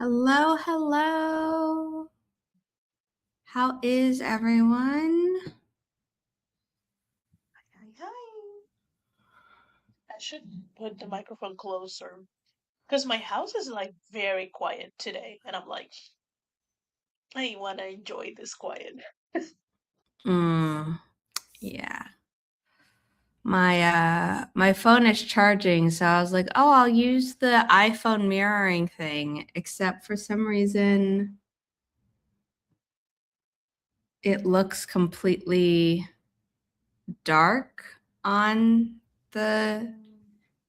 Hello, hello. How is everyone? Hi. I should put the microphone closer because my house is like very quiet today, and I'm like, I want to enjoy this quiet. Yeah. My phone is charging, so I was like, "Oh, I'll use the iPhone mirroring thing," except for some reason it looks completely dark on the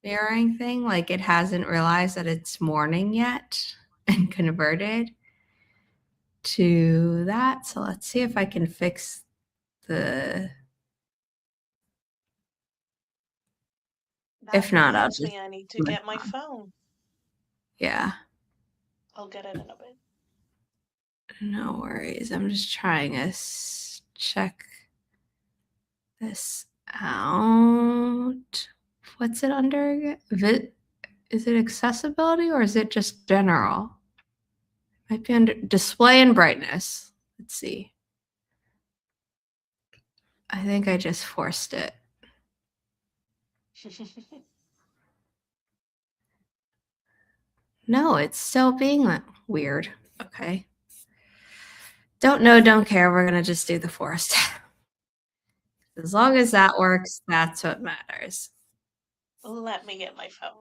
mirroring thing, like it hasn't realized that it's morning yet and converted to that. So let's see if I can fix the. That If not, I'll reminds just. me, I need to get my phone. Yeah, I'll get it in a bit. no worries. I'm just trying to check this out. What's it under again? Is it accessibility or is it just general? Might be under display and brightness. Let's see. I think I just forced it. No, it's still being weird. Okay. Don't know, don't care. We're going to just do the forced. As long as that works, that's what matters. Let me get my phone.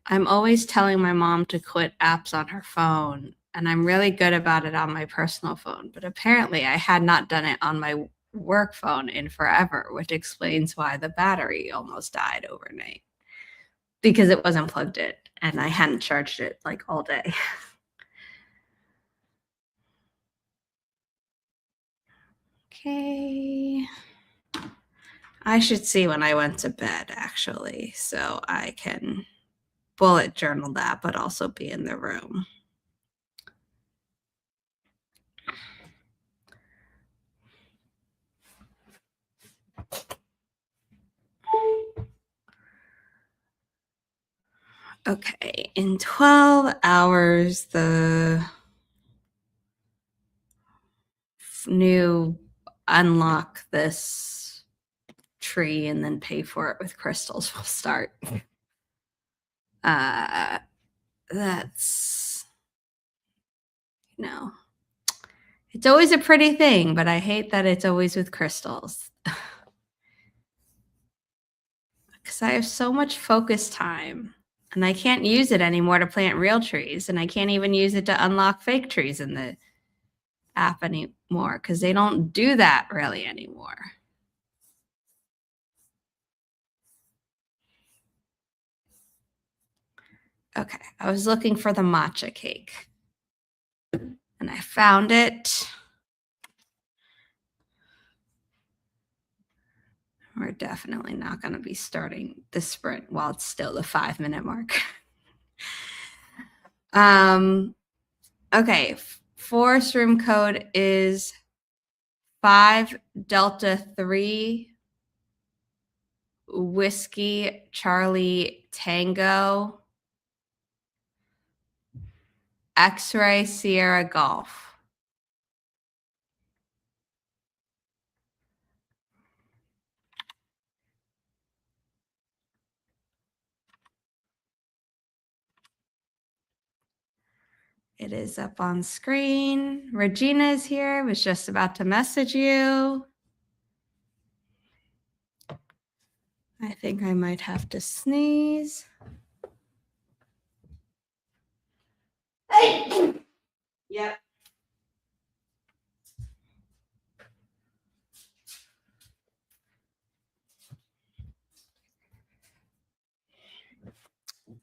I'm always telling my mom to quit apps on her phone, and I'm really good about it on my personal phone. But apparently, I had not done it on my work phone in forever, which explains why the battery almost died overnight because it wasn't plugged in and I hadn't charged it like all day. Okay. I should see when I went to bed, actually, so I can bullet journal that, but also be in the room. Okay, in 12 hours, the new unlock this tree and then pay for it with crystals will start. That's, it's always a pretty thing, but I hate that it's always with crystals. Because I have so much focus time and I can't use it anymore to plant real trees, and I can't even use it to unlock fake trees in the app anymore because they don't do that really anymore. Okay, I was looking for the matcha cake and I found it. We're definitely not going to be starting the sprint while it's still the 5-minute mark. Okay, forest room code is 5 Delta 3 Whiskey Charlie Tango X-ray Sierra Golf. It is up on screen. Regina is here. Was just about to message you. I think I might have to sneeze. Yep.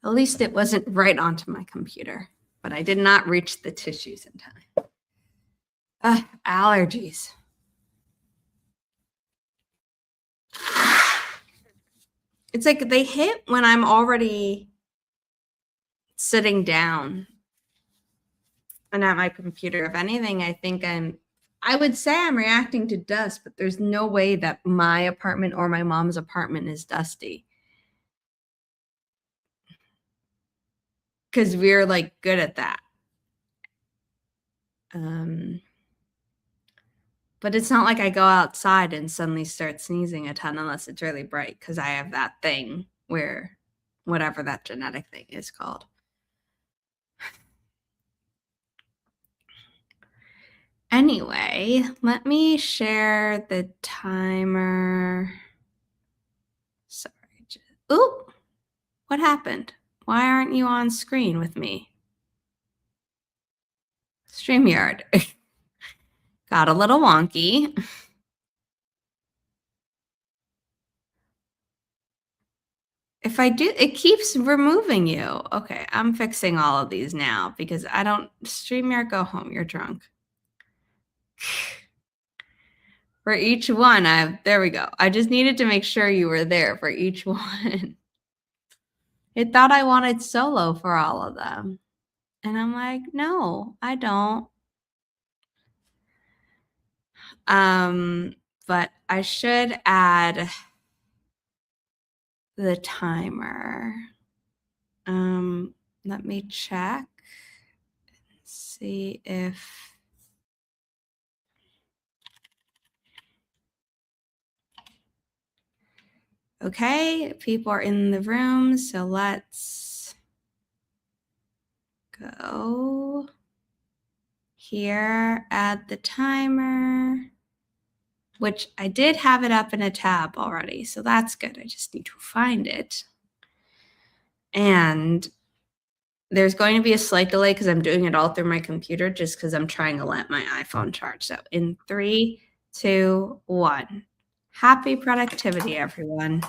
At least it wasn't right onto my computer, but I did not reach the tissues in time. Allergies. It's like they hit when I'm already sitting down and at my computer. If anything, I would say I'm reacting to dust, but there's no way that my apartment or my mom's apartment is dusty. Because we're like good at that. But it's not like I go outside and suddenly start sneezing a ton unless it's really bright, because I have that thing where whatever that genetic thing is called. Anyway, let me share the timer. Sorry. Oop! What happened? Why aren't you on screen with me? StreamYard. Got a little wonky. If I do, it keeps removing you. Okay, I'm fixing all of these now because I don't. StreamYard, go home. You're drunk. For each one, there we go. I just needed to make sure you were there for each one. It thought I wanted solo for all of them. And I'm like, no, I don't. But I should add the timer. Let me check. See if okay, people are in the room, so let's go here, add the timer, which I did have it up in a tab already, so that's good. I just need to find it. And there's going to be a slight delay because I'm doing it all through my computer just because I'm trying to let my iPhone charge. So in 3, 2, 1. Happy productivity, everyone.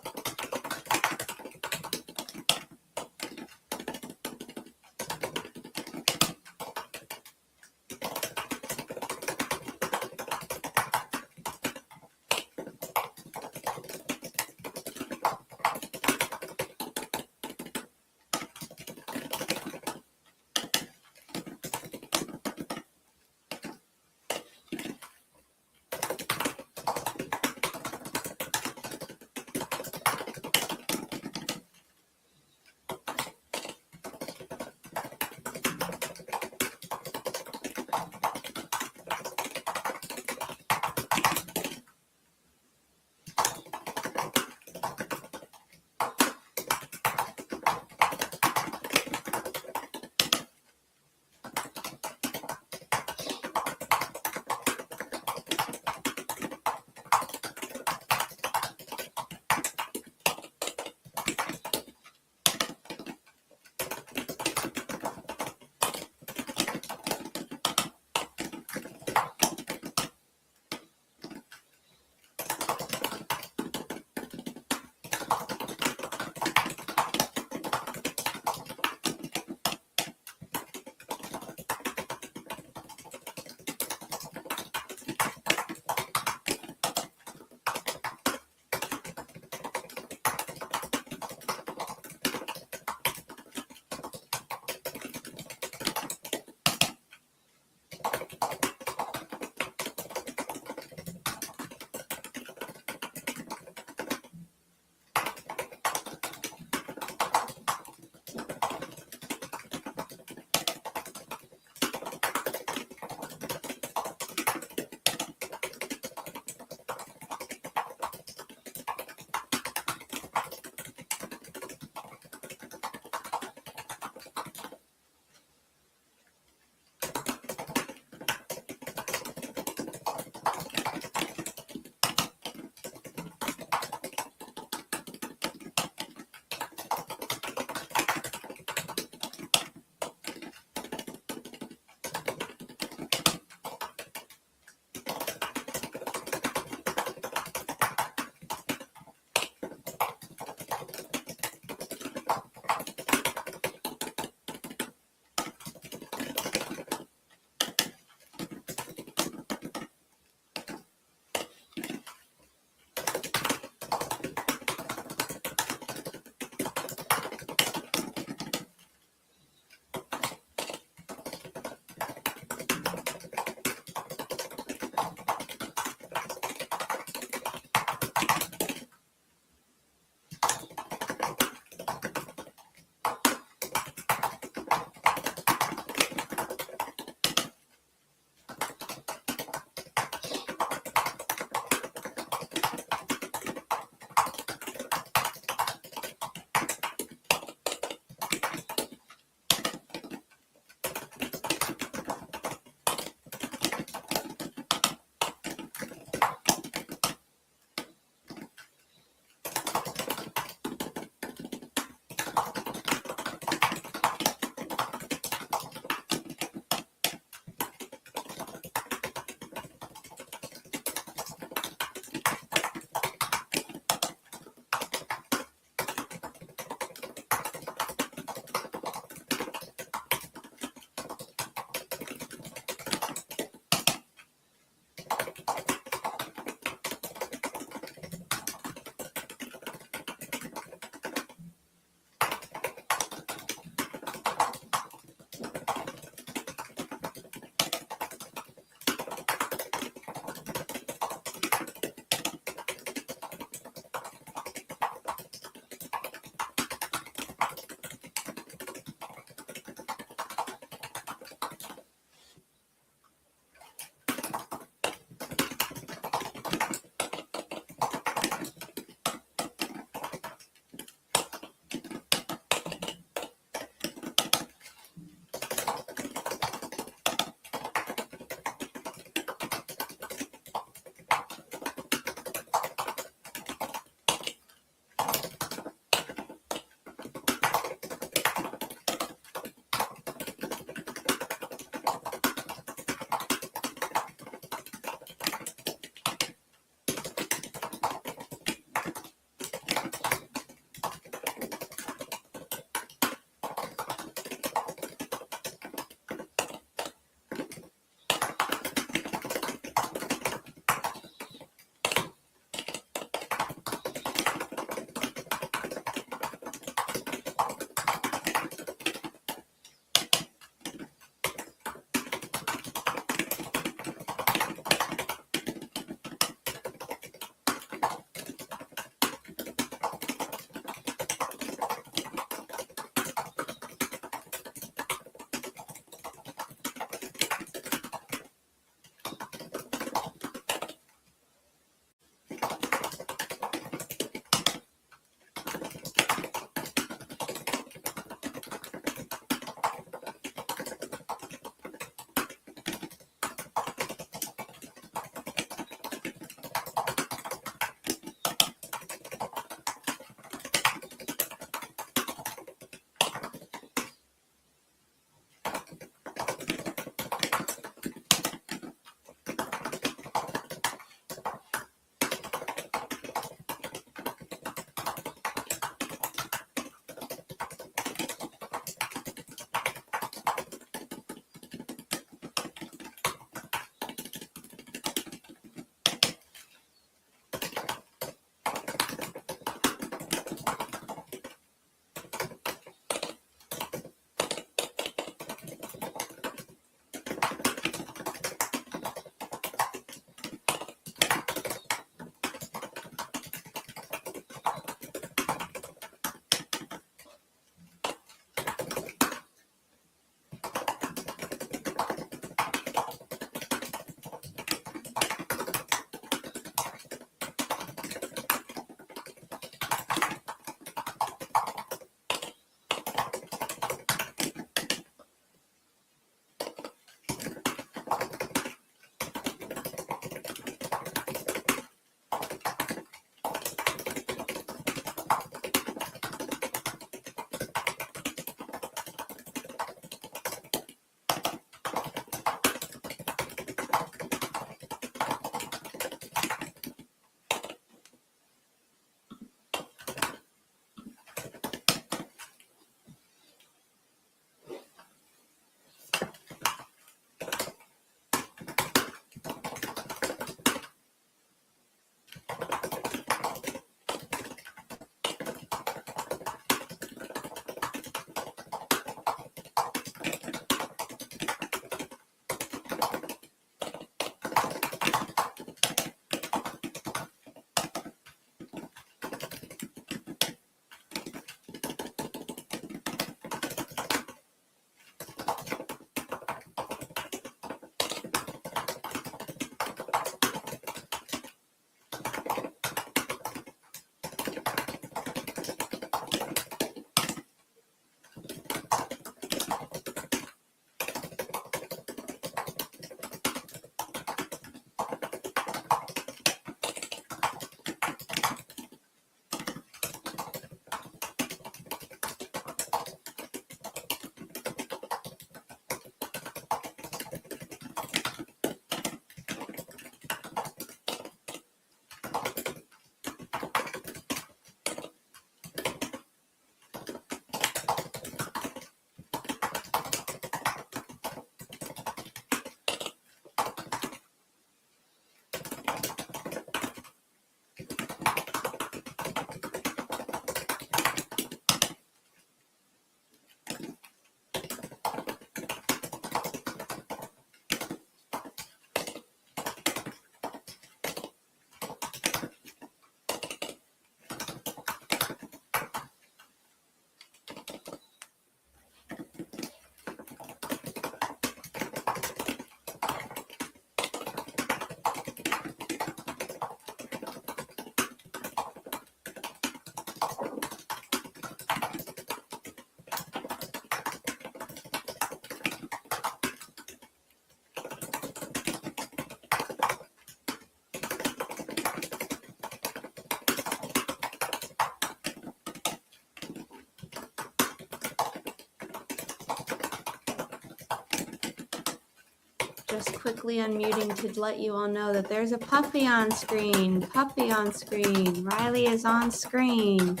just quickly unmuting to let you all know that there's a puppy on screen. Puppy on screen. Riley is on screen.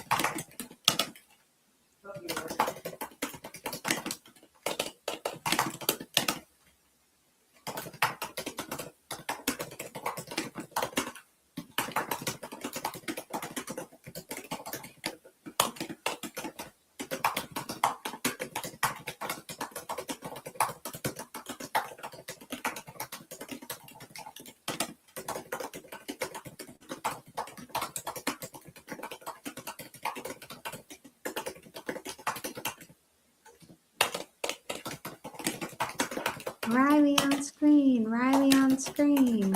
Riley on screen. Riley on screen.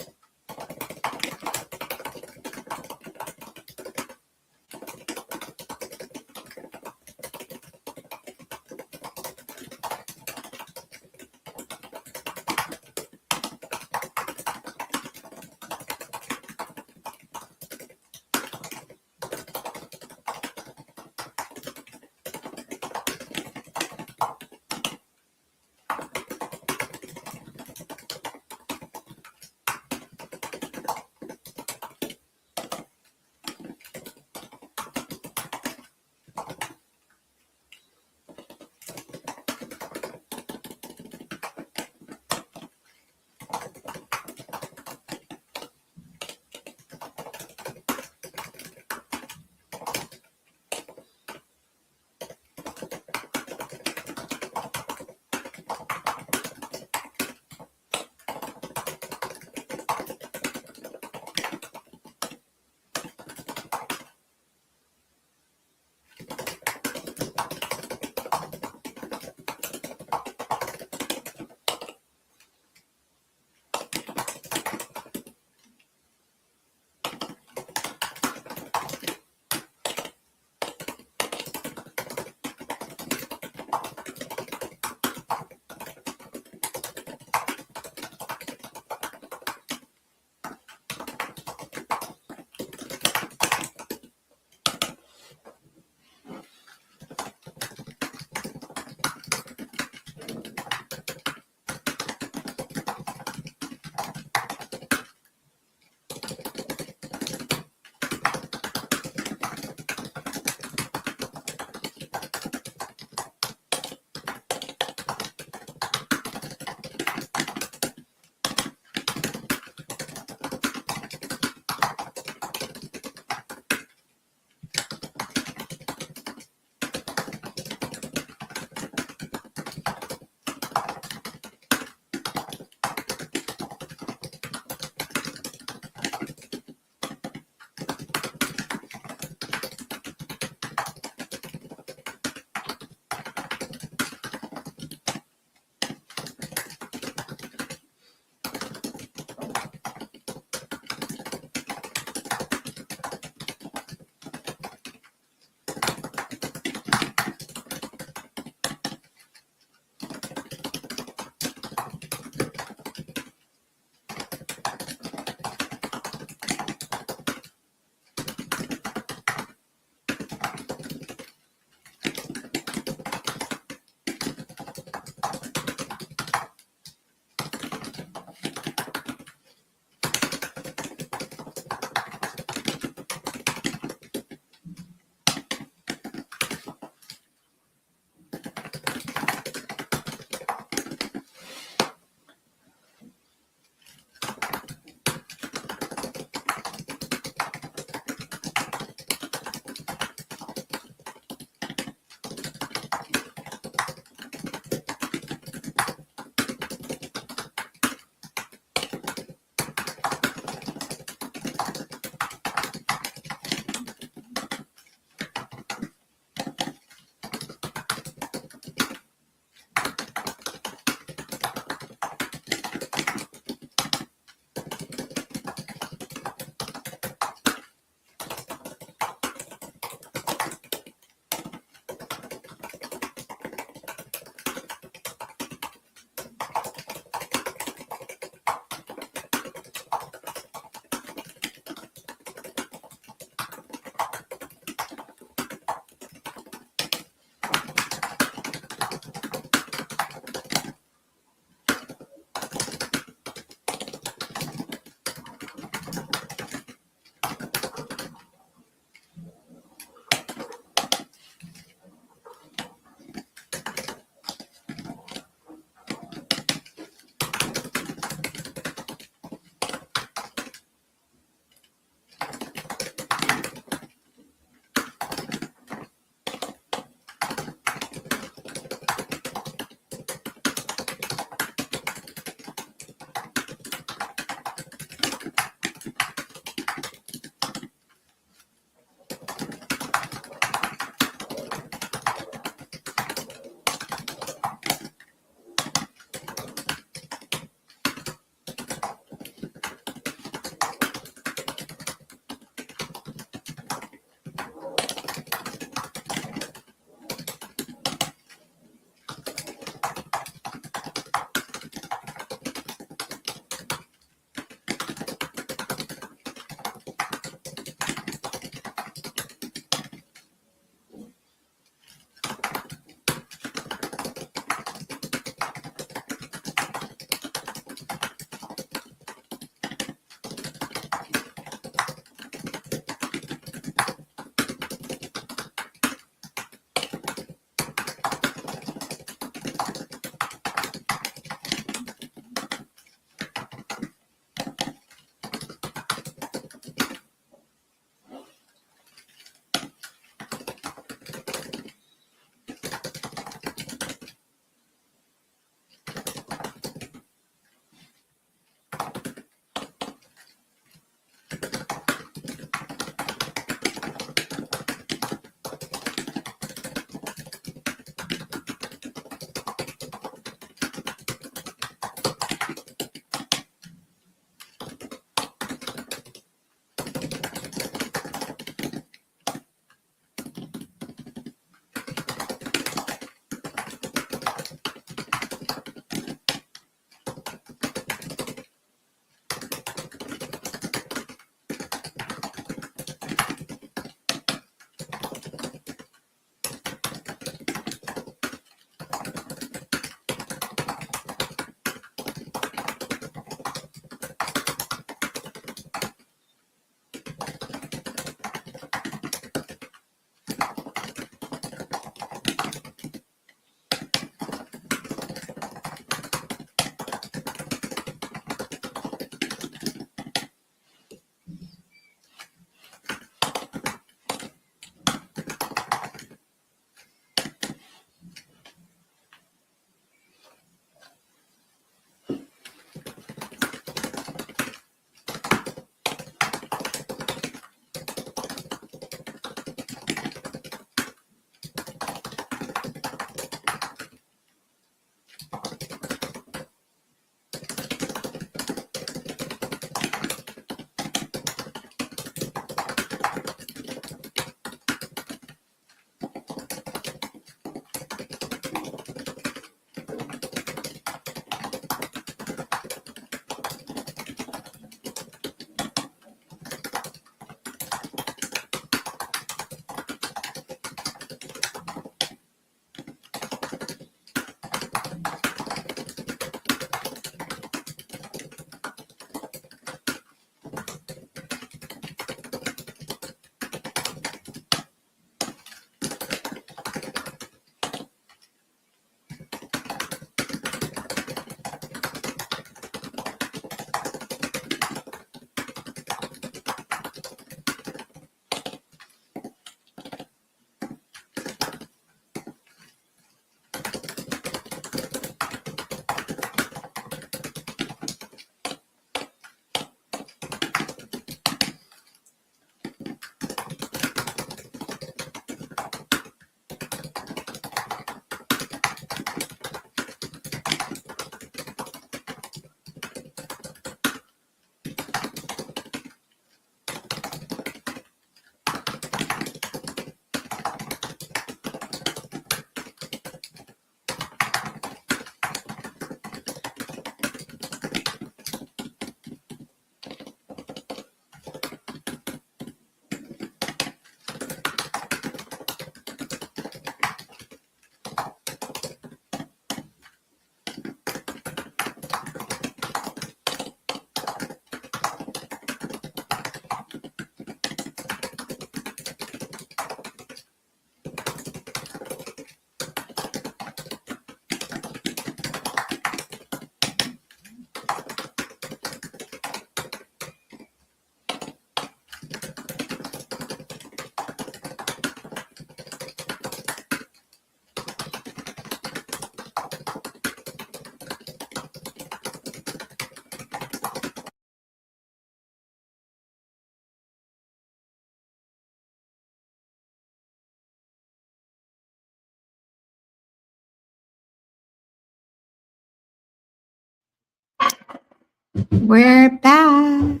We're back.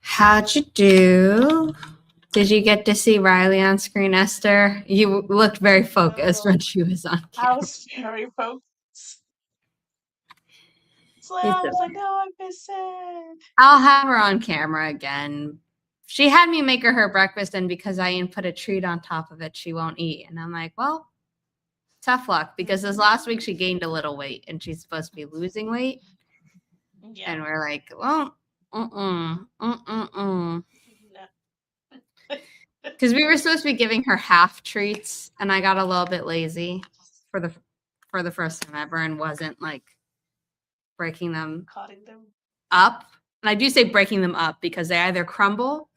How'd you do? Did you get to see Riley on screen, Esther? You looked very focused when No, she was on I camera. was very focused. So He's I the was like, oh, I miss it. I'll have her on camera again. She had me make her breakfast, and because I didn't put a treat on top of it, she won't eat. And I'm like, well, tough luck, because this last week she gained a little weight, and she's supposed to be losing weight. Yeah. And we're like, well, No. because we were supposed to be giving her half treats, and I got a little bit lazy for the first time ever, and wasn't like breaking them Cutting them. up. And I do say breaking them up because they either crumble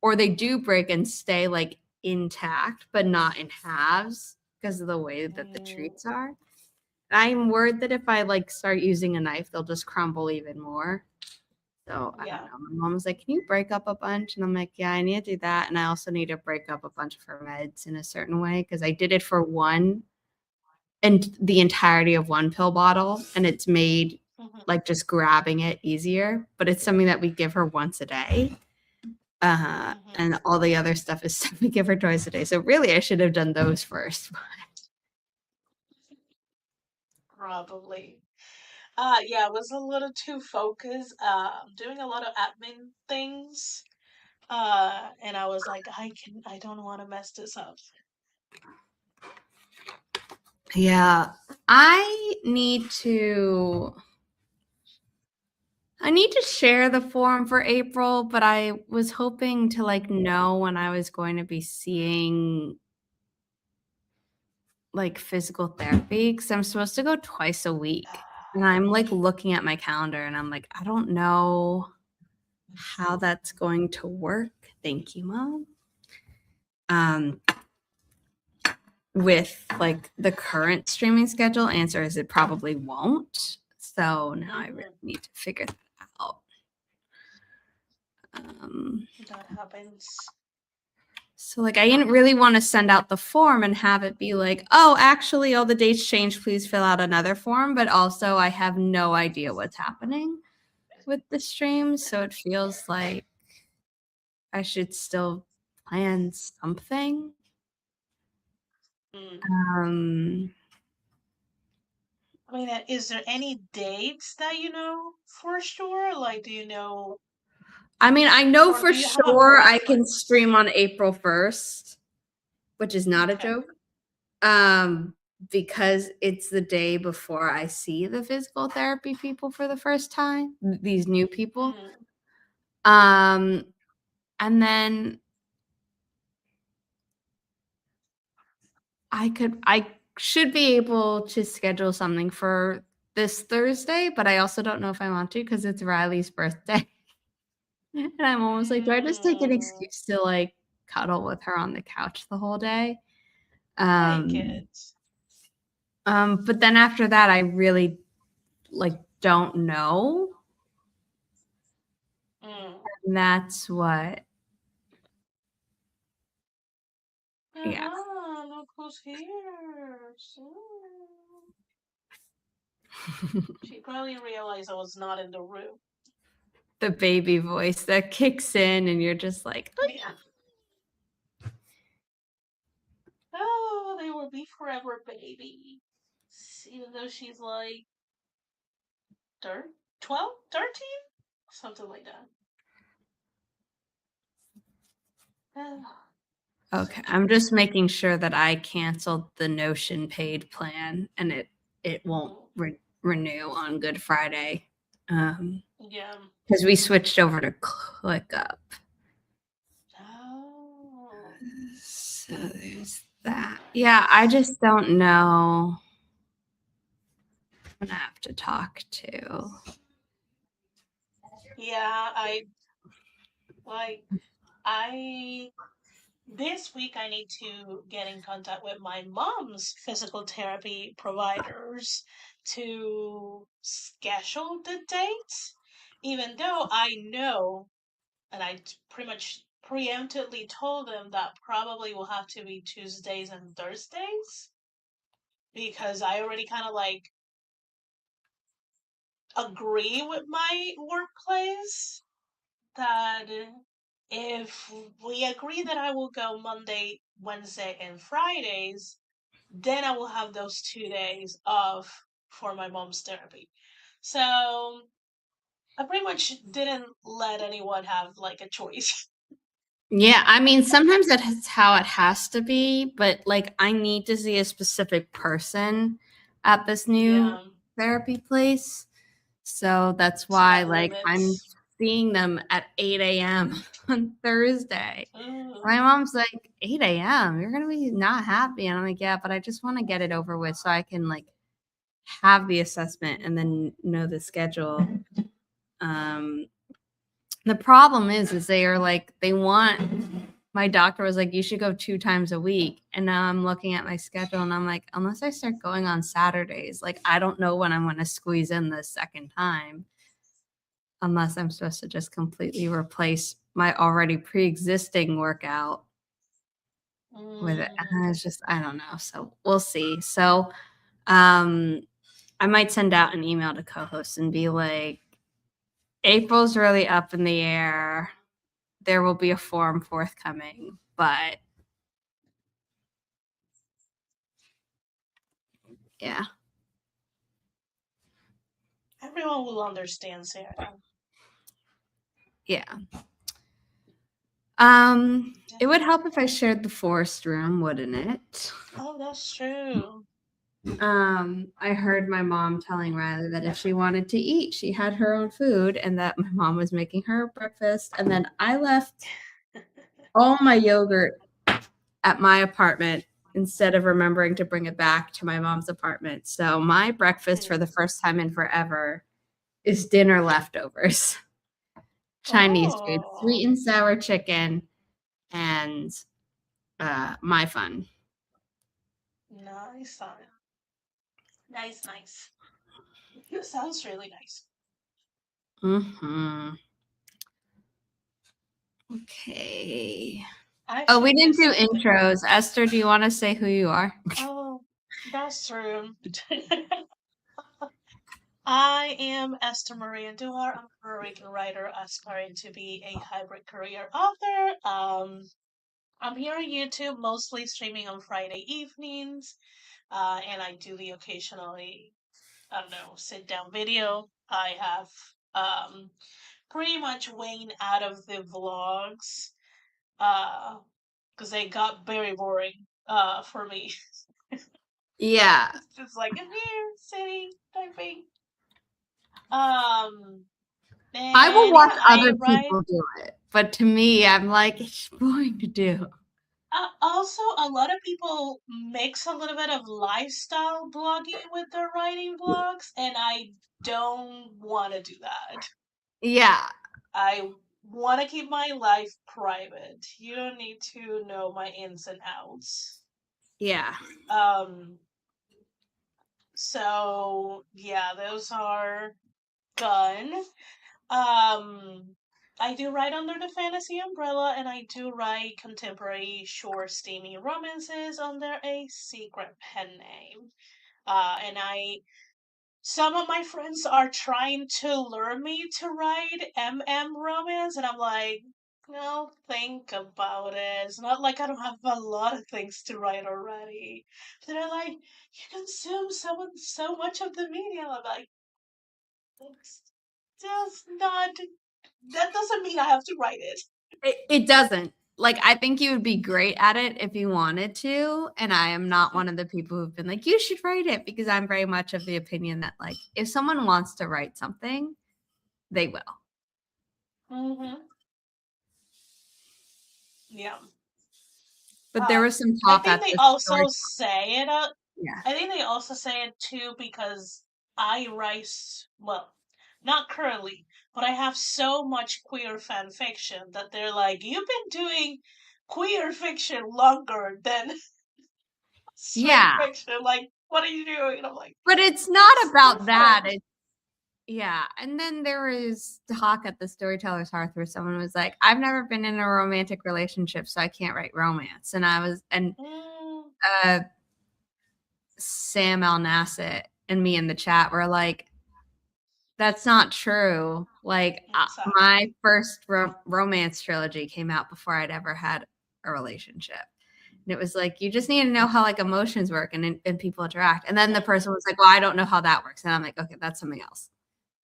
or they do break and stay like intact, but not in halves because of the way that the treats are. I'm worried that if I like start using a knife, they'll just crumble even more. So I don't Yeah. know. My mom was like, "Can you break up a bunch?" And I'm like, "Yeah, I need to do that, and I also need to break up a bunch of her meds in a certain way because I did it for one and the entirety of one pill bottle, and it's made Mm-hmm. like just grabbing it easier. But it's something that we give her once a day, Mm-hmm. and all the other stuff is stuff we give her twice a day. So really, I should have done those first. Probably. Yeah, I was a little too focused. Doing a lot of admin things. And I was like, I don't want to mess this up. Yeah, I need to. I need to share the form for April, but I was hoping to like know when I was going to be seeing like physical therapy because I'm supposed to go twice a week. And I'm like looking at my calendar and I'm like, I don't know how that's going to work. Thank you, Mom. Um, with like the current streaming schedule, answer is it probably won't. So now I really Mm-hmm. need to figure that out. That happens. So like I didn't really want to send out the form and have it be like, oh, actually all the dates changed. Please fill out another form. But also I have no idea what's happening with the stream. So it feels like I should still plan something. Mm. Um I mean, is there any dates that you know for sure? Like, do you know, I mean, I know or for do you have a sure I can preference? stream on April 1st, which is not a Okay. joke. Um, because it's the day before I see the physical therapy people for the first time, these new people. Mm. Um, and then I should be able to schedule something for this Thursday, but I also don't know if I want to because it's Riley's birthday. And I'm almost like, do I just take an Mm. excuse to like cuddle with her on the couch the whole day? I get Um, it. but then after that, I really like don't know. Mm. And that's what, yeah. Uh-huh. Look who's here. So... She probably realized I was not in the room. The baby voice that kicks in, and you're just like, Yeah. Oh, they will be forever baby. Even though she's like 12, 13? Something like that. So okay, I'm cute. just making sure that I canceled the Notion paid plan and it won't Mm. renew on Good Friday. Yeah. Because we switched over to ClickUp. Oh. So there's that. Yeah, I just don't know. I'm gonna have to talk to. Yeah, like I this week I need to get in contact with my mom's physical therapy providers to schedule the dates, even though I know, and pretty much preemptively told them that probably will have to be Tuesdays and Thursdays because I already kind of like agree with my workplace that if we agree that I will go Monday, Wednesday, and Fridays, then I will have those 2 days off for my mom's therapy. So I pretty much didn't let anyone have like a choice. Yeah, I mean, sometimes that's how it has to be, but like I need to see a specific person at this new Yeah. therapy place. So that's So why that like I'm limits. seeing them at 8 a.m. on Thursday. My Mm. mom's like, 8 a.m. You're gonna be not happy. And I'm like, yeah, but I just want to get it over with so I can like have the assessment and then know the schedule. Um, the problem is they are like they want my doctor was like, you should go 2 times a week. And now I'm looking at my schedule and I'm like, unless I start going on Saturdays, like I don't know when I'm gonna squeeze in the second time, unless I'm supposed to just completely replace my already pre-existing workout with it. Mm. And it's just I don't know. So we'll see. So um I might send out an email to co-host and be like, April's really up in the air. There will be a form forthcoming, but yeah. Everyone will understand, Sarah. Yeah. It would help if I shared the forest room, wouldn't it? Oh, that's true. I heard my mom telling Riley that if she wanted to eat, she had her own food and that my mom was making her breakfast. And then I left all my yogurt at my apartment instead of remembering to bring it back to my mom's apartment. So my breakfast for the first time in forever is dinner leftovers. Chinese food, Oh, sweet and sour chicken, and my fun. nice. Nice, nice. It sounds really nice. Hmm. Okay. I Oh, we should do didn't do something. intros. Esther, do you want to say who you are? Oh, that's true. I am Esther Maria Duhar. I'm a Puerto Rican writer aspiring to be a hybrid career author. I'm here on YouTube, mostly streaming on Friday evenings, and I do the occasionally, I don't know, sit down video. I have pretty much waned out of the vlogs because they got very boring for me. Yeah. It's just like I'm here sitting typing. Um, I will and watch yeah, other I write. people do it, but to me, I'm like, it's boring to do. Also, a lot of people mix a little bit of lifestyle blogging with their writing blogs, and I don't want to do that. Yeah. I want to keep my life private. You don't need to know my ins and outs. Yeah. Um, so yeah, those are done. I do write under the fantasy umbrella, and I do write contemporary, short, steamy romances under a secret pen name. And some of my friends are trying to lure me to write romance, and I'm like, no, think about it. It's not like I don't have a lot of things to write already. But they're like, you consume so much of the media. I'm like, it's just not. That doesn't mean I have to write it. It doesn't. Like, I think you would be great at it if you wanted to. And I am not one of the people who've been like, you should write it because I'm very much of the opinion that, like, if someone wants to write something, they will. Mm-hmm. Yeah. But there was some I talk think at they this story. also say it. Yeah. I think they also say it too because I write, well, not currently, but I have so much queer fan fiction that they're like, you've been doing queer fiction longer than straight Yeah. fiction. Like, what are you doing? And I'm like, But it's not it's about that. different. Yeah. And then there was talk at the Storyteller's Hearth where someone was like, I've never been in a romantic relationship, so I can't write romance. And Mm, uh, Sam Al Nasset and me in the chat were like, That's not true. Like Exactly. my first romance trilogy came out before I'd ever had a relationship. And it was like, you just need to know how like emotions work and people interact. And then the person was like, well, I don't know how that works. And I'm like, okay, that's something else.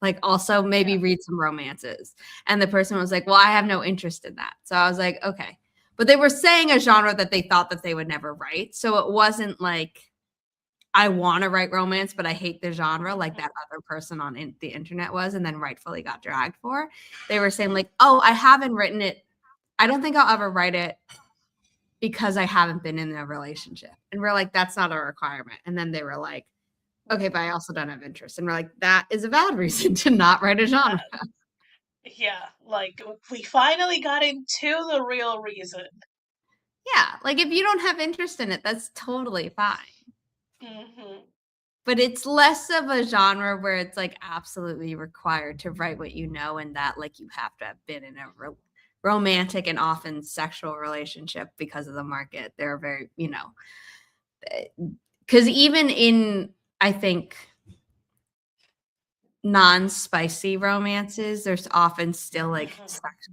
Like also maybe Yeah. read some romances. And the person was like, well, I have no interest in that. So I was like, okay. But they were saying a genre that they thought that they would never write. So it wasn't like, I want to write romance, but I hate the genre like that other person on the internet was and then rightfully got dragged for. They were saying like, oh, I haven't written it. I don't think I'll ever write it because I haven't been in a relationship. And we're like, that's not a requirement. And then they were like, okay, but I also don't have interest. And we're like, that is a valid reason to not write a genre. Yeah, like we finally got into the real reason. Yeah, like if you don't have interest in it, that's totally fine. Hmm. But it's less of a genre where it's like absolutely required to write what you know and that like you have to have been in a romantic and often sexual relationship because of the market. They're very, because even in, I think, non-spicy romances, there's often still like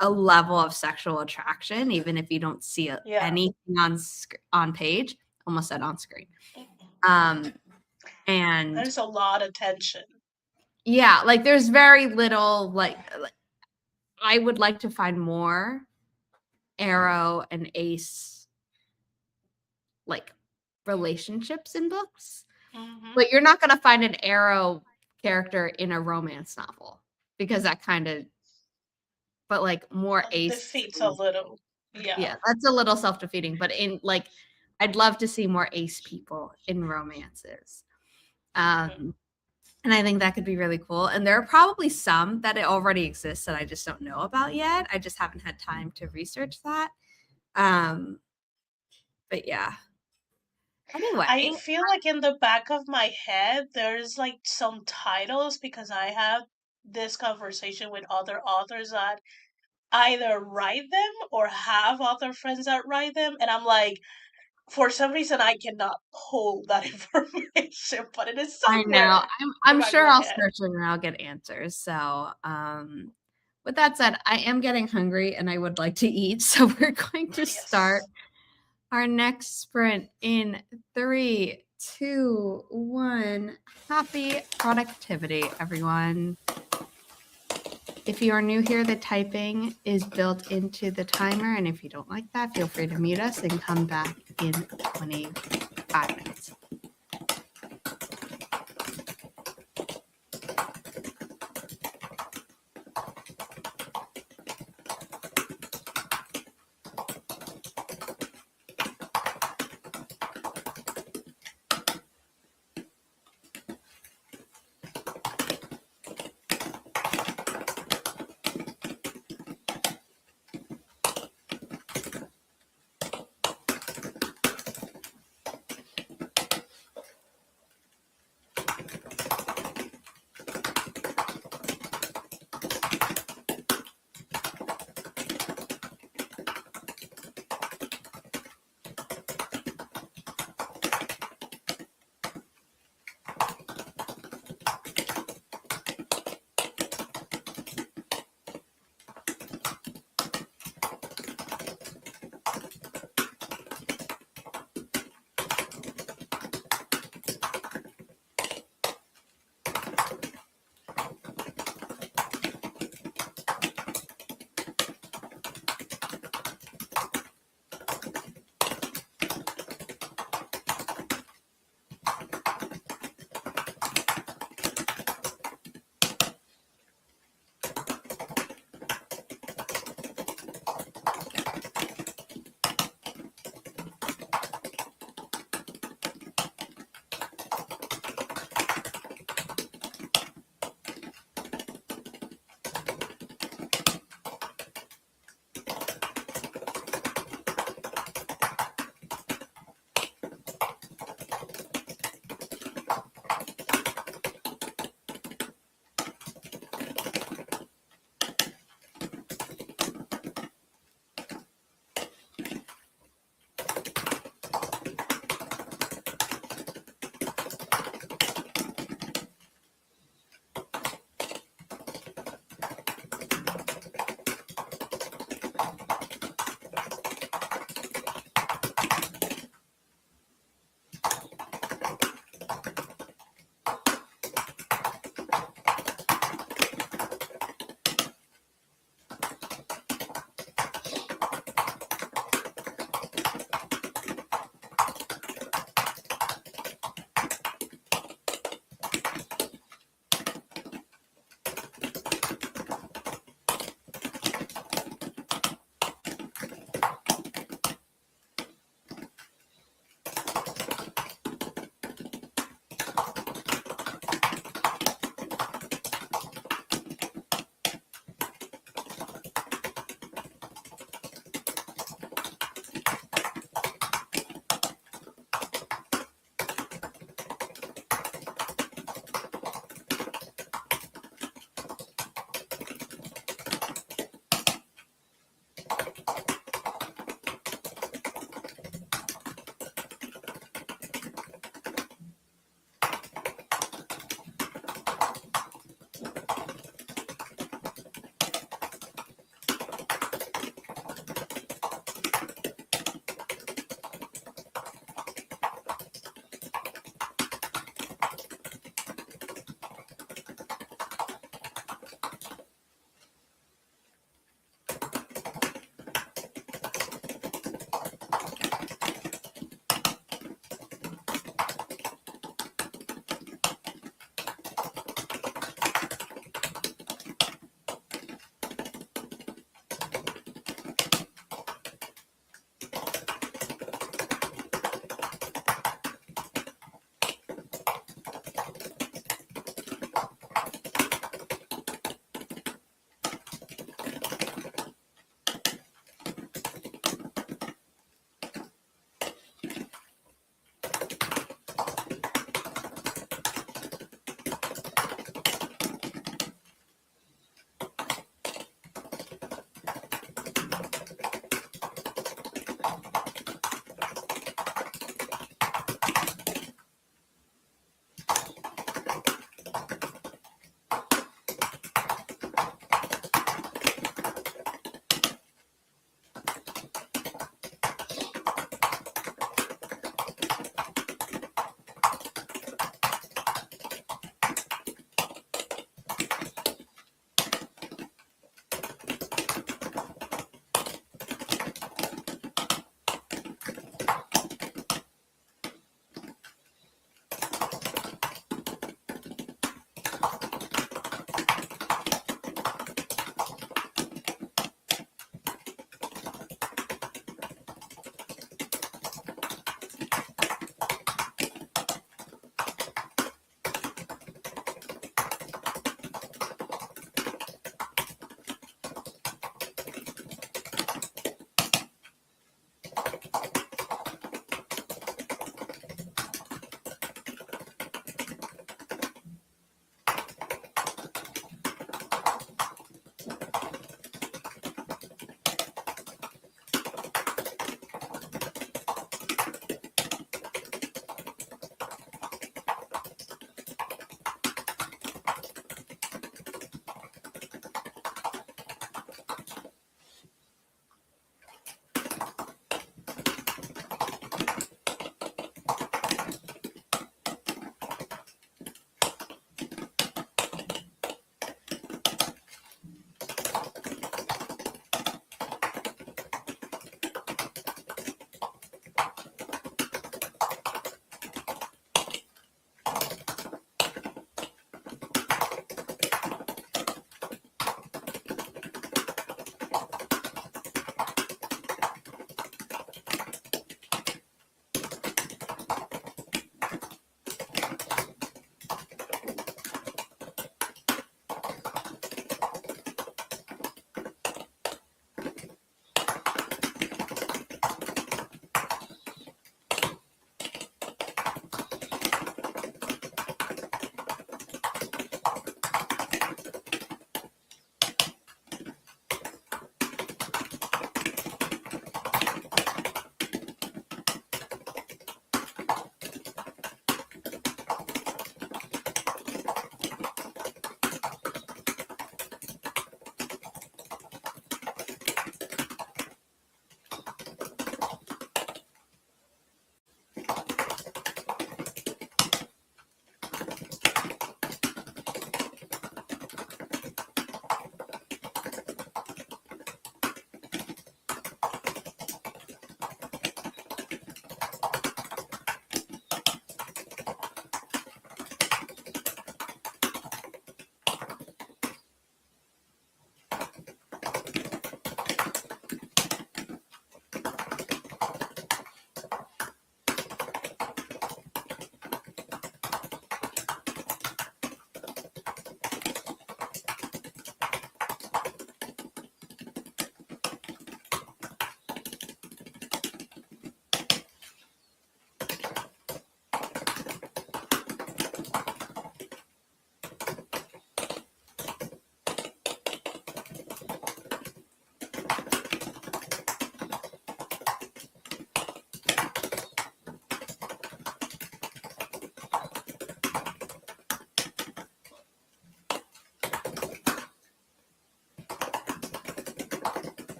a level of sexual attraction, even if you don't see Yeah. anything on page. Almost said on screen. And There's a lot of tension. yeah, like there's very little like I would like to find more arrow and ace like relationships in books. Hmm. But you're not going to find an arrow character in a romance novel because that kind of but like more ace. Defeats a little. Yeah. Yeah, that's a little self-defeating, but in like I'd love to see more ace people in romances. Hmm. And I think that could be really cool. And there are probably some that it already exists that I just don't know about yet. I just haven't had time to research that. But yeah. Anyway, I feel like in the back of my head, there's like some titles because I have this conversation with other authors that either write them or have other friends that write them. And I'm like, for some reason, I cannot pull that information, but it is I know. somewhere in I'm the back of sure my I'll head. search it and I'll get answers. So, with that said, I am getting hungry and I would like to eat. So we're going to start Yes. our next sprint in 3, 2, 1. Happy productivity, everyone. If you are new here, the typing is built into the timer. And if you don't like that, feel free to mute us and come back in 25 minutes.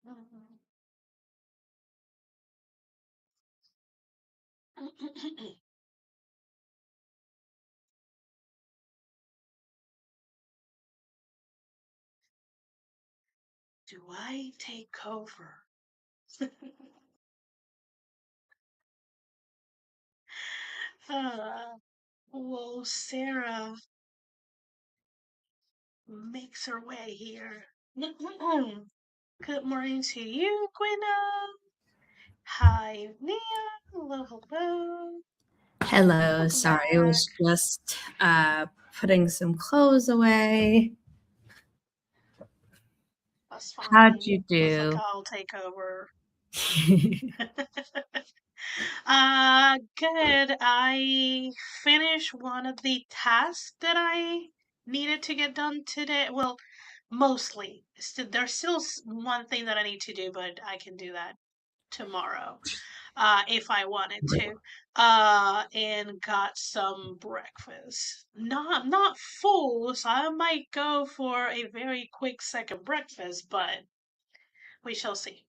Do I take over? Well, Sarah makes her way here. Good morning to you, Gwynna. Hi, Nia. Hello, hello. Hello. Welcome Sorry, I back. was just putting some clothes away. That's How'd fine. you Looks like do? I'll take over. Good. I finished one of the tasks that I needed to get done today. Well, mostly. There's still one thing that I need to do, but I can do that tomorrow, if I wanted to. And got some breakfast. Not full, so I might go for a very quick second breakfast, but we shall see.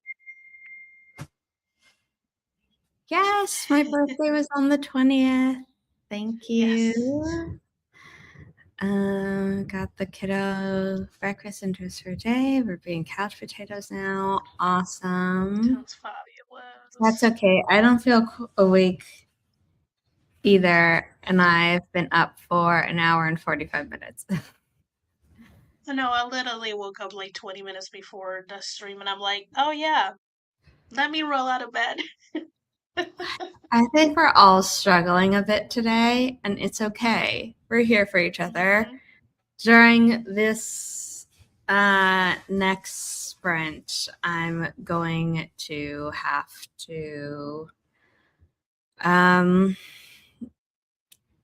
Yes, my birthday was on the 20th. Thank Yes. you. Got the kiddo breakfast and toast for a day. We're being couch potatoes now. Awesome. Sounds That's fabulous. okay. I don't feel awake either, and I've been up for an hour and 45 minutes. I know, I literally woke up like 20 minutes before the stream and I'm like, oh yeah, let me roll out of bed. I think we're all struggling a bit today, and it's okay. We're here for each other. Hmm. During this next sprint, I'm going to have to um,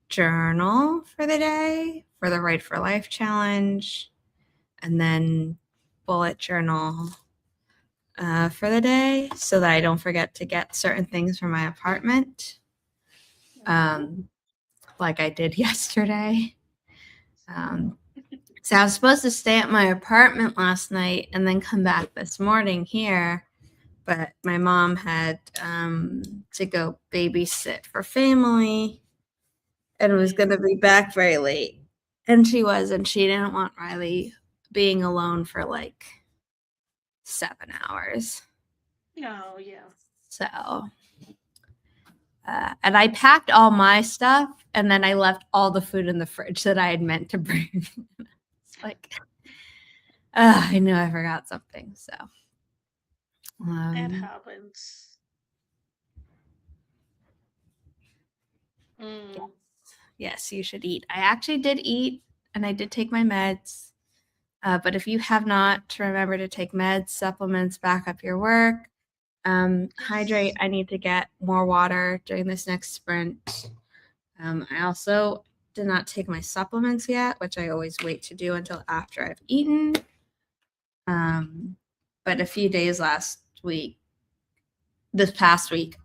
journal for the day for the Write for Life challenge, and then bullet journal for the day so that I don't forget to get certain things from my apartment, like I did yesterday. So I was supposed to stay at my apartment last night and then come back this morning here, but my mom had to go babysit for family and was going to be back very late. And she was, and she didn't want Riley being alone for like 7 hours. Oh yeah. So, and I packed all my stuff and then I left all the food in the fridge that I had meant to bring. It's like, I knew I forgot something. So, It happens. Mm. yes, you should eat. I actually did eat and I did take my meds. But if you have not, remember to take meds, supplements, back up your work. Hydrate. Yes. I need to get more water during this next sprint. I also did not take my supplements yet, which I always wait to do until after I've eaten. But a few days this past week,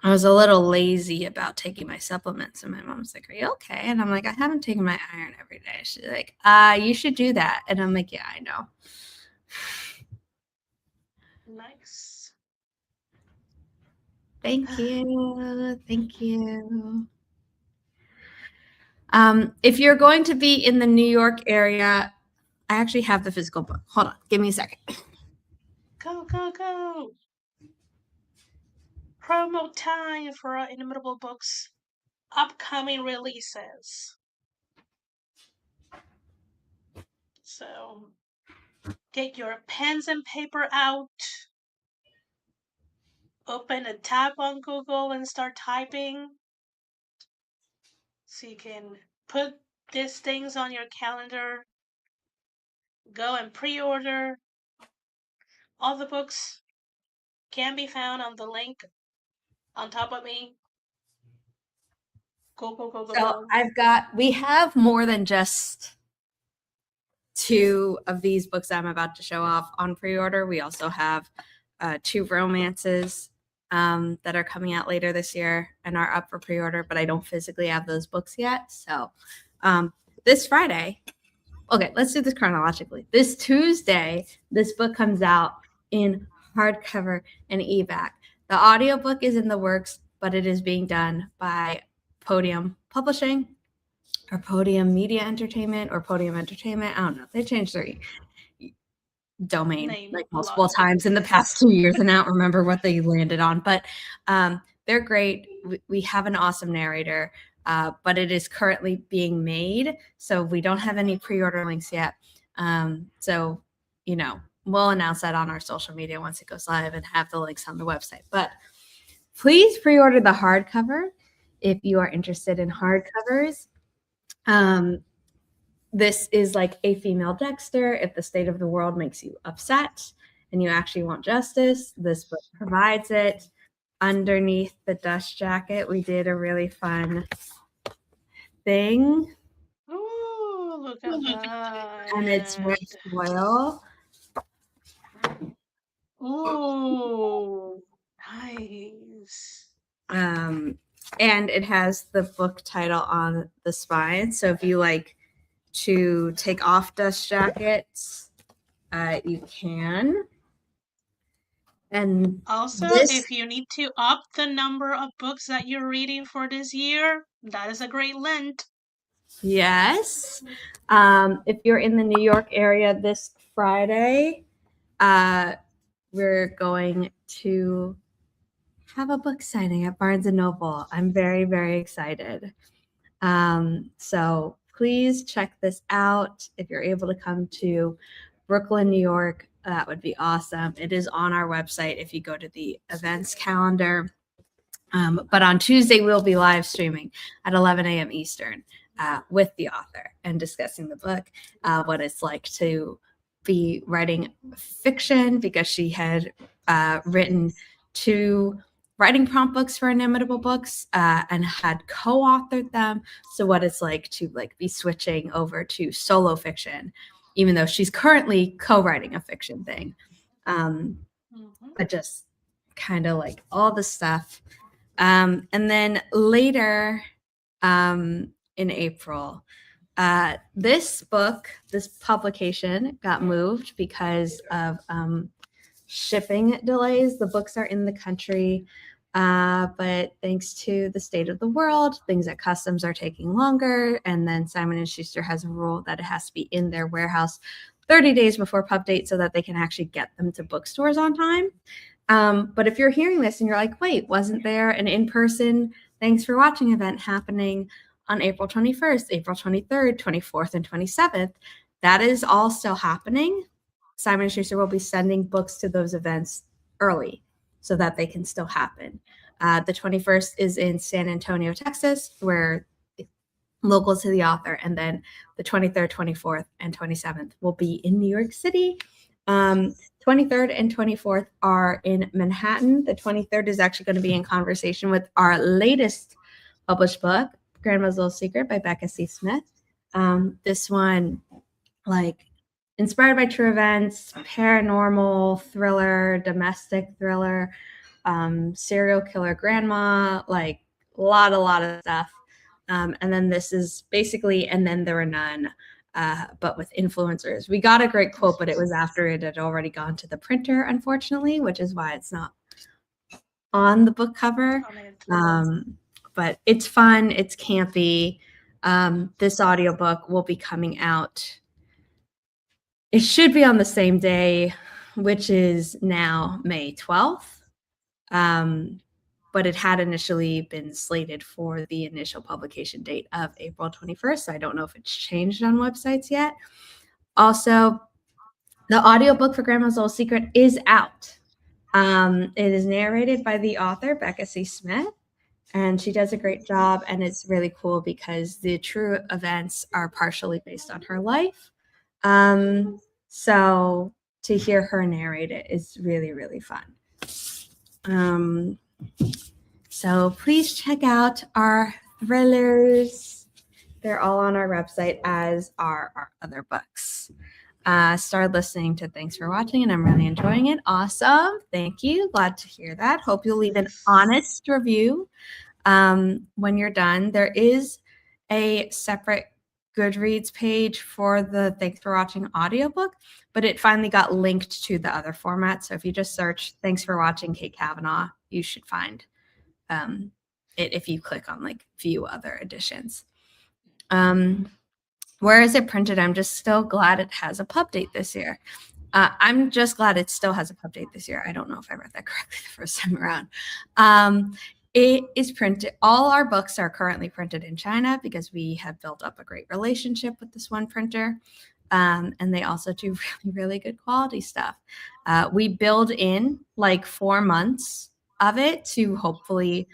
I was a little lazy about taking my supplements, and my mom's like, "Are you okay?" And I'm like, "I haven't taken my iron every day." She's like, "You should do that." And I'm like, "Yeah, I know." Nice. Thank you. Thank you. If you're going to be in the New York area, I actually have the physical book. Hold on, give me a second. Go, go, go. Promo time for our Inimitable Books upcoming releases. So get your pens and paper out. Open a tab on Google and start typing. So you can put these things on your calendar. Go and pre-order. All the books can be found on the link on top of me. Go, go, go, go, So go. we have more than just two of these books I'm about to show off on pre-order. We also have two romances that are coming out later this year and are up for pre-order, but I don't physically have those books yet. So this Friday, okay, let's do this chronologically. This Tuesday, this book comes out in hardcover and ebook. The audiobook is in the works, but it is being done by Podium Publishing or Podium Media Entertainment or Podium Entertainment. I don't know. They changed their domain Name like a lot. multiple times in the past 2 years, and I don't remember what they landed on, but they're great. We have an awesome narrator, but it is currently being made, so we don't have any pre-order links yet. So, you know, we'll announce that on our social media once it goes live and have the links on the website. But please pre-order the hardcover if you are interested in hardcovers. This is like a female Dexter. If the state of the world makes you upset and you actually want justice, this book provides it. Underneath the dust jacket, we did a really fun thing. Ooh, look at that. And it's red foil. Ooh, nice. And it has the book title on the spine. So if you like to take off dust jackets, you can. And also, if you need to up the number of books that you're reading for this year, that is a great Lent. Yes. If you're in the New York area this Friday, we're going to have a book signing at Barnes & Noble. I'm very, very excited. So please check this out. If you're able to come to Brooklyn, New York, that would be awesome. It is on our website if you go to the events calendar. But on Tuesday, we'll be live streaming at 11 a.m. Eastern with the author and discussing the book, what it's like to be writing fiction, because she had written 2 writing prompt books for Inimitable Books and had co-authored them. So what it's like to be switching over to solo fiction, even though she's currently co-writing a fiction thing. But just kind of like all the stuff. And then later in April, this publication got moved because of shipping delays. The books are in the country, but thanks to the state of the world, things at customs are taking longer. And then Simon & Schuster has a rule that it has to be in their warehouse 30 days before pub date so that they can actually get them to bookstores on time. But if you're hearing this and you're like, wait, wasn't there an in-person Thanks for Watching event happening on April 21st, April 23rd, 24th, and 27th? That is all still happening. Simon & Schuster will be sending books to those events early so that they can still happen. The 21st is in San Antonio, Texas, where local to the author, and then the 23rd, 24th, and 27th will be in New York City. 23rd and 24th are in Manhattan. The 23rd is actually going to be in conversation with our latest published book, Grandma's Little Secret by Becca C. Smith. This one, inspired by true events, paranormal thriller, domestic thriller, serial killer grandma, a lot of stuff. And then this is basically And Then There Were None, but with influencers. We got a great quote, but it was after it had already gone to the printer, unfortunately, which is why it's not on the book cover. But it's fun. It's campy. This audiobook will be coming out. It should be on the same day, which is now May 12th. But it had initially been slated for the initial publication date of April 21st. So I don't know if it's changed on websites yet. Also, the audiobook for Grandma's Little Secret is out. It is narrated by the author, Becca C. Smith, and she does a great job. And it's really cool because the true events are partially based on her life. So to hear her narrate it is really, really fun. So please check out our thrillers. They're all on our website, as are our other books. Started listening to Thanks for Watching, and I'm really enjoying it. Awesome. Thank you. Glad to hear that. Hope you'll leave an honest review when you're done. There is a separate Goodreads page for the Thanks for Watching audiobook, but it finally got linked to the other format. So if you just search Thanks for Watching Kate Kavanaugh, you should find it if you click on like view other editions. Where is it printed? I'm just still glad it has a pub date this year. I'm just glad it still has a pub date this year. I don't know if I read that correctly the first time around. It is printed. All our books are currently printed in China because we have built up a great relationship with this one printer. And they also do really, really good quality stuff. We build in like 4 months of it to hopefully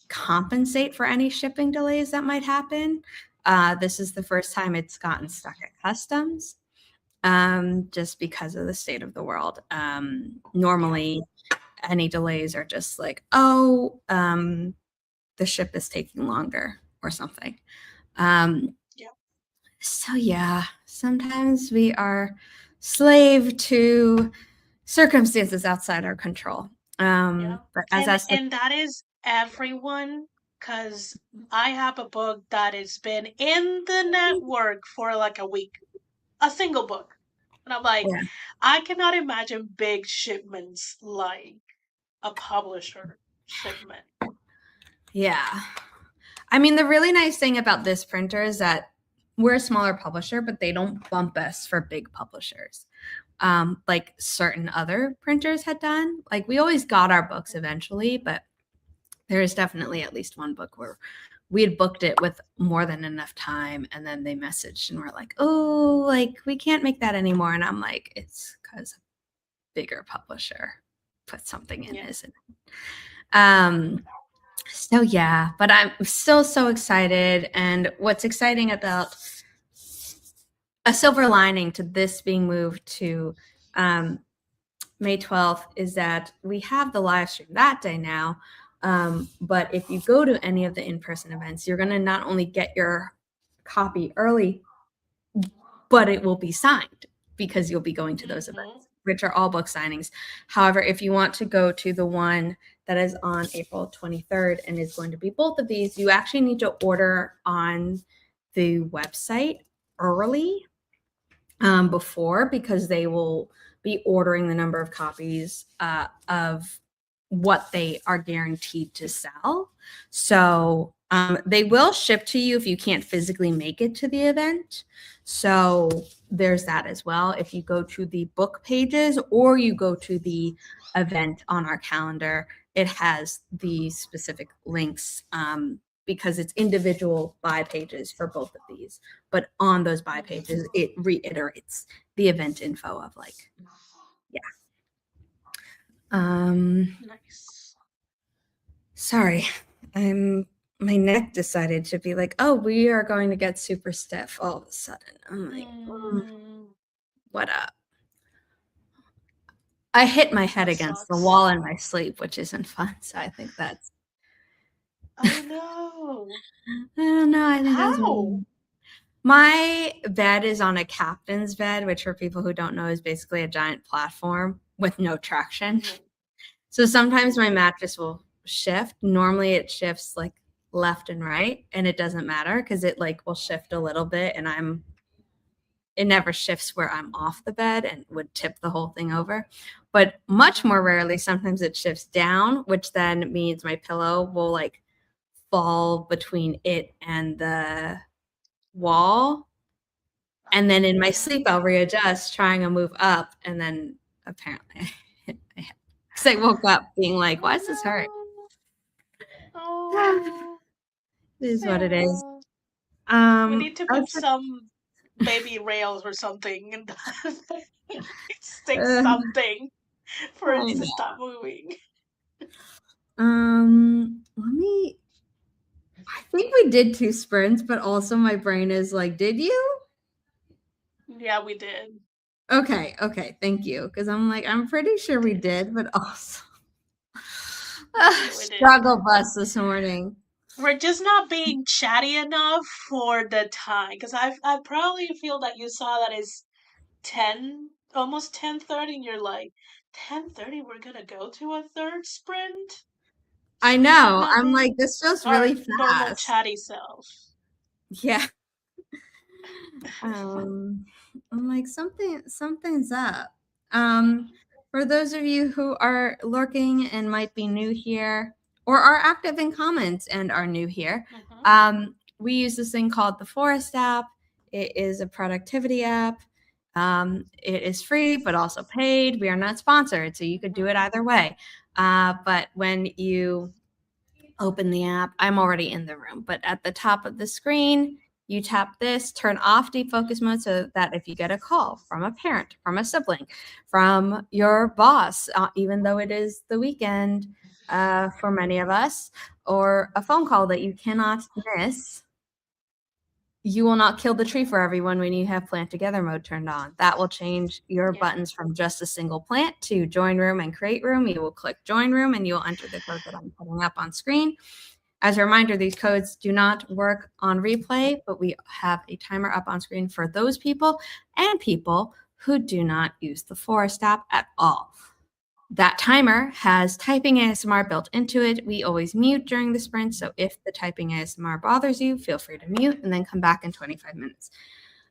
compensate for any shipping delays that might happen. This is the first time it's gotten stuck at customs, just because of the state of the world. Normally, any delays are just like, oh, the ship is taking longer or something. So yeah, sometimes we are slave to circumstances outside our control. But as and that is everyone, because I have a book that has been in the network for like a week, a single book. And I'm like, yeah. I cannot imagine big shipments like a publisher shipment. Yeah. I mean, the really nice thing about this printer is that we're a smaller publisher, but they don't bump us for big publishers. Like certain other printers had done. Like we always got our books eventually, but there is definitely at least one book where we had booked it with more than enough time, and then they messaged and were like, oh, like we can't make that anymore. And I'm like, it's because a bigger publisher put something in his. So yeah, but I'm still so excited. And what's exciting about a silver lining to this being moved to May 12th is that we have the live stream that day now. But if you go to any of the in-person events, you're going to not only get your copy early, but it will be signed because you'll be going to those events, which are all book signings. However, if you want to go to the one that is on April 23rd and is going to be both of these, you actually need to order on the website early before, because they will be ordering the number of copies of what they are guaranteed to sell. So they will ship to you if you can't physically make it to the event. So there's that as well. If you go to the book pages or you go to the event on our calendar, it has the specific links because it's individual buy pages for both of these. But on those buy pages, it reiterates the event info of like, yeah. Nice. Sorry, my neck decided to be like, oh, we are going to get super stiff all of a sudden. I'm like, what up? I hit my head against the wall in my sleep, which isn't fun. So I think that's. Oh no! I don't know. I think How? that's my bed is on a captain's bed, which for people who don't know is basically a giant platform with no traction. So sometimes my mattress will shift. Normally it shifts like left and right, and it doesn't matter because it like will shift a little bit, and it never shifts where I'm off the bed and would tip the whole thing over. But much more rarely, sometimes it shifts down, which then means my pillow will like fall between it and the wall. And then in my sleep, I'll readjust, trying to move up. And then apparently I hit my head. Because I woke up being like, why does this hurt? Oh, It is what it is. we need to put some baby rails or something and stick something for it to stop moving. I think we did 2 sprints, but also my brain is like, did you? Yeah, we did. Okay, thank you. Because I'm like, I'm pretty sure we did, but also struggle bus this morning. We're just not being chatty enough for the time, because I probably feel that you saw that it's 10, almost 10:30, and you're like, 10:30, we're gonna go to a third sprint. I know. I'm like, this feels really fast. Normal chatty self. Yeah. I'm like something's up. For those of you who are lurking and might be new here, or are active in comments and are new here, Mhm. we use this thing called the Forest app. It is a productivity app. It is free, but also paid. We are not sponsored, so you could do it either way. But when you open the app, I'm already in the room, but at the top of the screen, you tap this, turn off deep focus mode so that if you get a call from a parent, from a sibling, from your boss, even though it is the weekend for many of us, or a phone call that you cannot miss, you will not kill the tree for everyone when you have plant together mode turned on. That will change your Yeah. buttons from just a single plant to join room and create room. You will click join room and you'll enter the code that I'm putting up on screen. As a reminder, these codes do not work on replay, but we have a timer up on screen for those people and people who do not use the Forest app at all. That timer has typing ASMR built into it. We always mute during the sprint, so if the typing ASMR bothers you, feel free to mute and then come back in 25 minutes.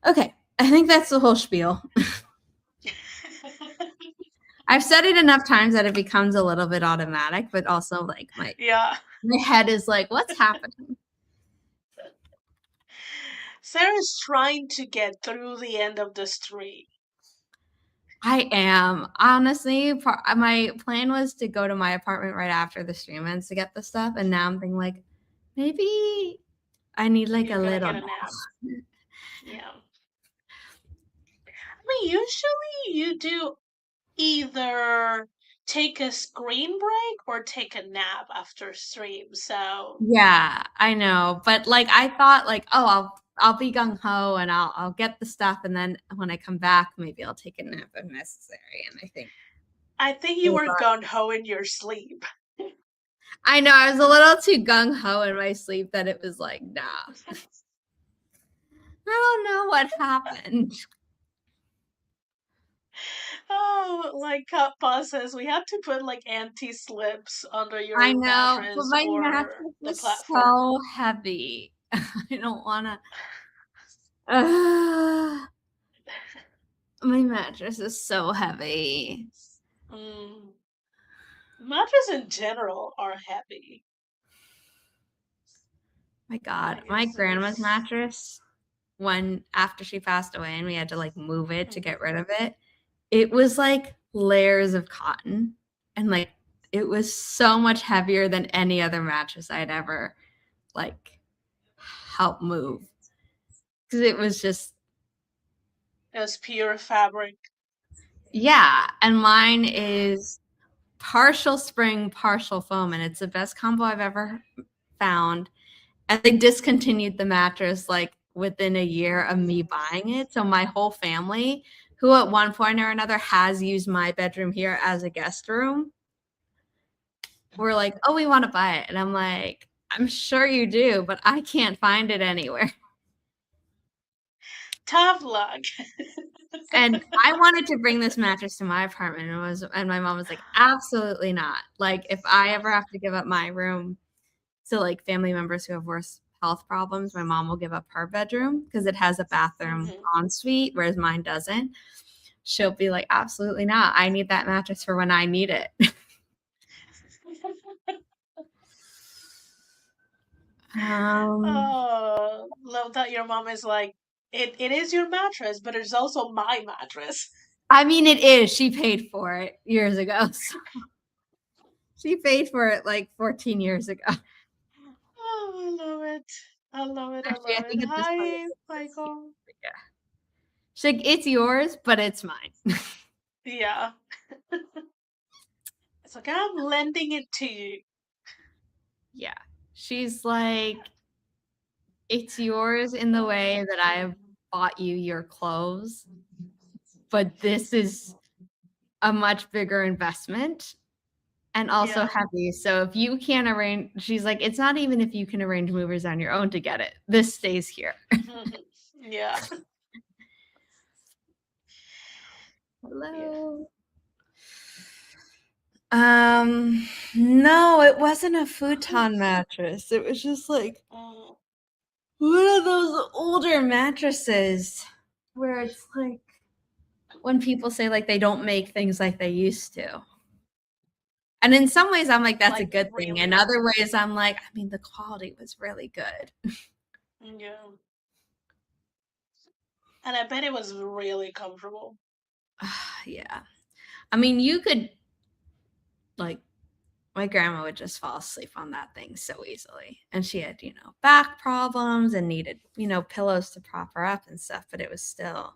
Okay, I think that's the whole spiel. I've said it enough times that it becomes a little bit automatic, but also like my head is like, what's happening? Sarah's trying to get through the end of the street. I am. Honestly, my plan was to go to my apartment right after the stream ends to get the stuff, and now I'm thinking like, maybe I need like You're a gonna little get a nap. Yeah. I mean, usually you do either take a screen break or take a nap after stream. So Yeah, I know. But like I thought like, oh, I'll be gung ho and I'll get the stuff and then when I come back, maybe I'll take a nap if necessary. And I think you were gung ho in your sleep. I know I was a little too gung ho in my sleep that it was like, nah. I don't know what happened. Oh, like Kappa says, we have to put like anti-slips under I your know, but mattress my or mattress the is platform. so heavy. I don't wanna. My mattress is so heavy. Mm. Mattresses in general are heavy. My I God, my guess grandma's it's. mattress, when after she passed away and we had to like move it to get Mhm. rid of it, it was like layers of cotton and like it was so much heavier than any other mattress I'd ever like help move because it was just It was pure fabric. yeah. And mine is partial spring, partial foam, and it's the best combo I've ever found. And they discontinued the mattress like within a year of me buying it. So my whole family, who at one point or another has used my bedroom here as a guest room, were like, "Oh, we want to buy it," and I'm like, "I'm sure you do, but I can't find it anywhere." Tough luck. And I wanted to bring this mattress to my apartment, and my mom was like, "Absolutely not! Like, if I ever have to give up my room to like family members who have worse health problems, my mom will give up her bedroom because it has a bathroom Mhm. ensuite, whereas mine doesn't. She'll be like, absolutely not. I need that mattress for when I need it. Oh, love that your mom is like, it is your mattress, but it's also my mattress. I mean, it is. She paid for it years ago. So she paid for it like 14 years ago. Oh, I love it. I love it. I Actually, I love it. think at this point Hi, it's Michael. yeah. She's like, it's yours, but it's mine. Yeah. It's like, I'm lending it to you. Yeah. She's like, it's yours in the way that I bought you your clothes, but this is a much bigger investment and also Yeah. heavy. So if you can't arrange, she's like, it's not even if you can arrange movers on your own to get it. This stays here. Yeah. Yeah. Hello. No, it wasn't a futon mattress. It was just like Mm. one of those older mattresses where it's like when people say like they don't make things like they used to. And in some ways I'm like that's a Like good thing. In really. other ways I'm like, I mean the quality was really good. Yeah. And I bet it was really comfortable. Yeah. I mean you could like my grandma would just fall asleep on that thing so easily. And she had, back problems and needed, pillows to prop her up and stuff, but it was still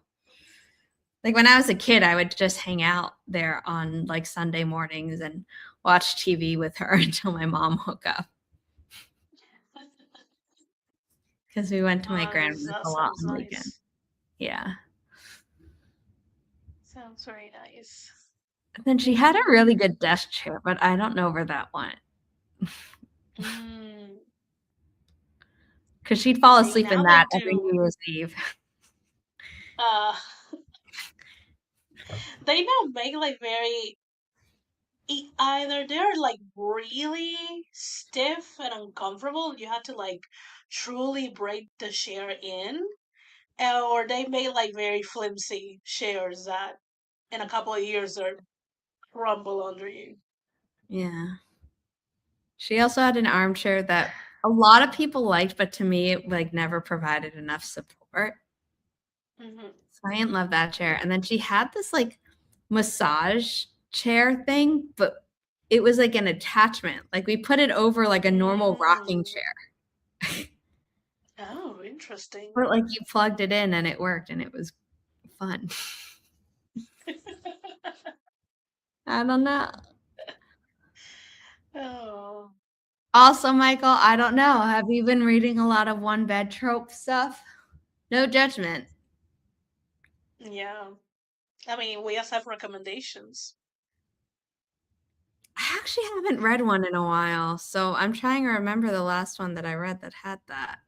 like when I was a kid, I would just hang out there on like Sunday mornings and watch TV with her until my mom woke up because we went to my Nice. grandma's That a lot sounds on the weekend. nice. Yeah. Sounds very nice. And then she had a Mm. really good desk chair, but I don't know where that went Mm. because she'd fall See, asleep in now they that every do. New Year's Eve. Uh, they now make like either they're like really stiff and uncomfortable. You have to like truly break the share in, or they made like very flimsy shares that in a couple of years are crumble under you. Yeah. She also had an armchair that a lot of people liked, but to me, it like never provided enough support. Hmm. So I didn't love that chair. And then she had this like massage chair thing, but it was like an attachment. Like we put it over like a normal rocking Mm. chair. Oh, interesting. But like you plugged it in and it worked and it was fun. I don't know. Oh, Also, Michael, I don't know. Have you been reading a lot of one bed trope stuff? No judgment. yeah. I mean, we also have recommendations. I actually haven't read one in a while, so I'm trying to remember the last one that I read that had that.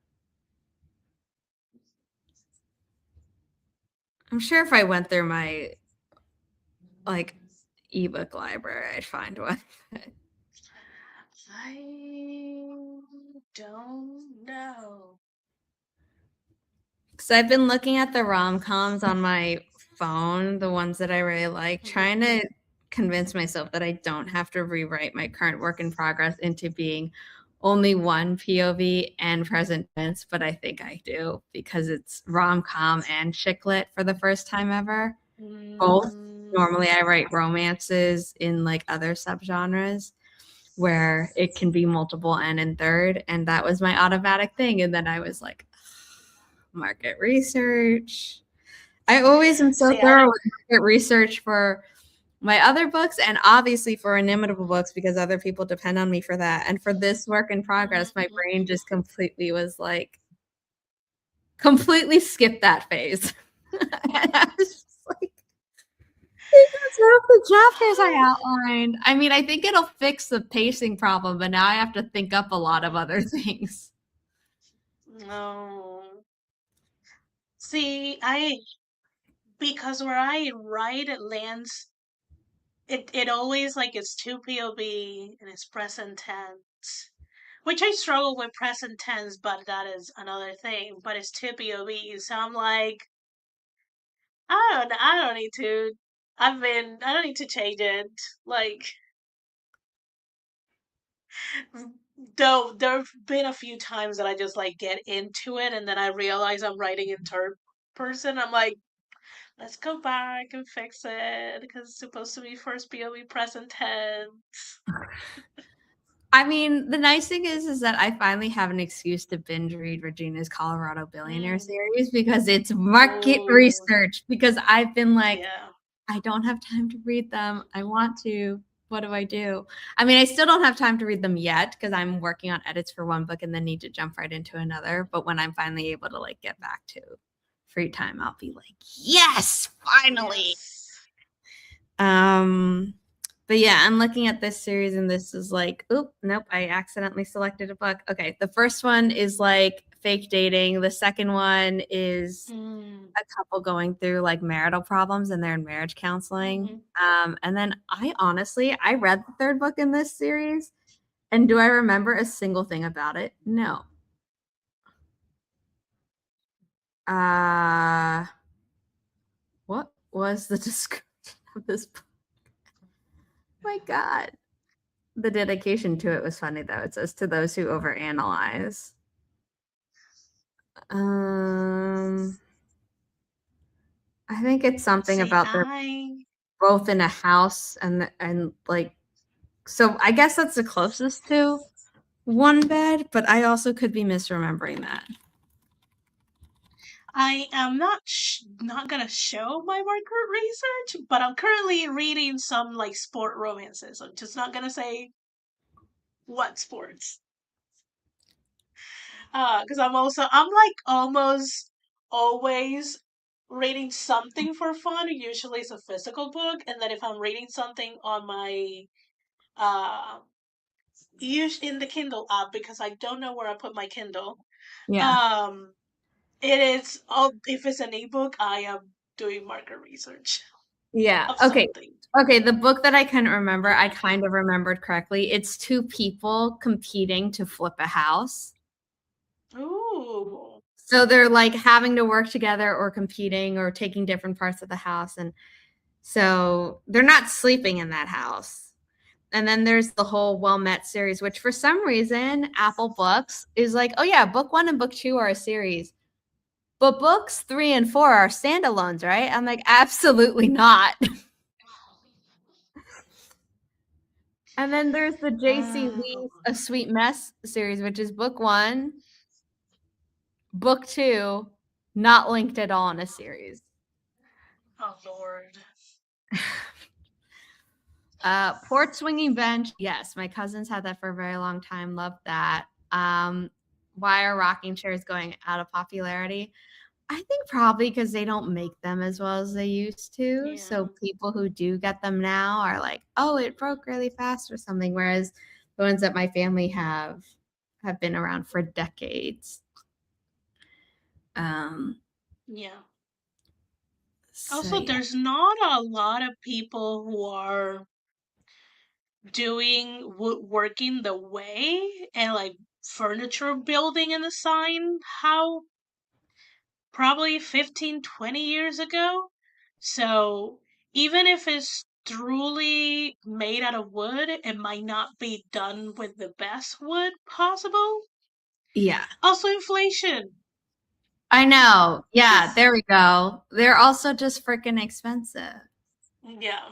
I'm sure if I went through my like ebook library, I'd find one. I don't know. Because I've been looking at the rom-coms on my phone, the ones that I really like, Hmm. trying to convince myself that I don't have to rewrite my current work in progress into being only one POV and present tense, but I think I do because it's rom-com and chick lit for the first time ever. Both. Normally I write romances in like other subgenres where it can be multiple and in third, and that was my automatic thing. And then I was like, market research. I always am so See, I thorough didn't. with market research for my other books and obviously for Inimitable Books because other people depend on me for that. And for this work in progress, my Mhm. brain just completely was like, completely skipped that phase. And I was just like, that's half the chapters I outlined. I mean, I think it'll fix the pacing problem, but now I have to think up a lot of other things. No. See, I because where I write it lands it always like it's two POV and it's present tense. Which I struggle with present tense, but that is another thing. But it's two POV, so I'm like, I don't need to. I don't need to change it. Like, though there've been a few times that I just like get into it and then I realize I'm writing in third person. I'm like, let's go back and fix it because it's supposed to be first POV present tense. I mean, the nice thing is that I finally have an excuse to binge read Regina's Colorado Billionaire Mm. series because it's market Oh, research. Because I've been like, yeah. I don't have time to read them. I want to. What do I do? I mean, I still don't have time to read them yet because I'm working on edits for one book and then need to jump right into another. But when I'm finally able to like get back to free time, I'll be like, yes, finally. Yes. Um, but yeah, I'm looking at this series and this is like, oop, nope, I accidentally selected a book. Okay, the first one is like fake dating. The second one is Mm. a couple going through like marital problems and they're in marriage counseling. Hmm. And then I read the third book in this series. And do I remember a single thing about it? No. Uh, what was the description of this book? My God. The dedication to it was funny though. It says to those who overanalyze. Um, I think it's something See, about they're both in a house and like so I guess that's the closest to one bed, but I also could be misremembering that. I am not gonna show my market research, but I'm currently reading some like sport romances. I'm just not gonna say what sports. Because I'm like almost always reading something for fun. Usually it's a physical book, and then if I'm reading something on my uh use in the Kindle app because I don't know where I put my Kindle. Yeah. Um, it is oh if it's an ebook, I am doing market research Yeah. of Okay. something. Okay. The book that I couldn't remember, I kind of remembered correctly. It's two people competing to flip a house. Ooh. So they're like having to work together or competing or taking different parts of the house. And so they're not sleeping in that house. And then there's the whole Well Met series, which for some reason, Apple Books is like, oh, yeah, book one and book two are a series. But books three and four are standalones, right? I'm like, absolutely not. And then there's the J.C. Oh, Lee's A Sweet Mess series, which is book one, book two, not linked at all in a series. oh Lord. Port Swinging Bench. Yes, my cousins had that for a very long time. Loved that. Why are rocking chairs going out of popularity? I think probably because they don't make them as well as they used to. So Yeah. people who do get them now are like, oh, it broke really fast or something. Whereas the ones that my family have been around for decades. Um, Yeah. so Also, yeah. there's not a lot of people who are doing woodworking the way and like furniture building and design how probably 15, 20 years ago. So even if it's truly made out of wood, it might not be done with the best wood possible. Yeah. Also, inflation. I know. Yeah, Just, there we go. They're also just freaking expensive. yeah,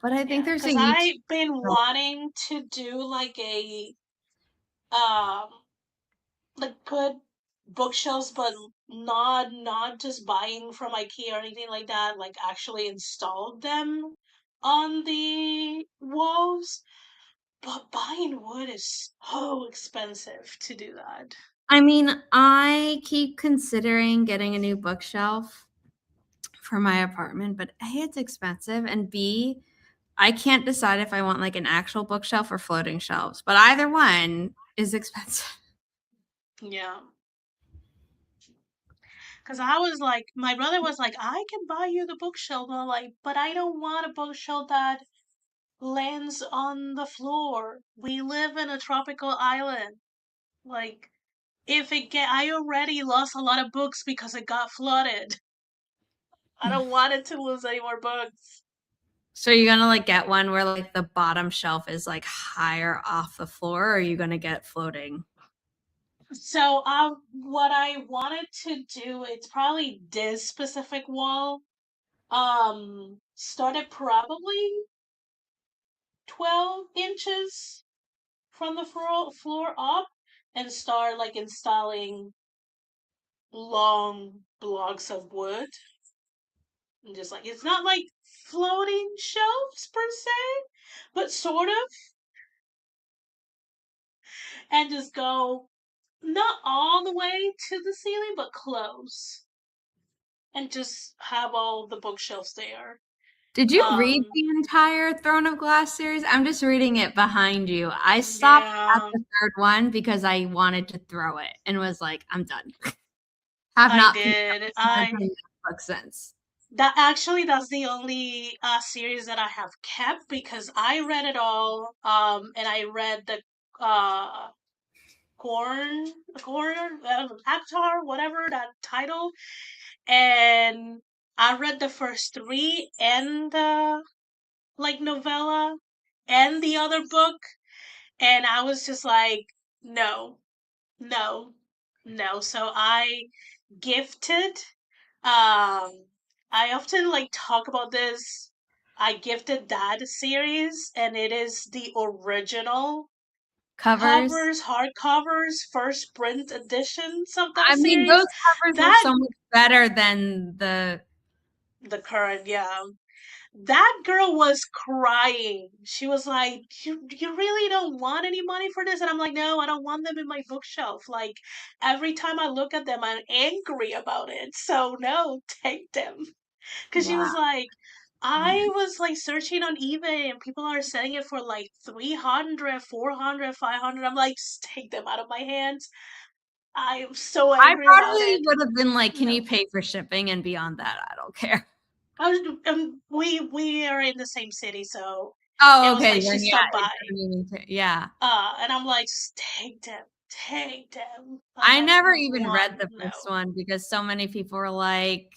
But I think yeah. there's a Because YouTube. I've been wanting to do um, like put bookshelves, but not just buying from IKEA or anything like that. Like actually installed them on the walls. But buying wood is so expensive to do that. I mean, I keep considering getting a new bookshelf for my apartment, but A, it's expensive, and B, I can't decide if I want like an actual bookshelf or floating shelves, but either one is expensive. Yeah. Because I was like, my brother was like, I can buy you the bookshelf. And I'm like, but I don't want a bookshelf that lands on the floor. We live in a tropical island. Like, if it get, I already lost a lot of books because it got flooded. I don't want it to lose any more books. So you're gonna like get one where like the bottom shelf is like higher off the floor, or are you gonna get floating? So, what I wanted to do, it's probably this specific wall. Started probably 12 inches from the floor up and start like installing long blocks of wood. And just like, it's not like floating shelves per se, but sort of. And just go not all the way to the ceiling, but close. And just have all the bookshelves there. Did you read Um, the entire Throne of Glass series? I'm just reading it behind you. I stopped at yeah, the third one because I wanted to throw it and was like, I'm done. Have I not picked up did. a single thing book since. That's the only series that I have kept because I read it all. And I read the uh Avatar, whatever that title, and I read the first three and the like novella and the other book, and I was just like, no, no, no. So I gifted. I often like talk about this. I gifted that series, and it is the original Covers. covers, hardcovers, first print editions of that I mean, those series. covers were That so much better than the. the current, yeah. That girl was crying. She was like, you really don't want any money for this?" And I'm like, "No, I don't want them in my bookshelf. Like every time I look at them, I'm angry about it. So no, take them." Because she Wow. was like, I was like searching on eBay and people are selling it for like 300, 400, 500. I'm like, just take them out of my hands. I am so I angry about probably it. would have been like, can you No. pay for shipping? And beyond that, I don't care. I was, we are in the same city, so it Oh, was okay. like she Then yeah, stopped it by. doesn't even yeah. And I'm like, just take them. I'm I like, never even read one, the first no. one because so many people were like,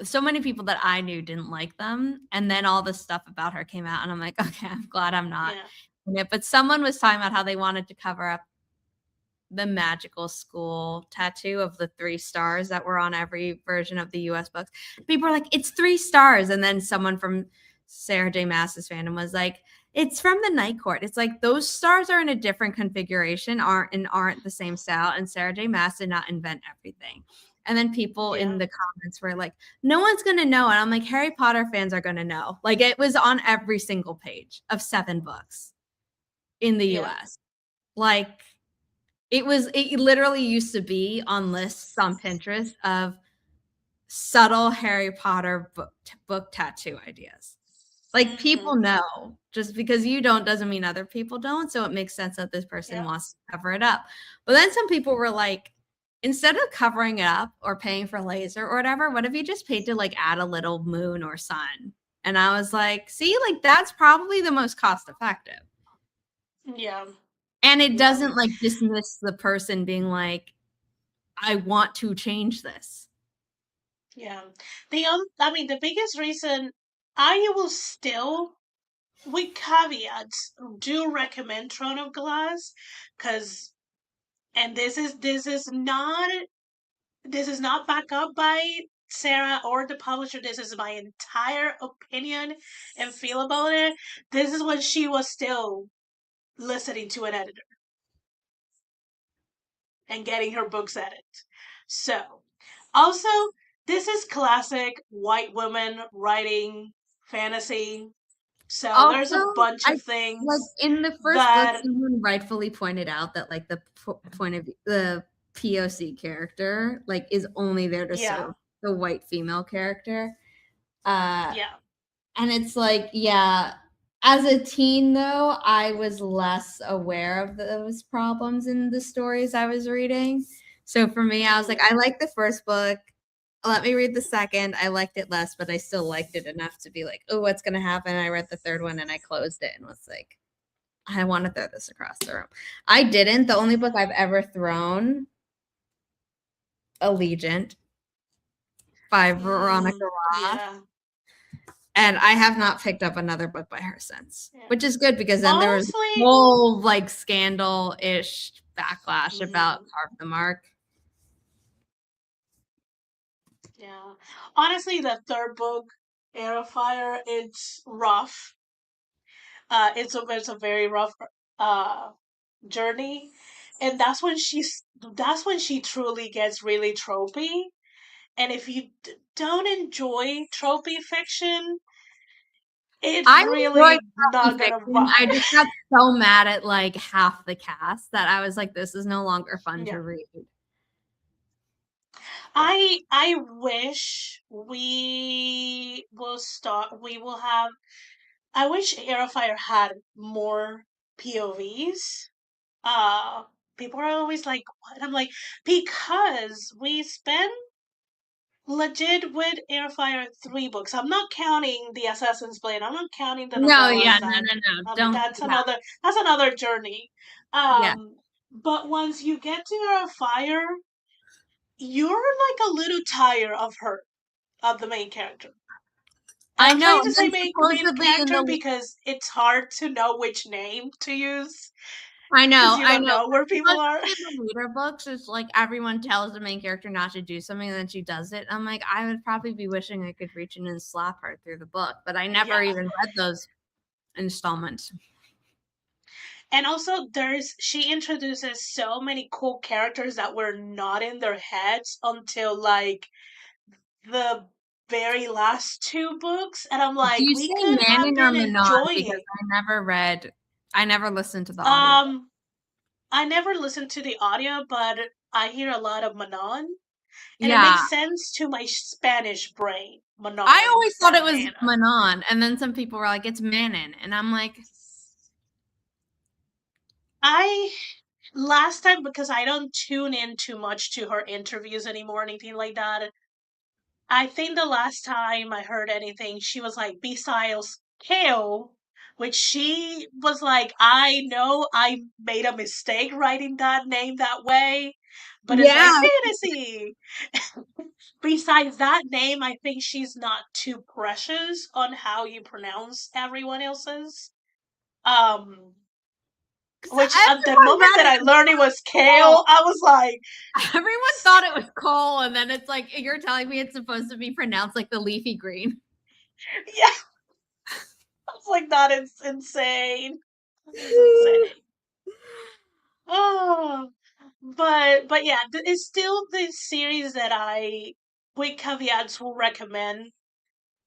so many people that I knew didn't like them. And then all this stuff about her came out, and I'm like, okay, I'm glad I'm not Yeah, in it. But someone was talking about how they wanted to cover up the magical school tattoo of the 3 stars that were on every version of the US books. People are like, it's 3 stars. And then someone from Sarah J. Maas's fandom was like, it's from the Night Court. It's like those stars are in a different configuration, aren't the same style. And Sarah J. Maas did not invent everything. And then people yeah, in the comments were like, no one's gonna know. And I'm like, Harry Potter fans are gonna know. Like it was on every single page of 7 books in the yeah. US. Like it literally used to be on lists on Pinterest of subtle Harry Potter book tattoo ideas. Like Mm-hmm. people know. Just because you don't doesn't mean other people don't. So it makes sense that this person Yeah, wants to cover it up. But then some people were like, instead of covering it up or paying for laser or whatever, what if you just paid to like add a little moon or sun? And I was like, see, like that's probably the most cost effective. yeah, And it yeah, doesn't like dismiss the person being like, I want to change this. yeah. I mean, the biggest reason I will still, with caveats, do recommend Throne of Glass, because, and this is not backed up by Sarah or the publisher. This is my entire opinion and feel about it. This is when she was still listening to an editor and getting her books edited. So, also, this is classic white women writing fantasy. So there's Also, a bunch I of like things in the first book, that, someone rightfully pointed out that like the point of the POC character like is only there to yeah, serve the white female character. Uh, yeah. and it's like, yeah, as a teen though, I was less aware of those problems in the stories I was reading. So for me, I was like, Mm, I like the first book. Let me read the second. I liked it less, but I still liked it enough to be like, oh, what's gonna happen? I read the third one and I closed it and was like, I want to throw this across the room. I didn't. The only book I've ever thrown, Allegiant by Veronica Roth. yeah, And I have not picked up another book by her since, yeah. which is good because then there was a Honestly, whole like scandal ish backlash about mm, Carve the Mark. yeah. Honestly, the third book, Air of Fire, it's rough. It's a very rough uh journey, and that's when she truly gets really tropey. And if you don't enjoy tropey fiction, it's I enjoyed really Trophy not gonna Fiction. I vibe. just got so mad at like half the cast that I was like, this is no longer fun to Yeah. read. I wish we will have I wish Airfire had more POVs. Uh People are always like, what? I'm like, because we spend legit with Airfire 3 books. I'm not counting the Assassin's Blade. I'm not counting the No, yeah, novellas. no, That no, no. I mean, Don't do that. that's another journey. Yeah. But once you get to her fire, you're like a little tired of her, of the main character. And I I'm know. trying to And say then main supposedly in character the because it's hard to know which name to use because you I don't know. know where people are. Supposedly in the later books, it's like everyone tells the main character not to do something, and then she does it. I'm like, I would probably be wishing I could reach in and slap her through the book, but I never Yeah. even read those installments. And also she introduces so many cool characters that were not in their heads until like the very last two books, and I'm Do like, you we say could have Manon or been Manon? Because enjoying. I never listened to the audio. Um, I never listened to the audio, but I hear a lot of Manon, and it Yeah. makes sense to my Spanish brain. I Manon always thought it and was Manon. Manon, and then some people were like, it's Manon. And I'm like, I last time because I don't tune in too much to her interviews anymore, or anything like that. I think the last time I heard anything, she was like, besides Kale, which she was like, I know I made a mistake writing that name that way, but it's yeah. like fantasy. Besides that name, I think she's not too precious on how you pronounce everyone else's. Um, Because which at the everyone moment read that it I as learned it was Cole. Kale, I was like, Everyone thought it was Cole, and then it's like, you're telling me it's supposed to be pronounced like the leafy green. yeah, I was like, that is insane. That is insane. Oh, but yeah, it's still the series that I, with caveats, will recommend.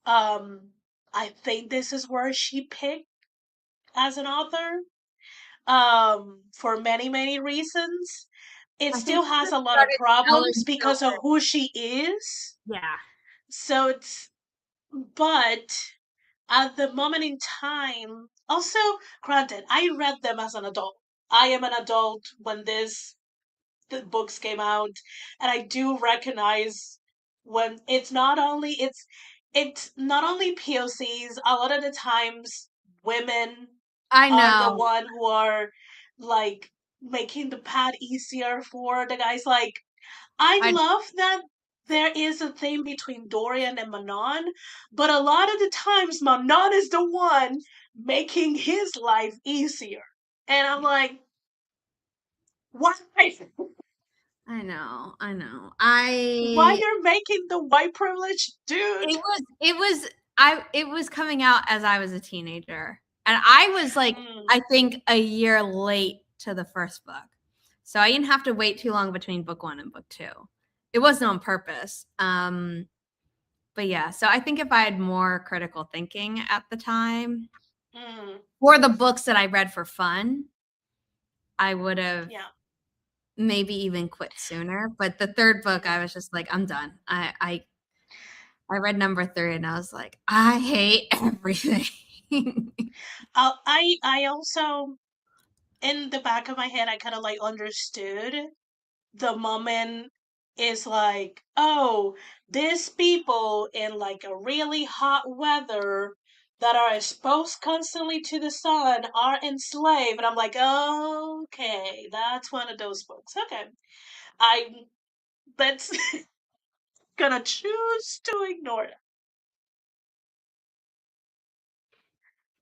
Um, I think this is where she picked as an author. For many reasons. It I think still she has just a lot of started problems telling because of children. who she is. Yeah. So but at the moment in time, also, granted, I read them as an adult. I am an adult when the books came out, and I do recognize when it's not only POCs. A lot of the times, women I are the know. one who are like making the path easier for the guys. Like, I I love that there is a thing between Dorian and Manon, but a lot of the times Manon is the one making his life easier. And I'm like, why? I know. Why you're making the white privilege dude? It was coming out as I was a teenager. And I was like, Mm, I think a year late to the first book. So I didn't have to wait too long between book 1 and book 2. It wasn't on purpose. But yeah, so I think if I had more critical thinking at the time mm, for the books that I read for fun, I would have yeah. maybe even quit sooner. But the third book, I Mm. was just like, I'm done. I read number 3 and I was like, I hate everything. I also, in the back of my head, I kind of like understood the moment is like, oh, these people in like a really hot weather that are exposed constantly to the sun are enslaved. And I'm like, oh, okay, that's one of those books. Okay. I that's gonna choose to ignore it.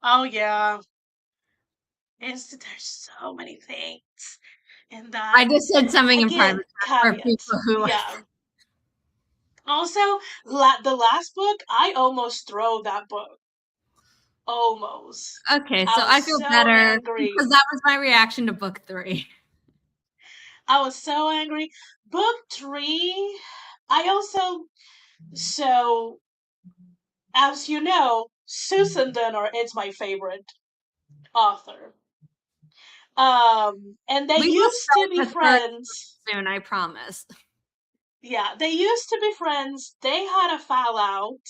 Oh yeah. There's so many things in I that. just said something in private Again, chat for caveats. people who Yeah. Also, the last book, I almost throw that book. Almost. Okay, I so was I feel so better because angry. that was my reaction to book 3. I was so angry. Book three, I also, so, as you know, Susan Dunner is my favorite author. And they We will used to start be the third friends. soon, I promise. Yeah, they used to be friends. They had a fallout.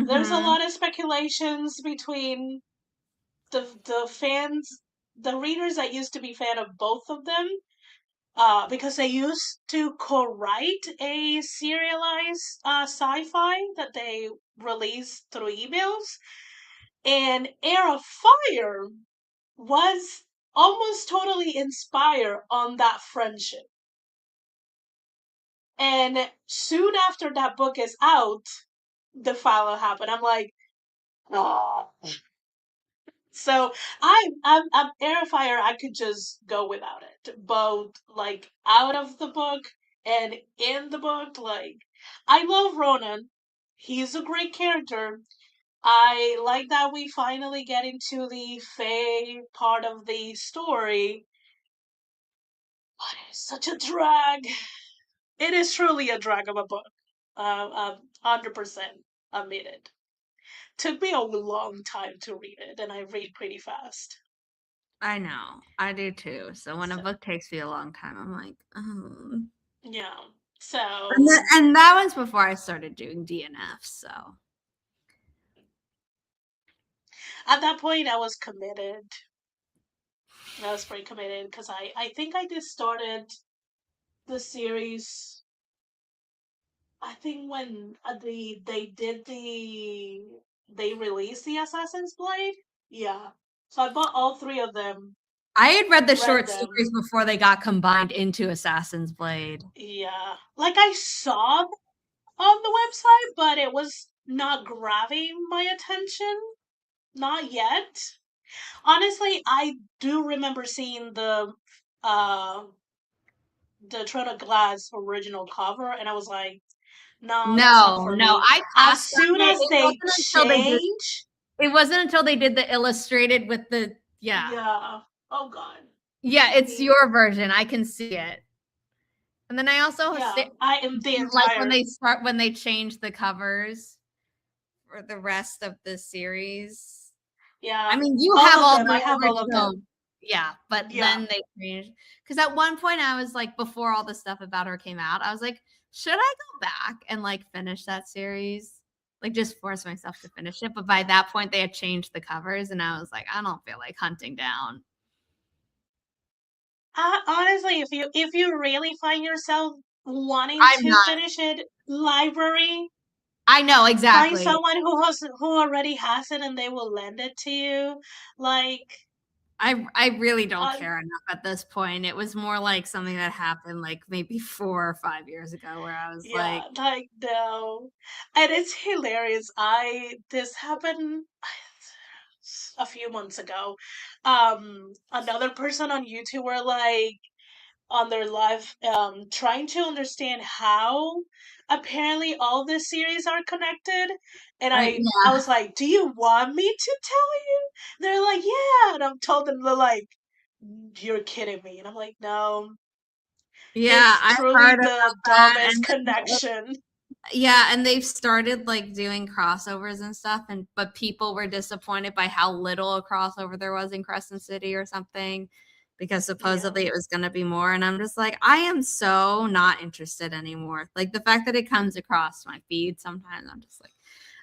There's a Mhm. lot of speculations between the fans, the readers that used to be fan of both of them, because they used to co-write a serialized sci-fi that they released through emails, and Air of Fire was almost totally inspire on that friendship. And soon after that book is out, the follow happened. I'm like, oh. So I'm Airfire. I could just go without it, both like out of the book and in the book. Like, I love Ronan. He's a great character. I like that we finally get into the Fae part of the story. But it's such a drag. It is truly a drag of a book. 100% admit it. Took me a long time to read it, and I read pretty fast. I know. I do too. So when a So book takes me a long time, I'm like, oh. yeah. And, So and that was before I started doing DNF. So at that point, I was committed. I was pretty committed because I think I just started the series. I think when they released the Assassin's Blade. Yeah. So I bought all three of them, I had read the read short them. stories before they got combined into Assassin's Blade. Yeah. Like I saw them on the website, but it was not grabbing my attention. Not yet. Honestly, I do remember seeing uh the Throne of Glass original cover, and I was like, no, that's not No, for no, me. I As passed soon on it. as they change, It wasn't until they did the illustrated with the yeah. yeah. Oh God. Yeah, I it's mean, your version. I can see it. And then I also yeah, I am the like entire. when they change the covers for the rest of the series. I Yeah, mean, you have all of all them. I the have all of original. them. Yeah, but Yeah. then they changed because at one point I was like, before all the stuff about her came out, I was like, should I go back and like finish that series? Like just force myself to finish it. But by that point, they had changed the covers, and I was like, I don't feel like hunting down. Honestly, if you really find yourself wanting I'm to not. finish it, library, I know find exactly. someone who already has it and they will lend it to you. Like, I really don't uh, care enough at this point. It was more like something that happened like maybe 4 or 5 years ago where I was yeah, like, like no, and it's hilarious. This happened a few months ago. Another person on YouTube were like on their live, trying to understand how apparently all the series are connected. And I yeah, was like, "Do you want me to tell you?" They're like, "Yeah," and I'm told them they're like, "You're kidding me," and I'm like, "No, yeah, it's I truly heard the about that, dumbest and connection." yeah, and they've started like doing crossovers and stuff, and but people were disappointed by how little a crossover there was in Crescent City or something, because Yeah, supposedly it was going to be more, and I'm just like, I am so not interested anymore. Like the fact that it comes across my feed sometimes, I'm just like,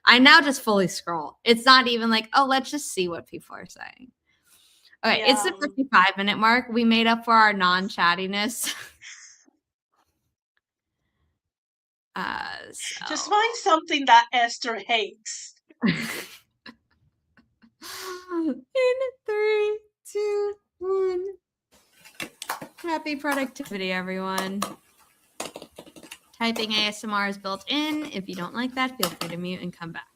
I now just fully scroll. It's not even like, oh, let's just see what people are saying. Okay, it's yeah. the 55-minute mark. We made up for our non-chattiness. Just So find something that Esther hates. in 3, 2, 1. Happy productivity, everyone. Typing ASMR is built in. If you don't like that, feel free to mute and come back.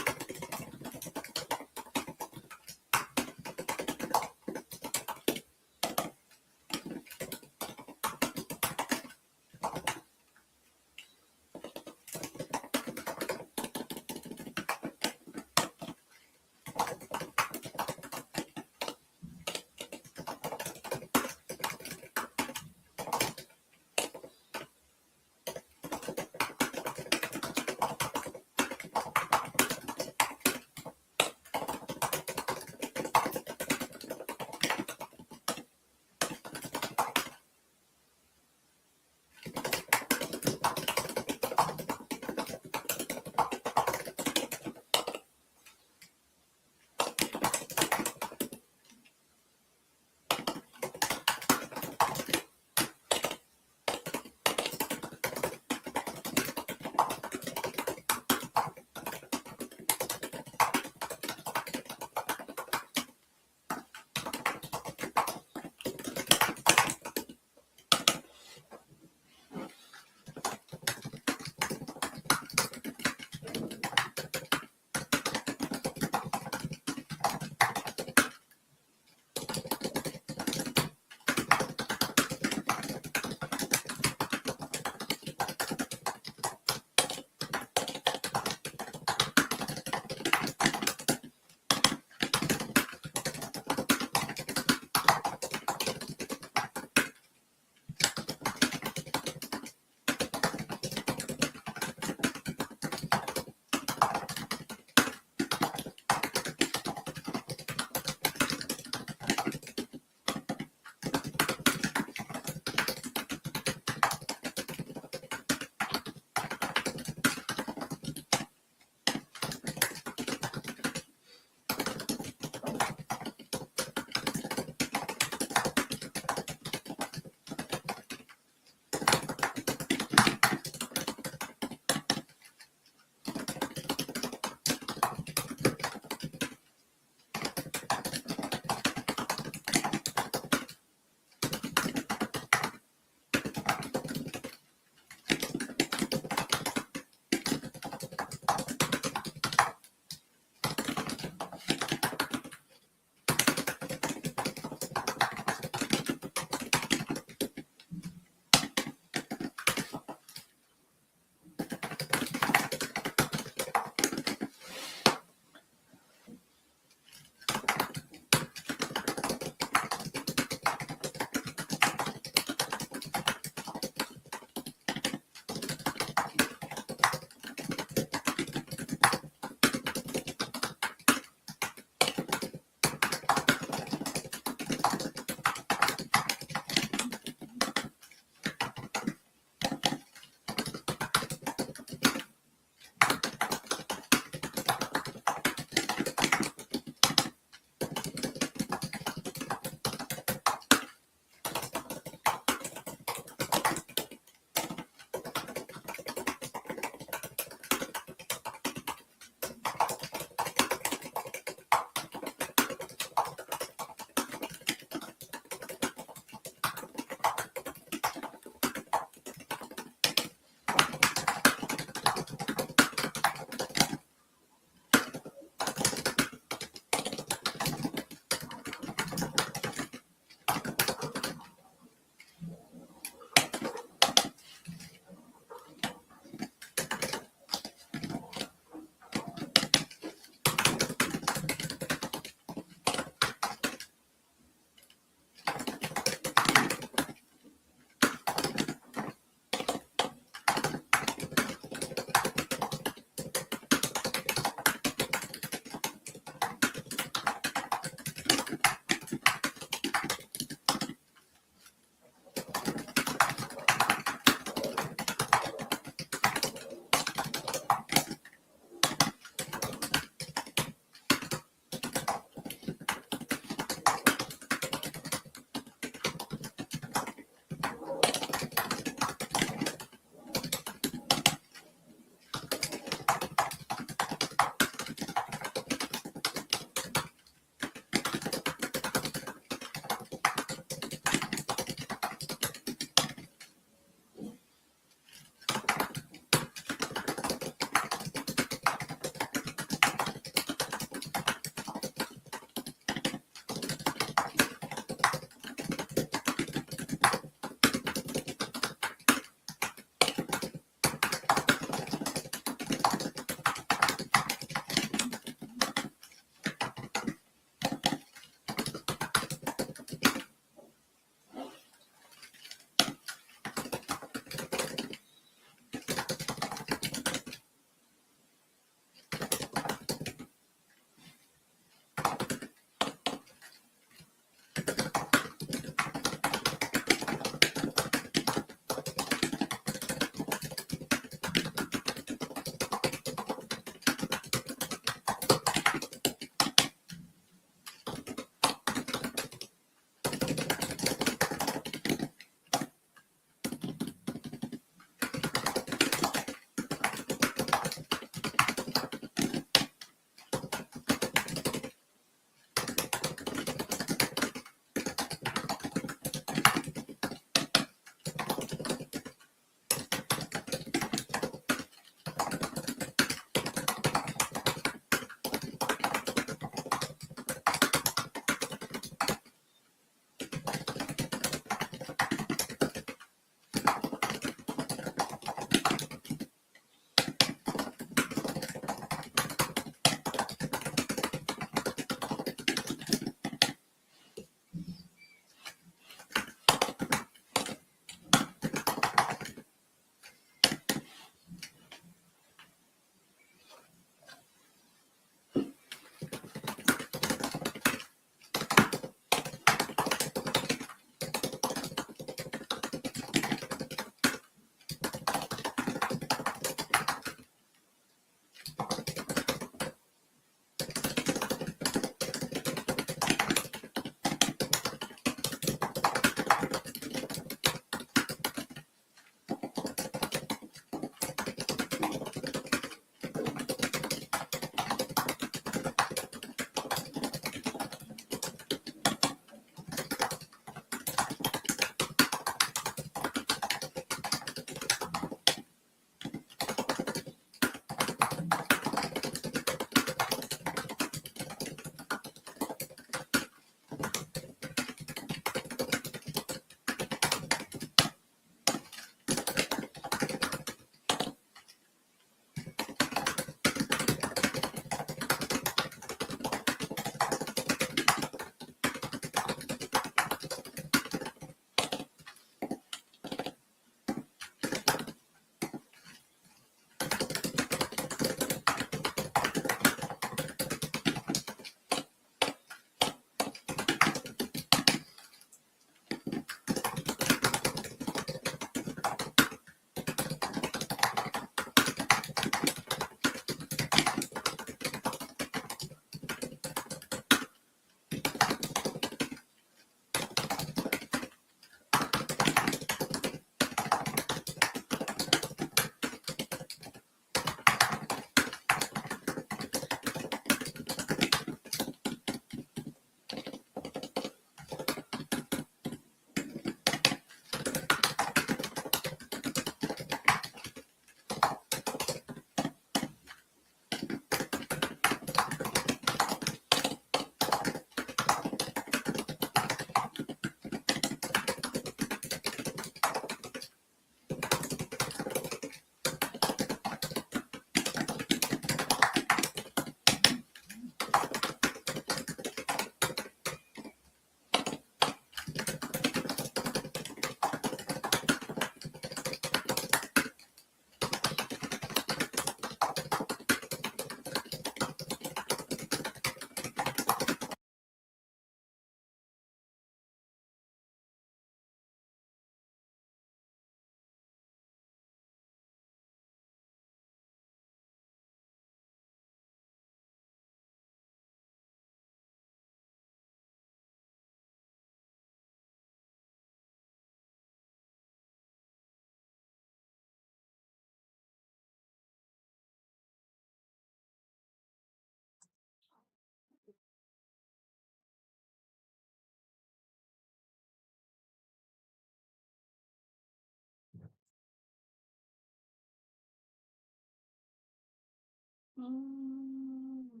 Mm,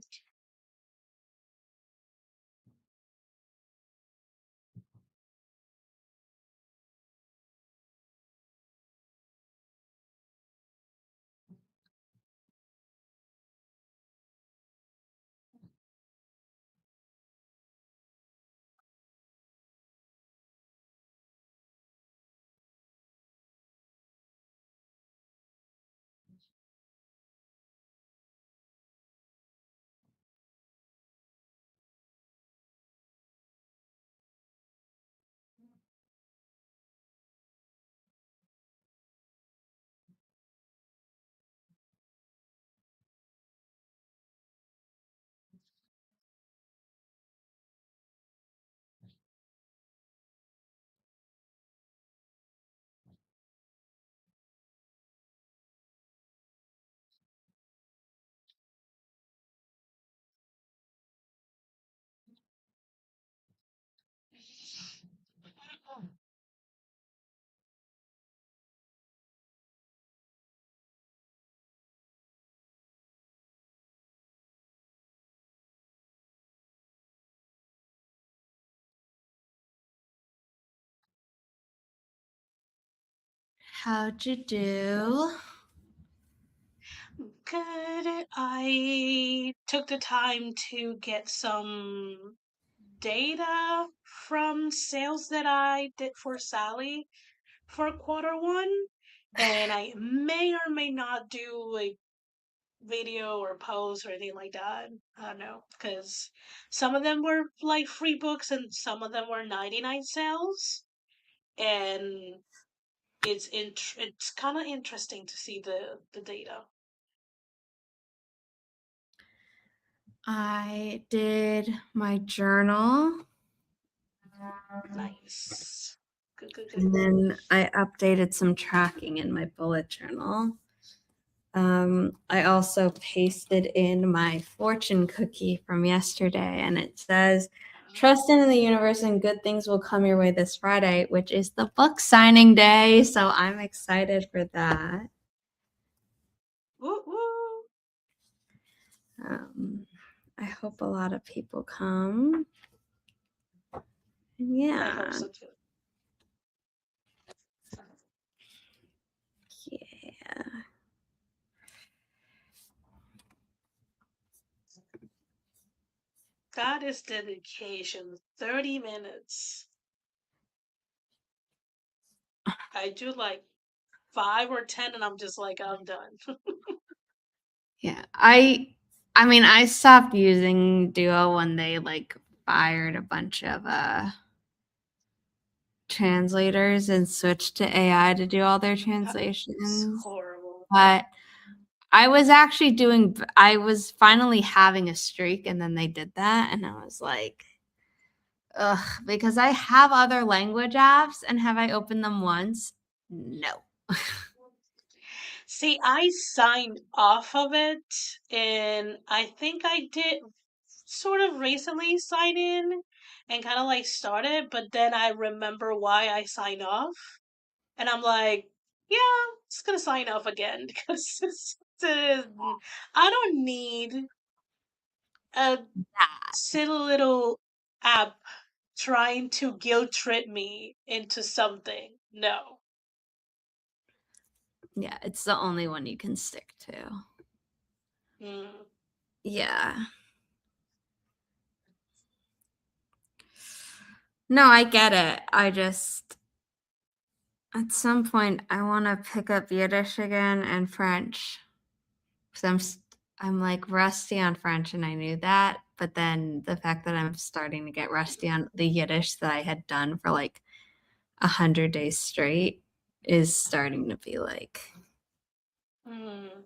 How'd you do? good. I took the time to get some data from sales that I did for Sally for quarter one, and I may or may not do a video or post or anything like that. I don't know, because some of them were like free books and some of them were 99 sales, and it's kind of interesting to see the data. I did my journal Nice. Good, good, good. and then I updated some tracking in my bullet journal. I also pasted in my fortune cookie from yesterday, and it says, "Trust in the universe and good things will come your way this Friday," which is the book signing day. So I'm excited for that. Woo woo. Um, I hope a lot of people come. I hope Yeah. so too. Yeah. That is dedication. 30 minutes. I do like 5 or 10 and I'm just like, I'm done. Yeah. I mean, I stopped using Duo when they like fired a bunch of translators and switched to AI to do all their It's translations. horrible. But I was finally having a streak and then they did that. And I was like, ugh, because I have other language apps and have I opened them once? No. See, I signed off of it and I think I did sort of recently sign in and kind of like started, but then I remember why I signed off. And I'm like, yeah, I'm just gonna sign off again because I don't need a silly little app trying to guilt trip me into something. No. Yeah, it's the only one you can stick to. Mm. Yeah. No, I get it. I just at some point I want to pick up Yiddish again and French because I'm like rusty on French and I knew that, but then the fact that I'm starting to get rusty on the Yiddish that I had done for like 100 days straight is starting to be like, Mm.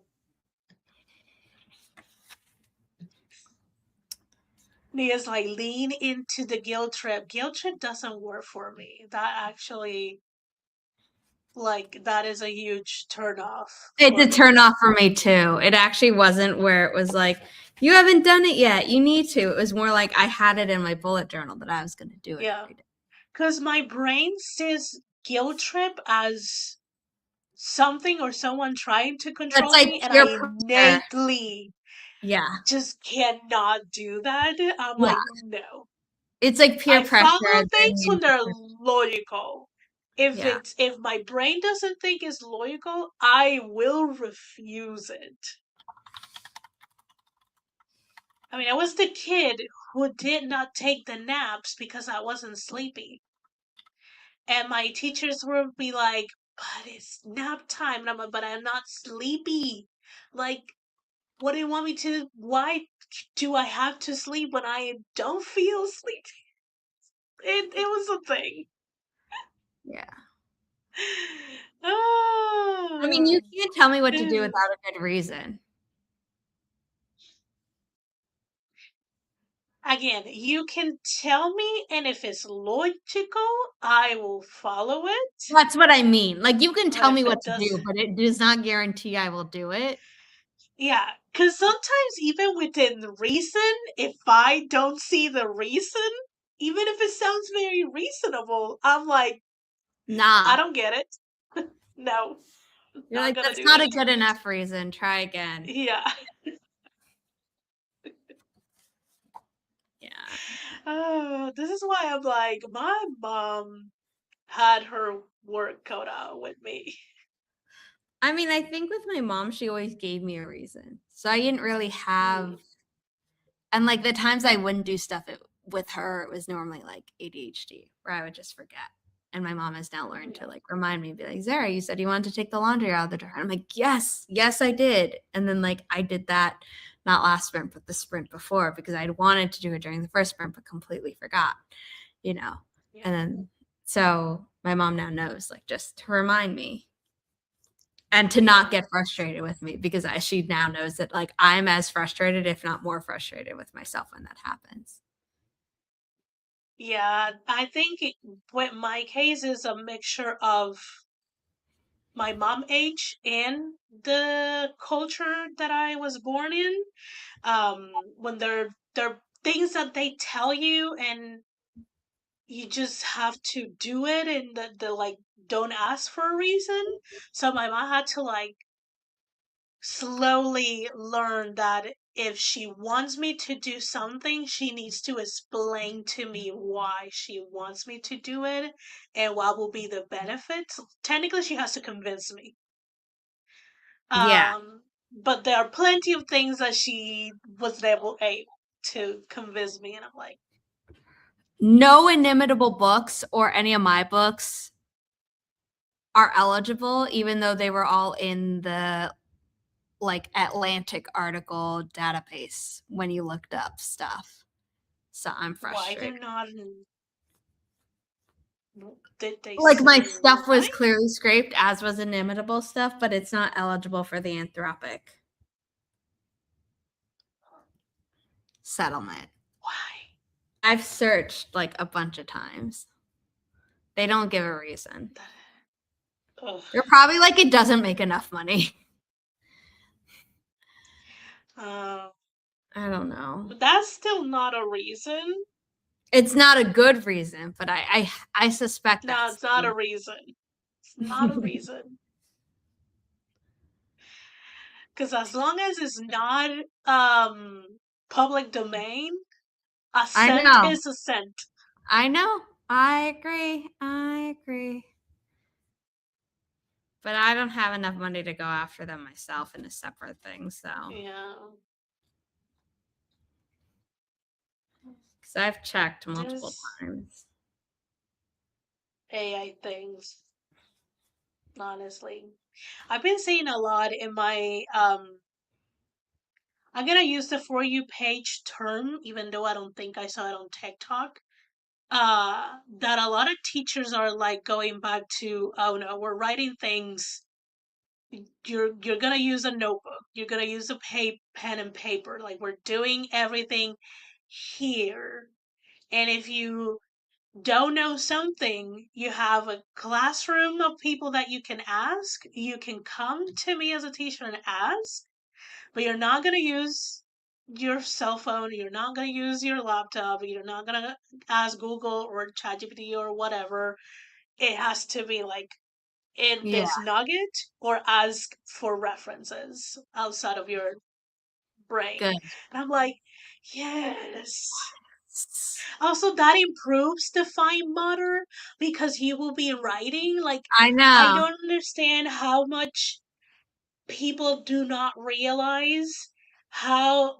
Because like lean into the guilt trip. Guilt trip doesn't work for me. That actually like that is a huge turn off it's for a turn me. off for me too. It actually wasn't where it was like, you haven't done it yet. You need to. It was more like I had it in my bullet journal that I was going to do it Yeah. every day. Because my brain sees guilt trip as something or someone trying to That's control like me, and I peer pressure. innately Yeah. just cannot do that. I'm Yeah. like, no. It's like peer I pressure. follow Then things when you they're logical. yeah. If my brain doesn't think it's logical, I will refuse it. I mean, I was the kid who did not take the naps because I wasn't sleepy. And my teachers would be like, but it's nap time. And I'm like, but I'm not sleepy. Like, what do you want me to? Why do I have to sleep when I don't feel sleepy? It was a thing. Yeah. I mean, Ah. you can't tell me what to do without a good reason. Again, you can tell me, and if it's logical, I will follow it. That's what I mean. Like you can But tell me if what it to does, do, but it does not guarantee I will do it. yeah, because sometimes even within reason, if I don't see the reason, even if it sounds very reasonable, I'm like, I Nah. don't get it. No, You're not like, gonna that's do not a it. good enough reason. Try again. Yeah. Yeah. Oh, this is why I'm like, my mom had her work cut out with me. I mean, I think with my mom, she always gave me a reason. So I didn't really have, Mm, and like the times I wouldn't do stuff with her, it was normally like ADHD, where I would just forget. And my mom has now learned to yeah, like remind me, be like, Zara, you said you wanted to take the laundry out of the dryer. I'm like, yes, yes, I did. And then like I did that not last sprint, but the sprint before because I'd wanted to do it during the first sprint, but completely forgot, you know. yeah, And then so my mom now knows, like, just to remind me and to not yeah. get frustrated with me because she now knows that like I'm as frustrated, if not more frustrated with myself when that happens. Yeah, I think what my case is a mixture of my mom age and the culture that I was born in. When they're things that they tell you and you just have to do it and the like don't ask for a reason. So my mom had to like slowly learn that if she wants me to do something, she needs to explain to me why she wants me to do it and what will be the benefits. Technically, she has to convince me. Yeah. But there are plenty of things that she was able to convince me, and I'm like, No inimitable books or any of my books are eligible, even though they were all in the like Atlantic article database when you looked up stuff. So I'm why they're frustrated. not? Did they Like my say stuff was why? clearly scraped, as was inimitable stuff, but it's not eligible for the Anthropic settlement. Why? I've searched like a bunch of times. They don't give a reason. Ugh. They're probably like, it doesn't make enough money. Uh, I don't know. but that's still not a reason. It's not a good reason, but I suspect No, that's it's not a reason. It's not a reason. Because as long as it's not public domain, a I cent know. is a cent. I know. I agree. I agree. But I don't have enough money to go after them myself in a separate thing, so Yeah. because I've checked multiple There's times. AI things, honestly. I've been seeing a lot in my I'm gonna use the For You page term, even though I don't think I saw it on TikTok. That a lot of teachers are like going back to, oh no, we're writing things. You're gonna use a notebook. You're gonna use a pen and paper. Like we're doing everything here. And if you don't know something, you have a classroom of people that you can ask. You can come to me as a teacher and ask, but you're not going to use your cell phone. You're not going to use your laptop. You're not going to ask Google or ChatGPT or whatever. It has to be like in Yeah. this nugget or ask for references outside of your brain. Good. And I'm like, yes. Also, that improves the fine motor because you will be writing. Like, I I know. don't understand how much people do not realize how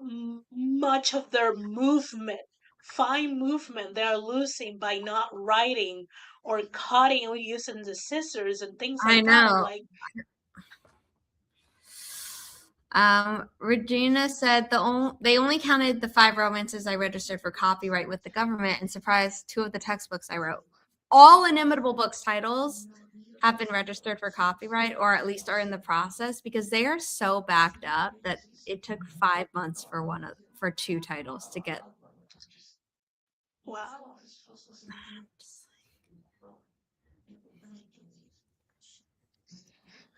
much of their movement, fine movement, they are losing by not writing or cutting or using the scissors and things I like that. I'm know. like, Regina said they only counted the 5 romances I registered for copyright with the government, and surprised 2 of the textbooks I wrote. All Inimitable Books titles have been registered for copyright, or at least are in the process, because they are so backed up that it took 5 months for 2 titles to get. wow.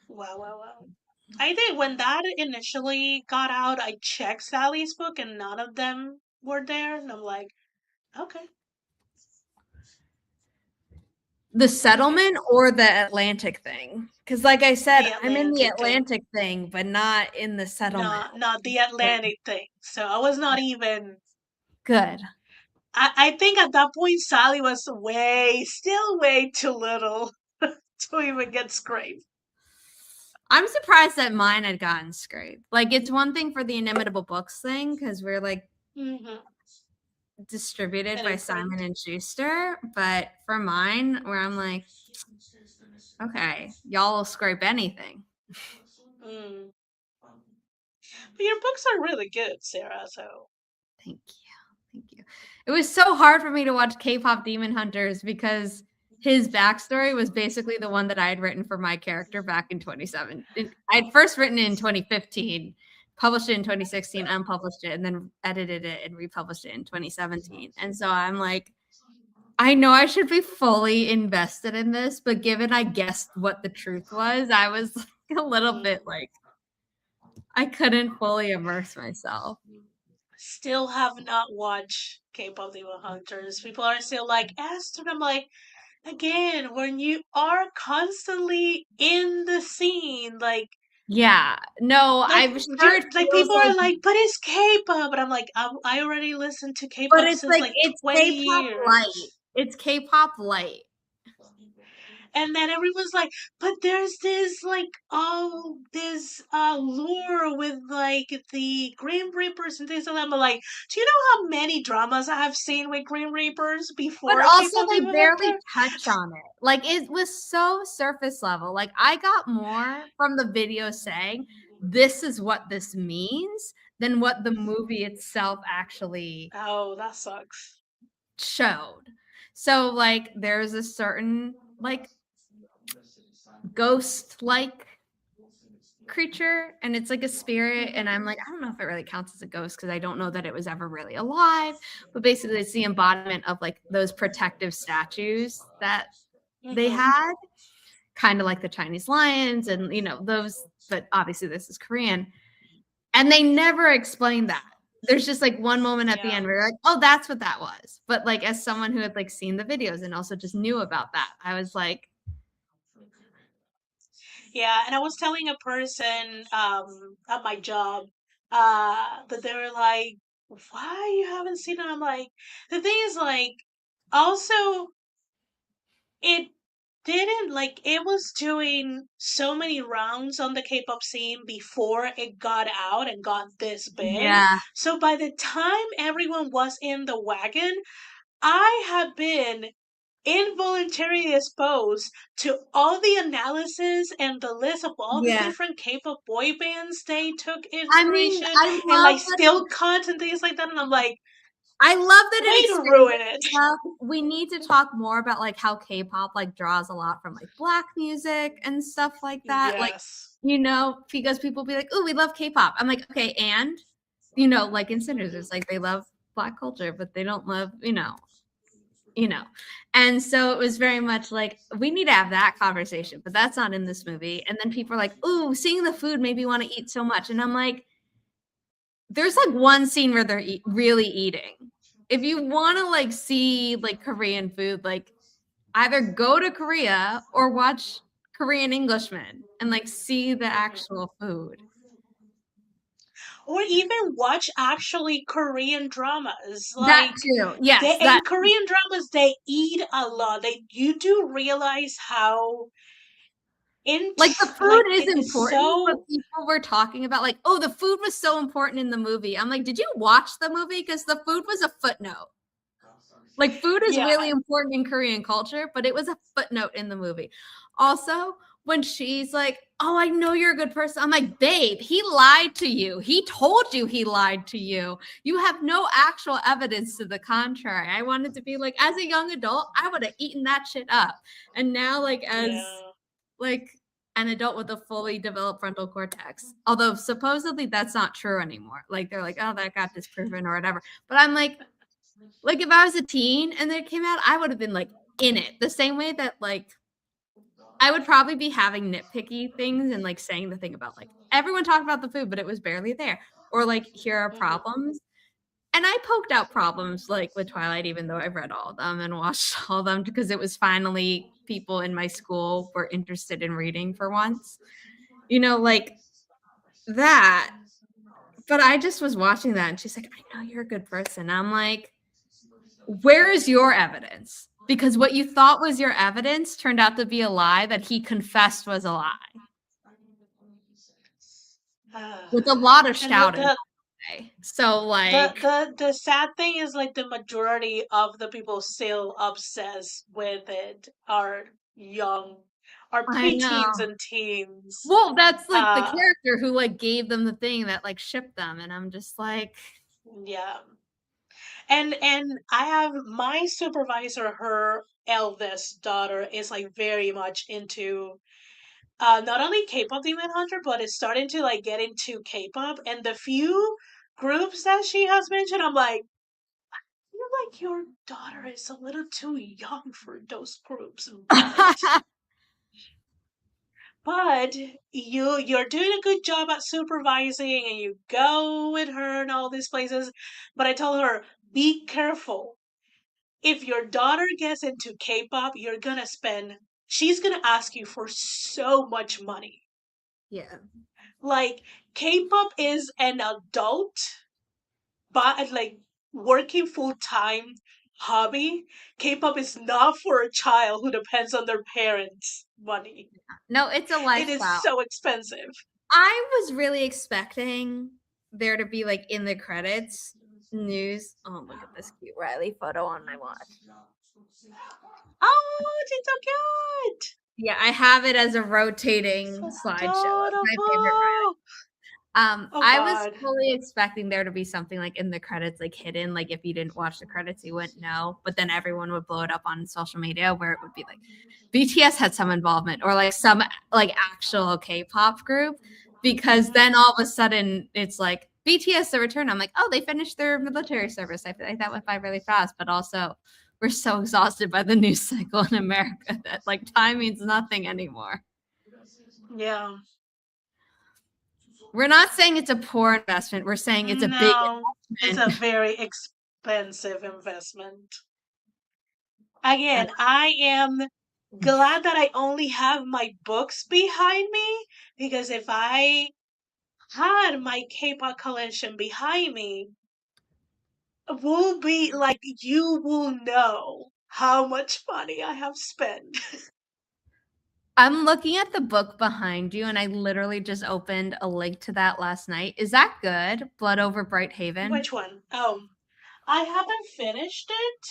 Wow, wow, wow. I think when that initially got out, I checked Sally's book and none of them were there. And I'm like, okay, The okay. settlement or the Atlantic thing? Because, like I said, The I'm in the Atlantic thing. Atlantic thing, but not in the settlement. Not the Atlantic thing. So I was not even. Good. I think at that point Sally was still way too little to even get scraped. I'm surprised that mine had gotten scraped. Like, it's one thing for the Inimitable Books thing because we're like Mm-hmm. distributed And by in print. Simon and Schuster, but for mine, where I'm like, okay, y'all will scrape anything. Mm. But your books are really good, Sarah. So. Thank you. Thank you. It was so hard for me to watch K-pop Demon Hunters because his backstory was basically the one that I had written for my character back in 2017. I'd first written it in 2015, published it in 2016, unpublished it, and then edited it and republished it in 2017. And so I'm like, I know I should be fully invested in this, but given I guessed what the truth was, I was like a little bit Mm. like I couldn't fully immerse myself. Still have not watched K-pop Demon Hunters. People are still like, Esther. I'm like, again, when you are constantly in the scene, Yeah. No, I'm sure it like feels people like, are like, but it's K-pop, but I'm like, I already listened to but K-pop it's since like like it's 20 K-pop light. years. It's K-pop light. And then everyone's like, but there's this like this lore with like the Grim Reapers and things like that. I'm like, do you know how many dramas I have seen with Grim Reapers But before also K-pop they Demon barely Hunter? touch on it. Like it was so surface level. Like I got more from the video saying this is what this means than what the movie itself actually Oh, that sucks. showed. So like there's a certain like ghost like creature and it's like a spirit and I'm like I don't know if it really counts as a ghost because I don't know that it was ever really alive, but basically it's the embodiment of like those protective statues that they Mm-hmm. had, kind of like the Chinese lions and those, but obviously this is Korean and they never explained that. There's just like one moment at the Yeah. end where you're like, oh, that's what that was. But like as someone who had like seen the videos and also just knew about that, I was like, Yeah, and I was telling a person at my job that they were like, "Why you haven't seen it?" I'm like, the thing is like, also it didn't like it was doing so many rounds on the K-pop scene before it got out and got this big. yeah, So by the time everyone was in the wagon, I had been involuntarily exposed to all the analysis and the list of all the yeah. different K-pop boy bands they took I mean, inspiration and like still cut and things like that. And I'm like, I love that it way to expands ruin it. stuff. We need to talk more about like how K-pop like draws a lot from like black music and stuff like that. Like, Yes. because people be like, "Oh, we love K-pop." I'm like, "Okay, and like in Sinners, it's like they love black culture, but they don't love, you know." And so it was very much like we need to have that conversation, but that's not in this movie. And then people are like, "Ooh, seeing the food made me want to eat so much." And I'm like, there's like one scene where they're really eating. If you want to like see like Korean food, like either go to Korea or watch Korean Englishmen and like see the Mhm. actual food. or even watch actually Korean dramas. That Like too. they Yes, in that Korean dramas they eat a lot. You do realize how like the food like is it is important, but so people were talking about like, oh, the food was so important in the movie. I'm like, did you watch the movie? Because the food was a footnote. Like food is yeah, really important in Korean culture, but it was a footnote in the movie. Also, when she's like, "Oh, I know you're a good person." I'm like, "Babe, he lied to you. He told you he lied to you. You have no actual evidence to the contrary." I wanted to be like, as a young adult, I would have eaten that shit up. And now like as yeah. like an adult with a fully developed frontal cortex. Although supposedly that's not true anymore. Like they're like, "Oh, that got disproven or whatever." But I'm like if I was a teen and it came out, I would have been like in it. The same way that like I would probably be having nitpicky things and like saying the thing about like everyone talked about the food, but it was barely there. Or like here are Mhm. problems. And I poked out problems like with Twilight, even though I've read all of them and watched all of them because it was finally people in my school were interested in reading for once. Like that. But I just was watching that and she's like, I know you're a good person. I'm like, where is your evidence? Because what you thought was your evidence turned out to be a lie that he confessed was a lie Ah. with a lot of And the, shouting. the So, like, the sad thing is like the majority of the people still obsessed with it are young, are I know. preteens and teens. Well, that's like the Uh character who like gave them the thing that like shipped them. And I'm just like, yeah. And I have my supervisor, her eldest daughter is like very much into not only K-pop Demon Hunter, but is starting to like get into K-pop. And the few groups that she has mentioned, I'm like, I feel like your daughter is a little too young for those groups, but you're doing a good job at supervising and you go with her and all these places. But I told her, be careful. If your daughter gets into K-pop, she's gonna ask you for so much money. yeah. Like K-pop is an adult, but like working full time hobby. K-pop is not for a child who depends on their parents' money. No, it's a It is lifestyle. so expensive. I was really expecting there to be like in the credits news. Oh, look at this cute Riley photo on my watch. Oh, she's so cute. Yeah, I have it as a rotating So slideshow of my favorite Riley. adorable. Oh I was God. fully expecting there to be something like in the credits, like hidden, like if you didn't watch the credits, you wouldn't know. But then everyone would blow it up on social media where it would be like BTS had some involvement or like some like actual K-pop group. Because Mhm. then all of a sudden it's like BTS the return. I'm like, oh, they finished their military service. I feel like that went by really fast, but also we're so exhausted by the news cycle in America that like time means nothing anymore. Yeah. We're not saying it's a poor investment. We're saying it's a big No, it's a investment. very expensive investment. Again, I am glad that I only have my books behind me because if I had my K-pop collection behind me, will be like you will know how much money I have spent. I'm looking at the book behind you, and I literally just opened a link to that last night. Is that good? Blood Over Bright Haven? Which one? Oh, I haven't finished it.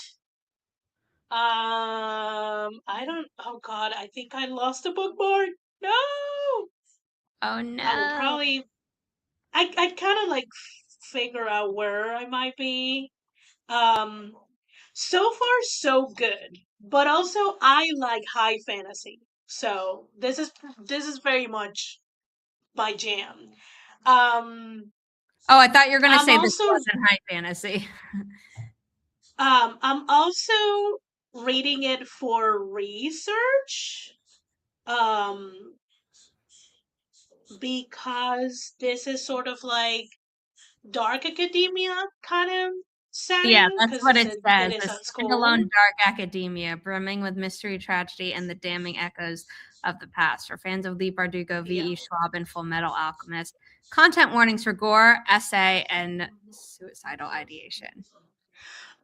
I don't. Oh God, I think I lost the bookmark. No, Oh I will no. probably. I kind of like figure out where I might be. Um, so far so good, but also I like high fantasy, so this is very much my jam. Um, Oh, I thought you were gonna I'm say this also wasn't high fantasy. I'm also reading it for research. Um, because this is sort of like dark academia kind of Yeah, setting that's because what it it says. is A at standalone school. dark academia, brimming with mystery, tragedy, and the damning echoes of the past. For fans of Lee Bardugo, Yeah. V.E. Schwab, and Full Metal Alchemist, content warnings for gore, essay, and suicidal ideation.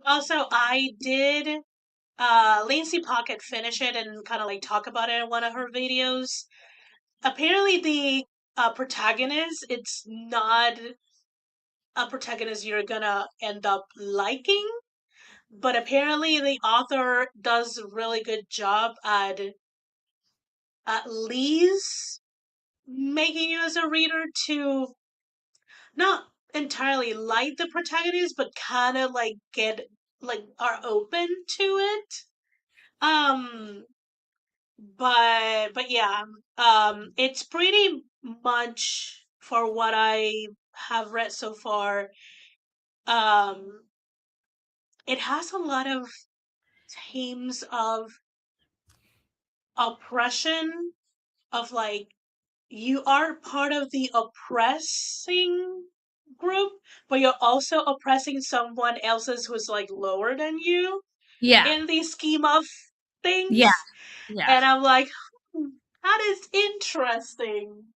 Also, I did Lindsay Pocket finish it and kind of like talk about it in one of her videos. Apparently, the protagonist, it's not a protagonist you're gonna end up liking, but apparently the author does a really good job at least making you as a reader to not entirely like the protagonist, but kind of like get like are open to it. Um, but yeah, it's pretty much for what I have read so far. Um, it has a lot of themes of oppression, of like you are part of the oppressing group, but you're also oppressing someone else's who's like lower than you Yeah. in the scheme of Yeah. things. Yeah. And I'm like, that is interesting.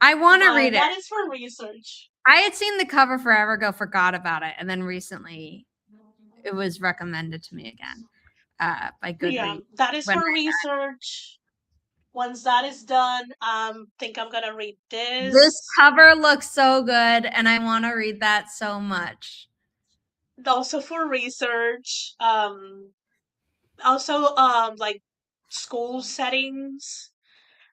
I want to But read it. that is for research. I had seen the cover forever ago, forgot about it, and then recently it was recommended to me again by Yeah, Goodreads. that is When for research. Once that is done, think I'm gonna read this this. cover looks so good, and I want to read that so much. Also for research. Also like school settings.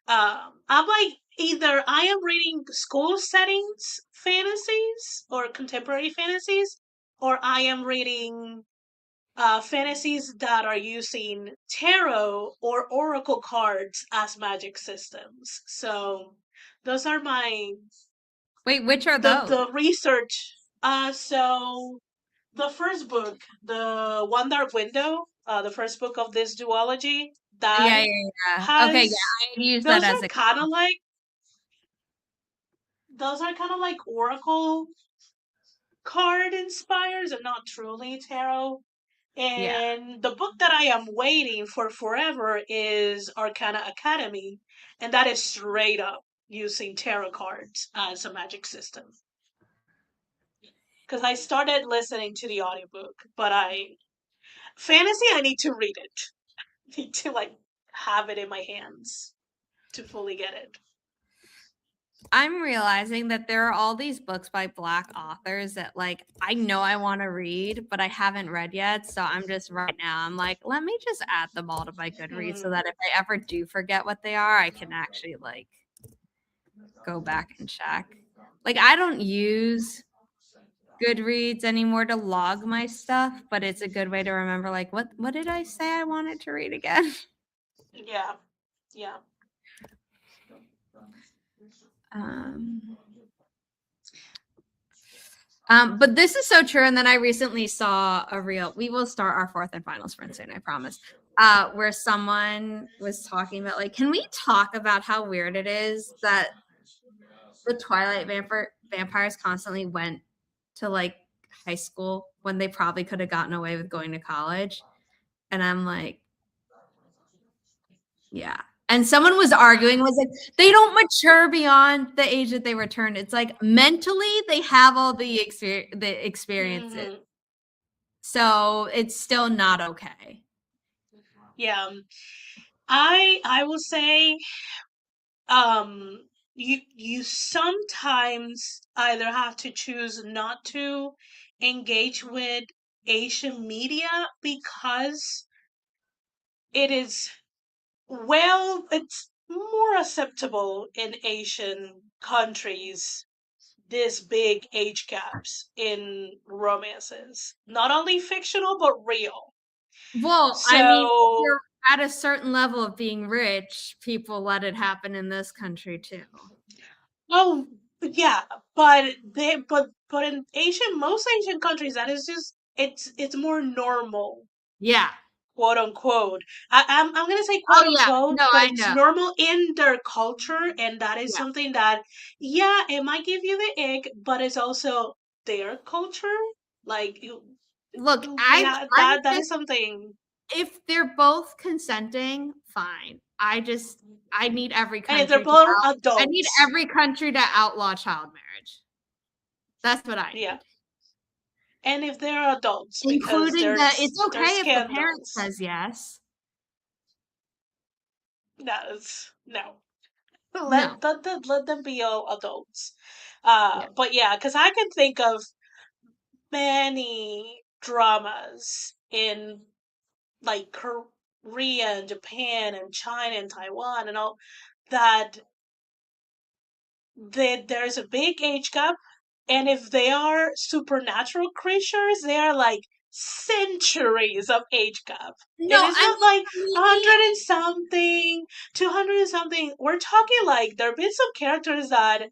I'm like either I am reading school settings fantasies or contemporary fantasies, or I am reading fantasies that are using tarot or oracle cards as magic systems. So those are my Wait, which are those? the research. So the first book, the One Dark Window, the first book of this duology, that Yeah, yeah, yeah. Okay, has yeah, I use that those as are a kind of like oracle card inspires and not truly tarot. yeah. And the book that I am waiting for forever is Arcana Academy, and that is straight up using tarot cards as a magic system. Because I started listening to the audiobook, but I need to read it. I need to like have it in my hands to fully get it. I'm realizing that there are all these books by Black authors that like I know I want to read, but I haven't read yet. So I'm just right now, I'm like, let me just add them all to my Goodreads so Hmm. that if I ever do forget what they are, I can actually like go back and check. Like I don't use Goodreads anymore to log my stuff, but it's a good way to remember like what did I say I wanted to read again? Yeah, yeah. Um but this is so true. And then I recently saw a reel. We will start our fourth and final sprint soon, I promise. Where someone was talking about like, can we talk about how weird it is that the Twilight vampires constantly went to like high school when they probably could have gotten away with going to college? And I'm like, yeah. And someone was arguing, was like, they don't mature beyond the age that they returned. It's like mentally they have all the experiences. Hmm. So it's still not okay. Yeah. I will say um you sometimes either have to choose not to engage with Asian media because it is it's more acceptable in Asian countries, this big age gaps in romances, not only fictional but real. Well, I mean, if So you're at a certain level of being rich, people let it happen in this country too. oh yeah, but in most Asian countries, that is just it's more normal, Yeah. quote unquote. I'm gonna say Oh quote yeah. unquote, No, but I it's know. normal in their culture, and that is Yeah. something that yeah, it might give you the ick, but it's also their culture. Like Look, yeah, I'm that just is something. if they're both consenting, fine. I need every And if they're country to both I need adults, every country to outlaw child marriage. That's what I yeah. need. And if they're adults, because Including the it's there's okay if the parent scandals. says yes. No. No. Let them be all adults. Yeah. But yeah, because I can think of many dramas in like Korea and Japan and China and Taiwan and all that there's a big age gap, and if they are supernatural creatures, they are like centuries of age gap. No, It is I not mean like for me 100 and something, 200 and something. We're talking like there have been some characters that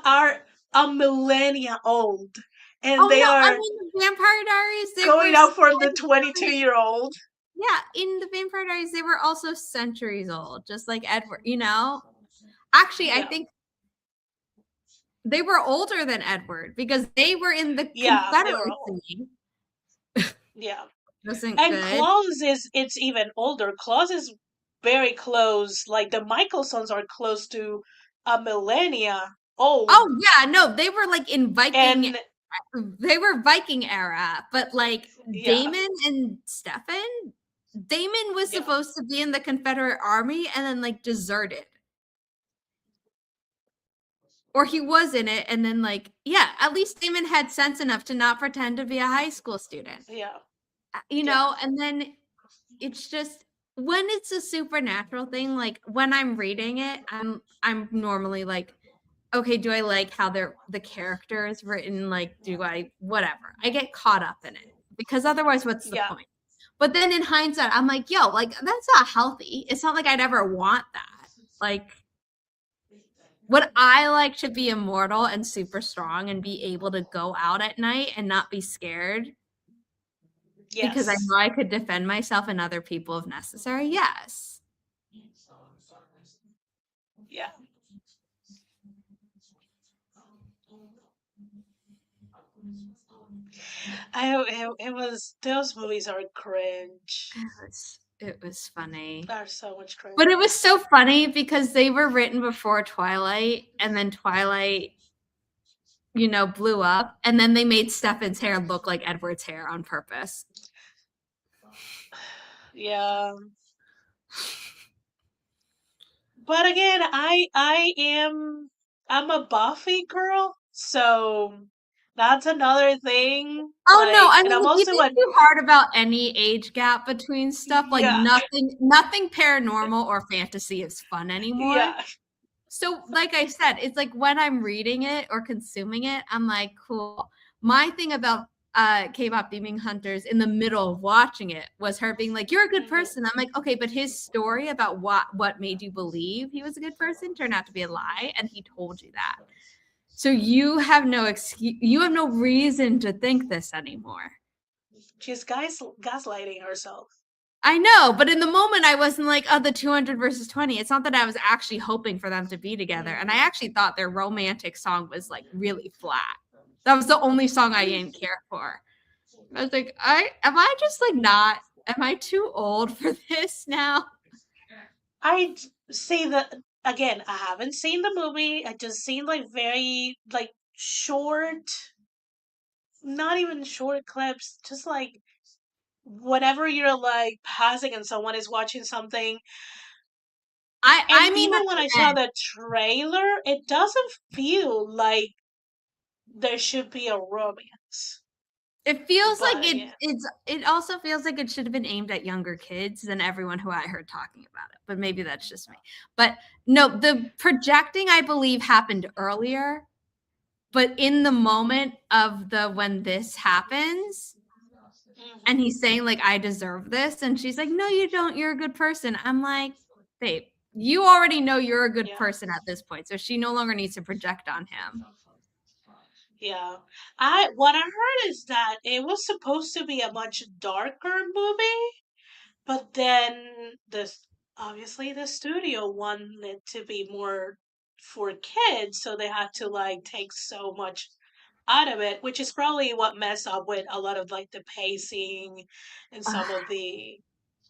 are a millennia old, and oh they no, I are mean the Vampire Diaries, they going were out for the 22-year-old. yeah, in the Vampire Diaries, they were also centuries old, just like Edward, you know? Actually, I Yeah. think they were older than Edward because they were in the Yeah, they were old. Confederacy. Yeah. Wasn't And good. Claus it's even older. Claus is very close. Like the Michaelsons are close to a millennia old. Oh yeah, no, they were like in Viking And they were Viking era, but like yeah, Damon and Stefan, Damon was yeah, supposed to be in the Confederate Army and then like deserted. Or he was in it and then like yeah, at least Damon had sense enough to not pretend to be a high school student. yeah, You yeah, know, and then it's just when it's a supernatural thing, like when I'm reading it, I'm normally like, okay, do I like how the character is written? Like, do I whatever? I get caught up in it because otherwise, what's the yeah. point? But then in hindsight, I'm like, yo, like that's not healthy. It's not like I'd ever want that. Like, would I like to be immortal and super strong and be able to go out at night and not be scared because I Yes. know I could defend myself and other people if necessary? Yes. Yeah. It was those movies are cringe. It was funny. Are so much But it was cringe. so funny because they were written before Twilight, and then Twilight, blew up, and then they made Stefan's hair look like Edward's hair on purpose. Yeah. But again, I'm a Buffy girl, so that's another thing. Oh no, Like, I and mean, I'm if you also think a too hard about any age gap between stuff, like yeah, nothing paranormal or fantasy is fun anymore. yeah. So, like I said, it's like when I'm reading it or consuming it, I'm like, cool. My thing about K-pop Demon Hunters in the middle of watching it was her being like, "You're a good Hmm. person." I'm like, okay, but his story about what made you believe he was a good person turned out to be a lie, and he told you that. So you have no excuse. You have no reason to think this anymore. She's gaslighting herself. I know, but in the moment, I wasn't like, oh, the 200 versus 20. It's not that I was actually hoping for them to be together. And I Hmm. actually thought their romantic song was like really flat. That was the only song I didn't care for. I was like, am I just like not, am I too old for this now? I'd say that again. I haven't seen the movie. I just seen like very like short, not even short clips. Just like whenever you're like passing and someone is watching something. I And mean, at even when I the saw end, the trailer, it doesn't feel like there should be a romance. it feels like But again, it also feels like it should have been aimed at younger kids than everyone who I heard talking about it. But maybe that's just me. But no, the projecting I believe happened earlier. But in the moment of the when this happens, and hmm, he's saying like I deserve this, and she's like, no, you don't. You're a good person. I'm like, babe, you already know you're a good yeah, person at this point, so she no longer needs to project on him. yeah. I what I heard is that it was supposed to be a much darker movie, but then this obviously the studio wanted it to be more for kids, so they had to like take so much out of it, which is probably what messed up with a lot of like the pacing and some of the.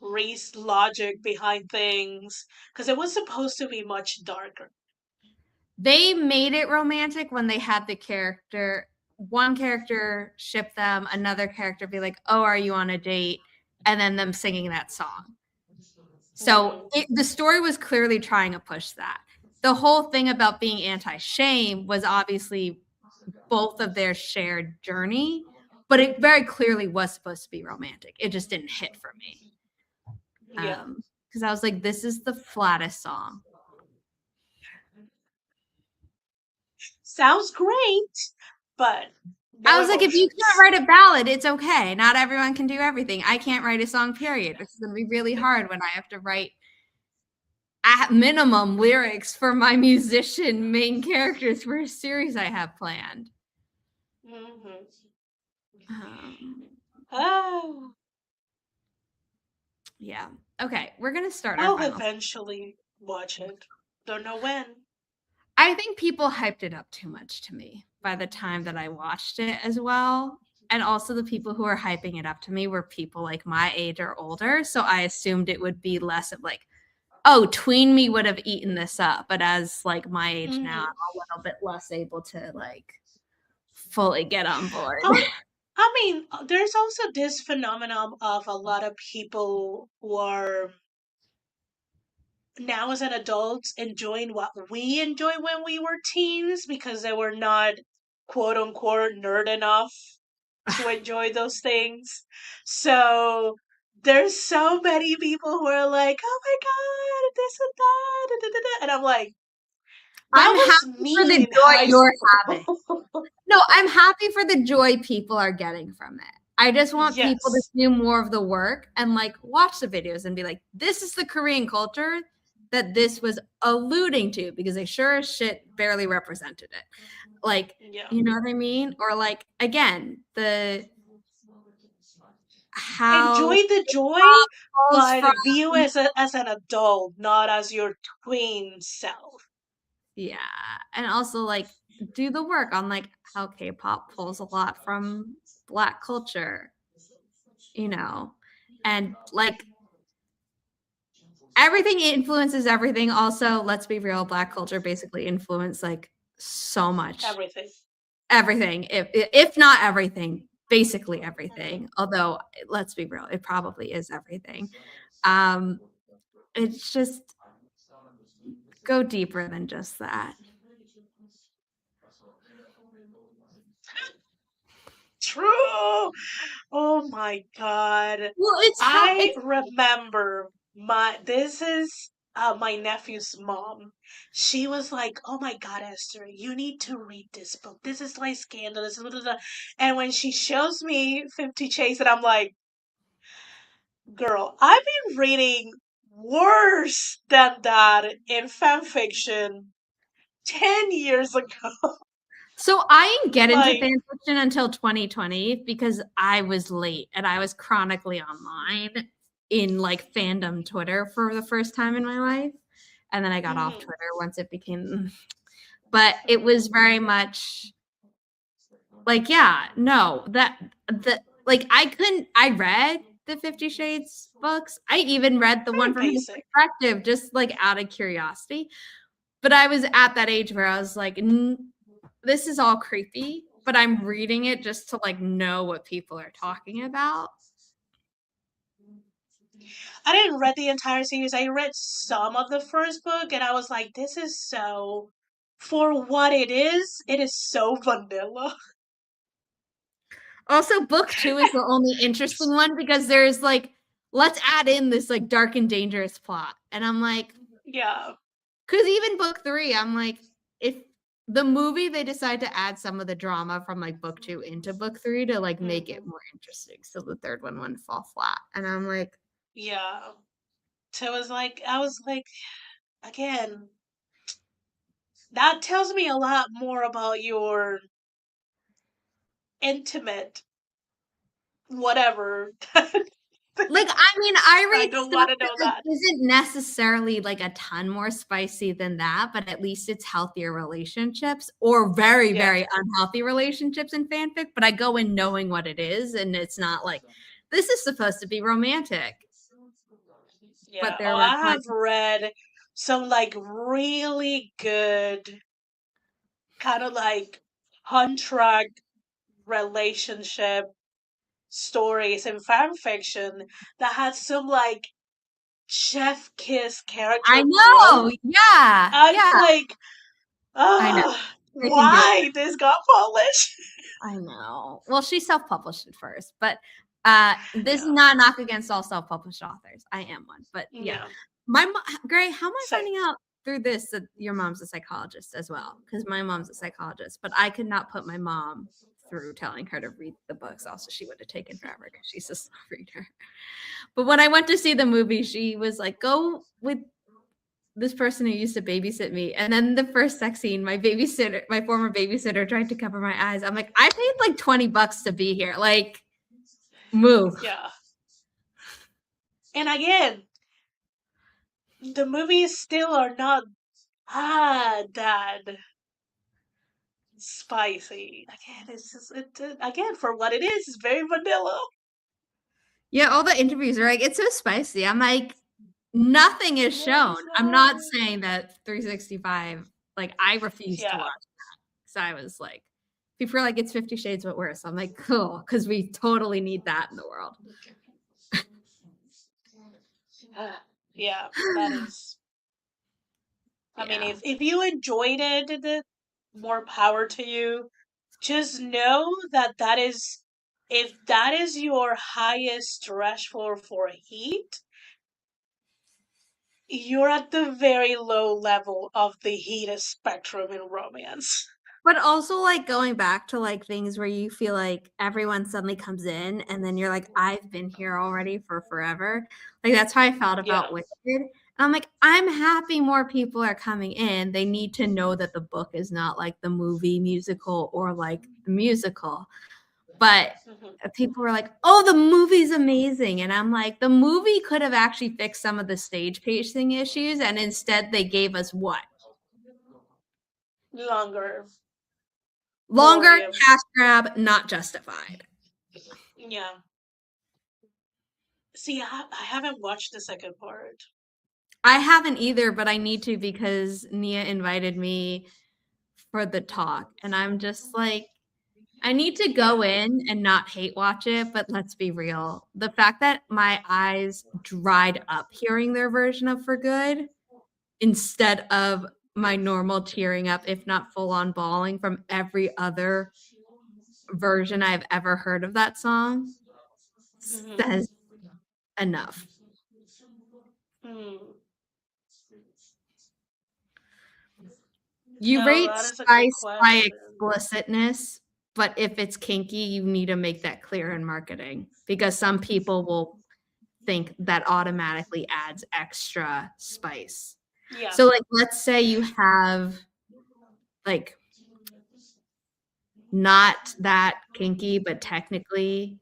logic behind things because it was supposed to be much darker. They made it romantic when they had the character, one character ship them, another character be like, "Oh, are you on a date?" and then them singing that song. So Mm, the story was clearly trying to push that. The whole thing about being anti-shame was obviously both of their shared journey, but it very clearly was supposed to be romantic. It just didn't hit for me. yeah. Because I was like, this is the flattest song. Sounds great, but I no was like, if you can't emotions. write a ballad, it's okay. Not everyone can do everything. I can't write a song, period. This is going to be really hard when I have to write at minimum lyrics for my musician main characters for a series I have planned. Hmm. Um, Oh, yeah. Okay, we're going to start our I'll final. eventually watch it. Don't know when. I think people hyped it up too much to me by the time that I watched it as well. And also, the people who were hyping it up to me were people like my age or older. So I assumed it would be less of like, oh, tween me would have eaten this up. But as like my age now, Hmm. I'm a little bit less able to like fully get on board. I mean, there's also this phenomenon of a lot of people who are now as an adults enjoying what we enjoy when we were teens because they were not quote unquote nerd enough to enjoy those things. So there's so many people who are like, "Oh my god, this and that," da, da, da, da," and I'm like, I'm "That happy was for the me in joy high you're having. school." No, I'm happy for the joy people are getting from it. I just want people to Yes. do more of the work and like watch the videos and be like, this is the Korean culture that this was alluding to because they sure as shit barely represented it. Like, Yeah. you know what I mean? Or like again, the how Enjoy the joy, pop falls from, but view as an adult, not as your tween self. yeah. And also like do the work on like how K-pop pulls a lot from black culture, you know, and like everything influences everything. Also, let's be real, black culture basically influenced like so much Everything. everything. If not everything, basically Mhm. everything. Although let's be real, it probably is everything. Um, it's just go deeper than just that. True. Oh my god. Well, it's how I it's remember this is my nephew's mom. She was like, "Oh my god, Esther, you need to read this book. This is like scandalous." Blah, blah, blah." And when she shows me 50 Shades, and I'm like, "Girl, I've been reading worse than that in fan fiction 10 years ago." so I didn't get into Like, fan fiction until 2020 because I was late and I was chronically online in like fandom Twitter for the first time in my life. And then I got off mhm. Twitter once it became, but it was very much like, yeah, no, that the like I read the 50 Shades books. I even read the one Very from his basic. perspective, just like out of curiosity. But I was at that age where I was like, this is all creepy, but I'm reading it just to like know what people are talking about. I didn't read the entire series. I read some of the first book and I was like, this is so, for what it is so vanilla. Also, book two is the only interesting one because there's like, let's add in this like dark and dangerous plot. And I'm like, Yeah. because even book three, I'm like, if the movie they decide to add some of the drama from like book two into book three to like make it Hmm. more interesting. So the third one wouldn't fall flat. And I'm like, Yeah. So I was like, again, that tells me a lot more about your intimate whatever. I mean, I I read don't stuff want to that know like that. isn't necessarily like a ton more spicy than that, but at least it's healthier relationships or very, Yeah. very unhealthy relationships in fanfic. But I go in knowing what it is, and it's not like this is supposed to be romantic. Yeah. but there Oh, were I have parts. read some like really good kind of like contract relationship stories and fan fiction that had some like chef kiss I character growth. know. Yeah. I'm Yeah. like, I know. oh, They can do it. why this got published? I know. Well, she self-published it first, but this is Yeah, not a knock against all self-published authors. I am one, but yeah. yeah, Gray, how am I same. finding out through this that your mom's a psychologist as well? Because my mom's a psychologist, but I could not put my mom through telling her to read the books. Also, she would have taken forever because she's a slow reader. But when I went to see the movie, she was like, "Go with this person who used to babysit me." And then the first sex scene, my former babysitter tried to cover my eyes. I'm like, I paid like $20 to be here. Like, move. Yeah. And again, the movies still are not that spicy. Again, it's just again for what it is. It's very vanilla. Yeah, all the interviews are like, it's so spicy. I'm like, nothing is shown. I'm not saying that 365, like, I refuse to Yeah. watch. So I was like, people are like, it's 50 Shades but worse. I'm like, cool, because we totally need that in the world. Yeah, that is. I mean, Yeah. if you enjoyed it, more power to you. Just know that if that is your highest threshold for heat, you're at the very low level of the heat spectrum in romance. But also, like, going back to like things where you feel like everyone suddenly comes in and then you're like, I've been here already for forever. Like, that's how I felt Yeah. about Wicked. And I'm like, I'm happy more people are coming in. They need to know that the book is not like the movie musical or like the musical. But Mhm. people were like, oh, the movie's amazing. And I'm like, the movie could have actually fixed some of the stage pacing issues. And instead, they gave us what? Longer, Longer boring. cash grab, not justified. Yeah. See, I haven't watched the second part. I haven't either, but I need to because Nia invited me for the talk. And I'm just like, I need to Yeah. go in and not hate watch it, but let's be real. The fact that my eyes dried up hearing their version of For Good instead of my normal tearing up, if not full on bawling from every other version I've ever heard of that song Hmm. says enough. Hmm. You No, rate that is a good spice by question. explicitness, but if it's kinky, you need to make that clear in marketing because some people will think that automatically adds extra spice. Yeah. So, like, let's say you have like not that kinky, but technically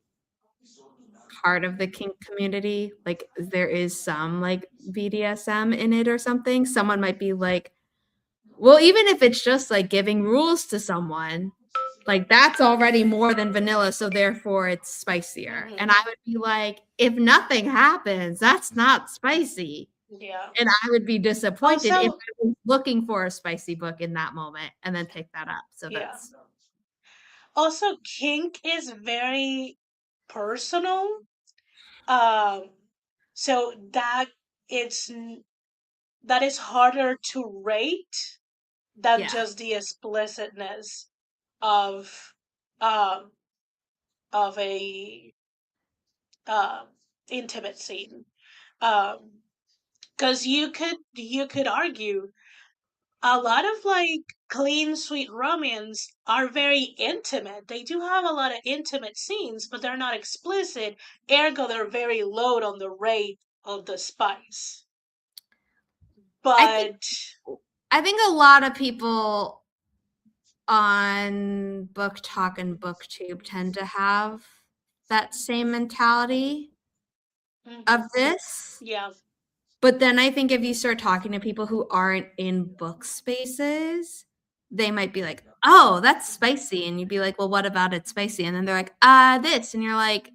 part of the kink community. Like, there is some like BDSM in it or something. Someone might be like, well, even if it's just like giving rules to someone, like that's already more than vanilla, so therefore it's spicier. And I Hmm. would be like, if nothing happens, that's not spicy. Yeah. And I would be disappointed if Also, I was looking for a spicy book in that moment and then pick that up. So yeah. that's Also, kink is very personal. Um, so it's that is harder to rate than yeah. just the explicitness of um of a um intimate scene. Um, because you could argue a lot of like clean sweet romance are very intimate. They do have a lot of intimate scenes, but they're not explicit, ergo they're very low on the rate of the spice. I think But I think a lot of people on Book Talk and BookTube tend to have that same mentality of mhm, this. yeah, But then I think if you start talking to people who aren't in book spaces, they might be like, "Oh, that's spicy." And you'd be like, "Well, what about it spicy?" And then they're like, this." And you're like,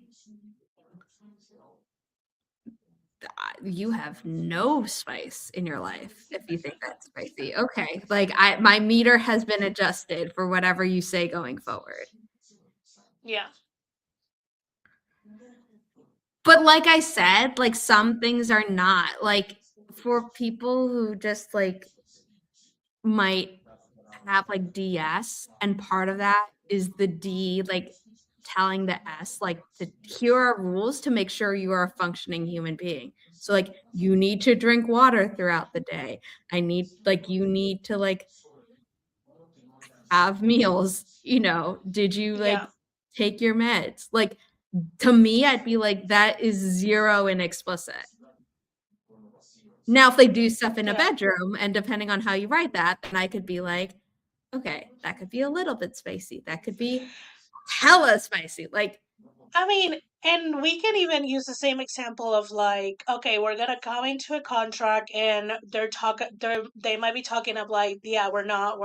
You have no spice in your life if you think that's spicy. Okay. Like my meter has been adjusted for whatever you say going forward. Yeah. But like I said, like some things are not. Like for people who just like might have like DS, and part of that is the D like telling the S like to here are rules to make sure you are a functioning human being. So like you need to drink water throughout the day. You need to like have meals, did you Yeah. like take your meds? Like to me I'd be like that is zero and explicit. Now if they do stuff in a Yeah. bedroom and depending on how you write that, then I could be like, okay, that could be a little bit spicy. That could be hella spicy. Like, I mean, and we can even use the same example of like, okay, we're gonna come into a contract and they might be talking of like, yeah, we're not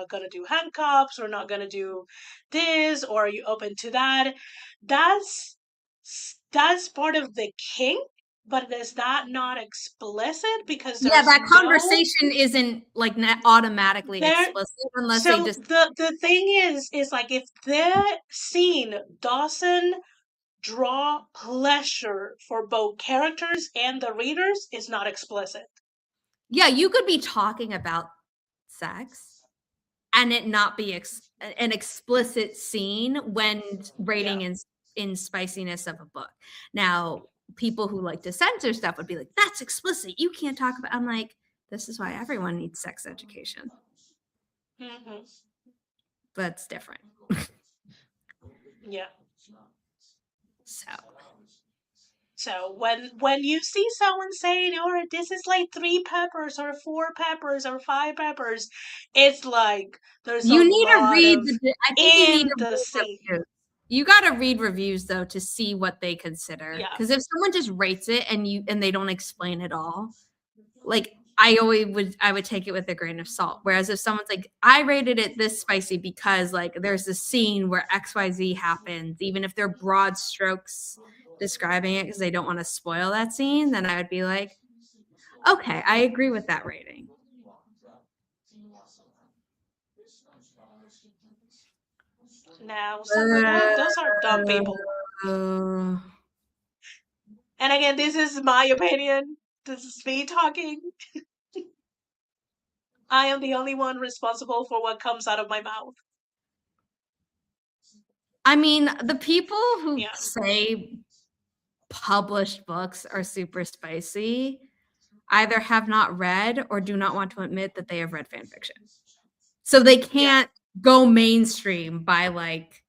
gonna do handcuffs, we're not gonna do this, or are you open to that? That's that's part of the kink, but is that not explicit? Because yeah, there's that no conversation isn't like automatically there. explicit unless they So just, the thing is like if the scene doesn't draw pleasure for both characters and the readers is not explicit. yeah, you could be talking about sex and it not be an explicit scene when Yeah. rating in spiciness of a book. Now, people who like to censor stuff would be like, that's explicit. You can't talk about. I'm like, this is why everyone needs sex education. Hmm. But it's different. Yeah. So So when you see someone saying, "Oh, this is like 3 peppers or 4 peppers or 5 peppers," it's like there's a you need to lot read of I think you need in to the read scene. reviews. You got to read reviews though to see what they consider. Yeah. Because if someone just rates it and they don't explain it all, like I would take it with a grain of salt. Whereas if someone's like, I rated it this spicy because like there's a scene where XYZ happens, even if they're broad strokes describing it because they don't want to spoil that scene, then I would be like, okay, I agree with that rating. Now, some those are dumb people. Uh, And again, this is my opinion. This is me talking. I am the only one responsible for what comes out of my mouth. I mean, the people who Yeah. say published books are super spicy either have not read or do not want to admit that they have read fan fiction. So they Yeah. can't go mainstream by like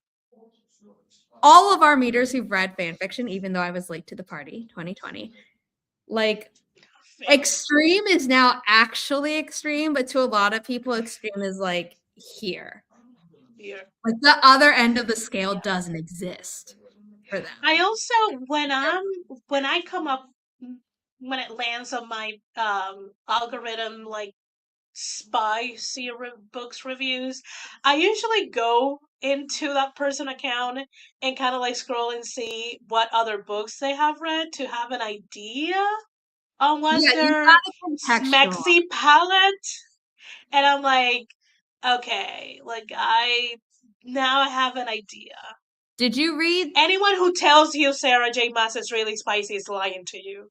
all of our meters who've read fan fiction, even though I was late to the party, 2020. Like Fair. extreme is now actually extreme, but to a lot of people, extreme is like here. Here. Like the other end of the scale Yeah. doesn't exist for them. I also when I come up when it lands on my algorithm like books reviews, I usually go into that person account and kind of like scroll and see what other books they have read to have an idea on Yeah, what's you their gotta contextualize. smexy palette. And I'm like, okay, like I have an idea. Did you read Anyone who tells you Sarah J. Maas is really spicy is lying to you.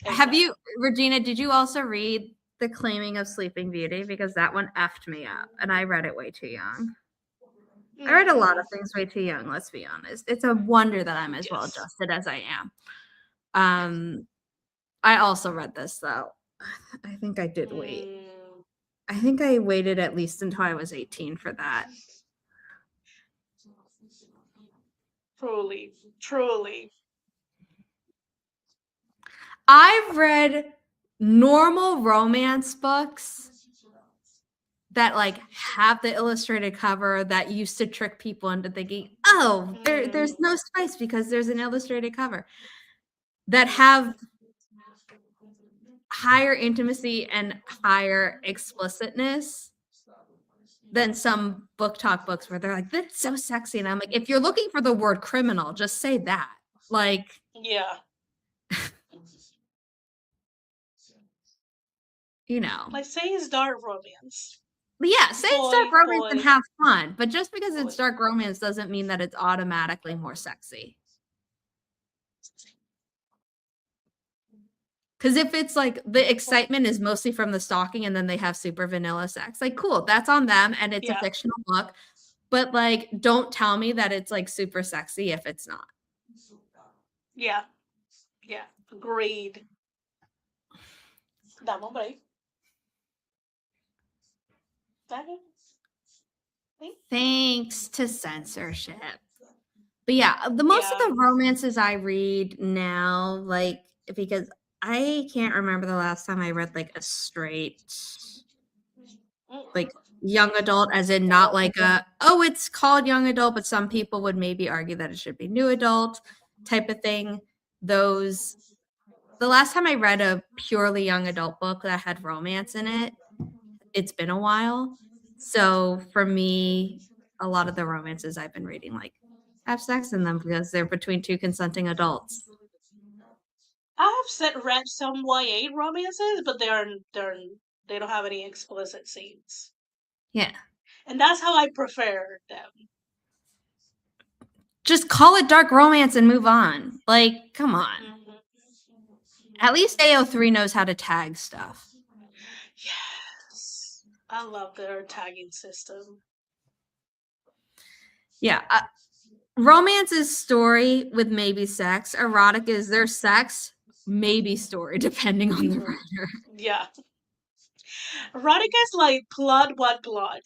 It's have not. you Regina, did you also read The Claiming of Sleeping Beauty? Because that one effed me up and I read it way too young. I read a lot of Mm, things way too young, let's be honest. It's a wonder that I'm as well yes. adjusted as I am. Yes. I also read this though. I think I did wait. Mm, I think I waited at least until I was 18 for that. truly, truly. I've read normal romance books that like have the illustrated cover that used to trick people into thinking, oh, there's Mm, no spice because there's an illustrated cover that have higher intimacy and higher explicitness than some book talk books where they're like, that's so sexy. And I'm like, if you're looking for the word criminal, just say that. Like, yeah. Like, say it's dark romance. Yeah, say it's dark Boy, romance and boy. have fun, but just because it's Boy. dark romance doesn't mean that it's automatically more sexy. Because if it's like the excitement is mostly from the stalking and then they have super vanilla sex, like cool, that's on them and it's a Yeah. fictional book. But like, don't tell me that it's like super sexy if it's not. Yeah. Yeah. Agreed. Dame un break. Thanks to censorship. But yeah, the most of Yeah. the romances I read now, like because I can't remember the last time I read like a straight like young adult, as in not like it's called young adult, but some people would maybe argue that it should be new adult type of thing. The last time I read a purely young adult book that had romance in it, it's been a while. So for me, a lot of the romances I've been reading like have sex in them because they're between two consenting adults. I have read some YA romances, but they don't have any explicit scenes. Yeah. And that's how I prefer them. Just call it dark romance and move on. Like, come on. Mm-hmm. At least AO3 knows how to tag stuff. Yes. I love their tagging system. Yeah. Romance is story with maybe sex. Erotic is their sex, maybe story, depending on the writer. Yeah. Erotic is like plot what plot.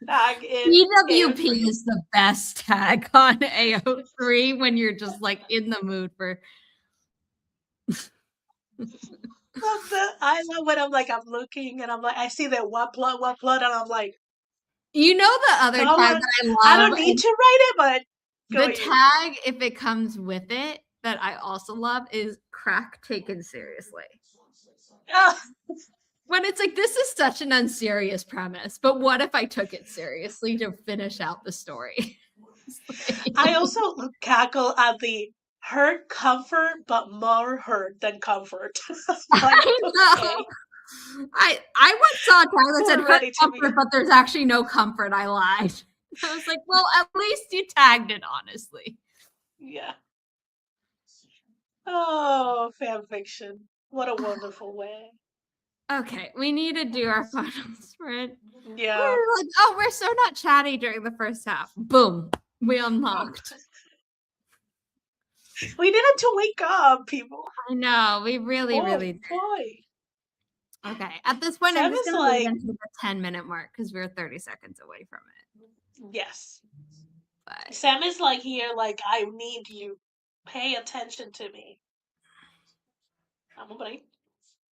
Tag in EWP is the best tag on AO3 when you're just like in the mood for. I love when I'm looking and I'm like, I see that what plot, and I'm like, the other tag that I love. I don't need to write it, but the tag, if it comes with it, that I also love is crack taken seriously. When it's like, this is such an unserious premise, but what if I took it seriously to finish out the story? I also cackle at the hurt comfort, but more hurt than comfort. I know. I once saw a tag that said hurt comfort, but there's actually no comfort. I lied. I was like, well, at least you tagged it honestly. Yeah. Oh, fan fiction. What a wonderful way. Okay, we need to do our final sprint. Yeah. We're like, we're so not chatty during the first half. Boom. We unlocked. We needed to wake up, people. I know. We really did. Okay. At this point, I'm just going to leave into the 10-minute mark because we're 30 seconds away from it. Yes. But Sam is like here, like, I need you. Pay attention to me.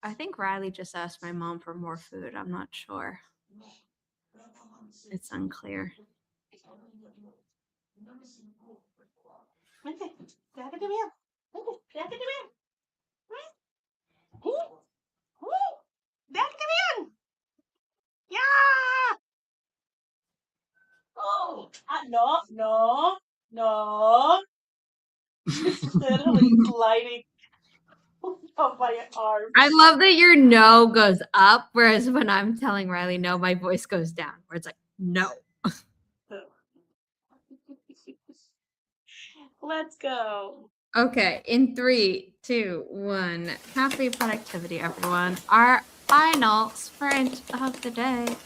I think Riley just asked my mom for more food. I'm not sure. It's unclear. Yeah. Oh, no. She's literally gliding on my arm. I love that your no goes up, whereas when I'm telling Riley no, my voice goes down, where it's like, no. Let's go. Okay, in 3, 2, 1. Happy productivity, everyone. Our final sprint of the day.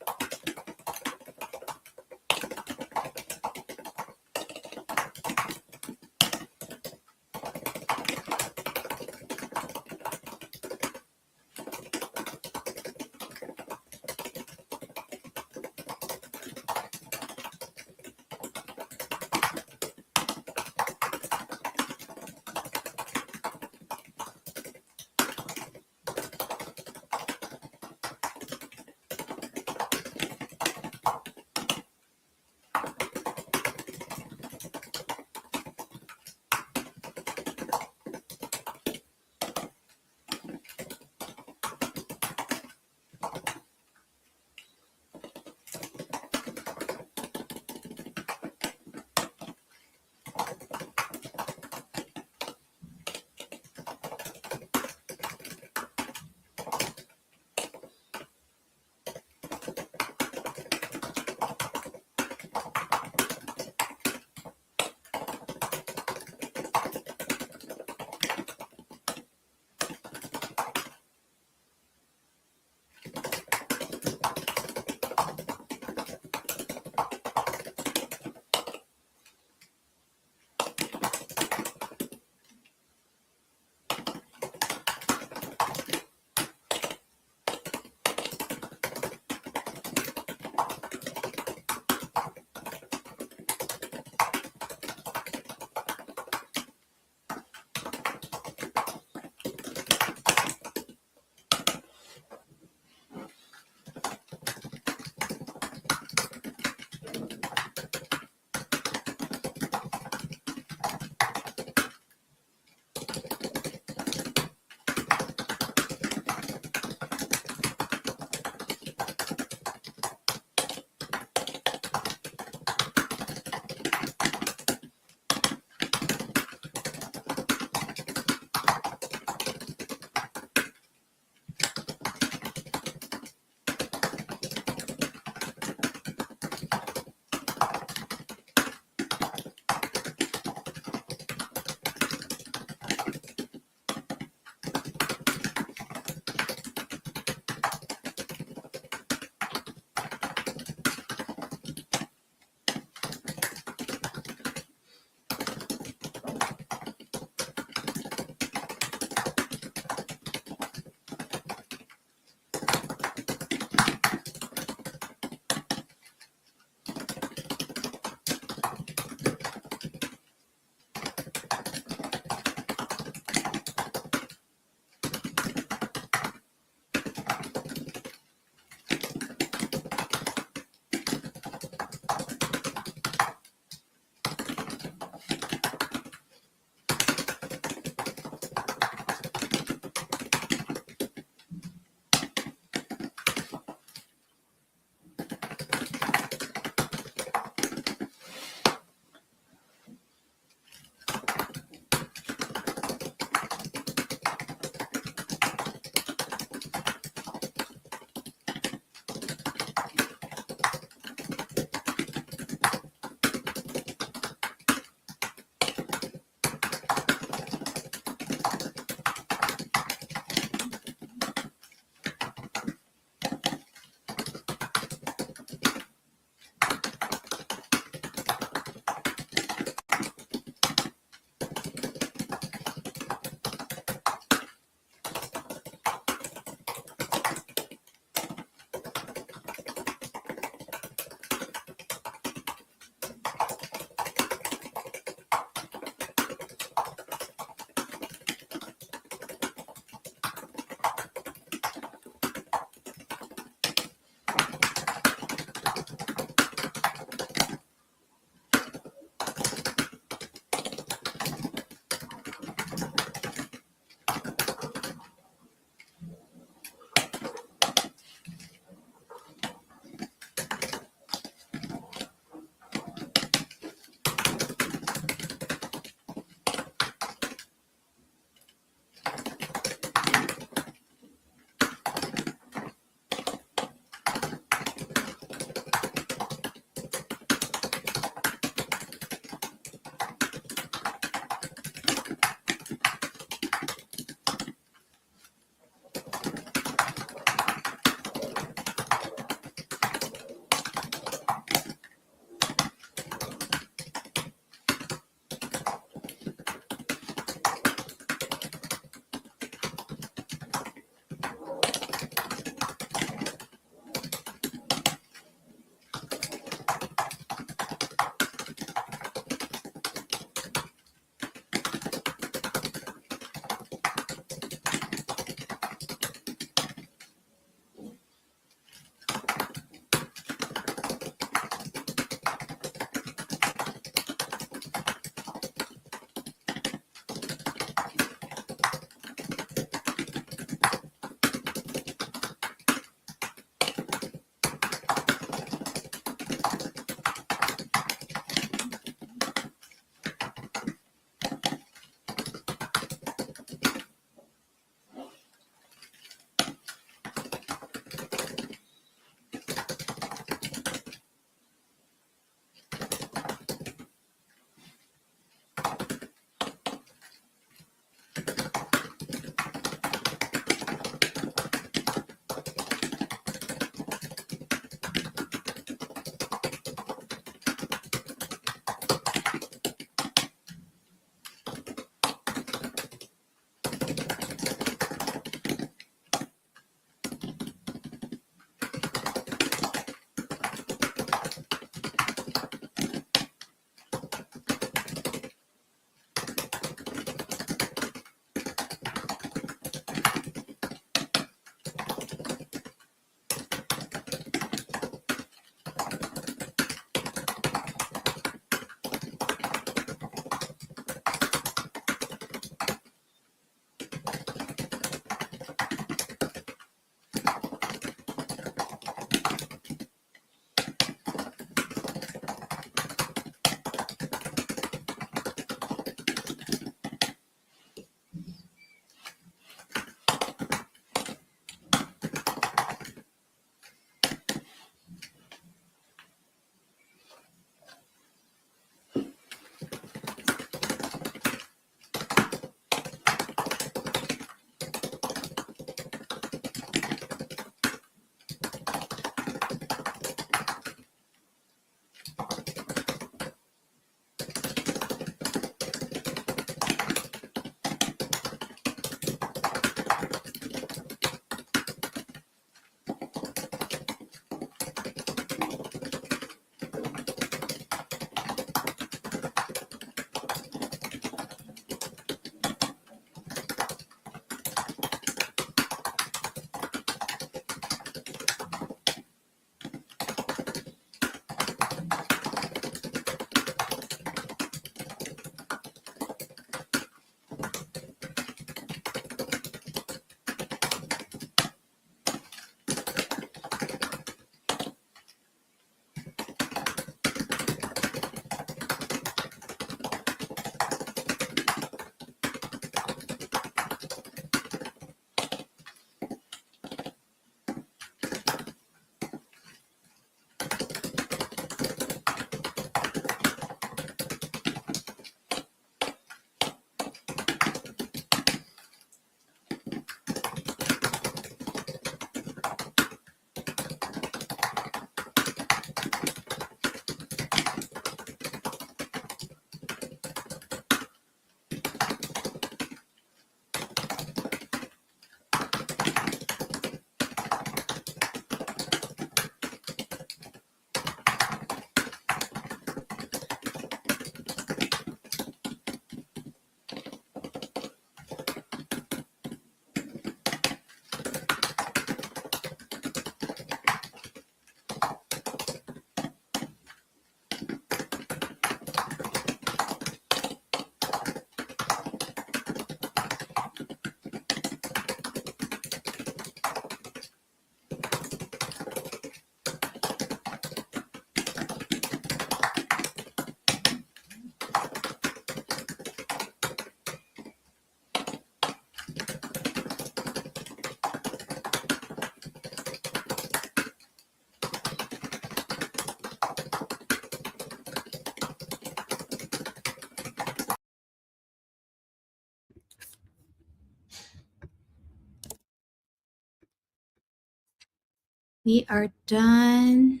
We are done.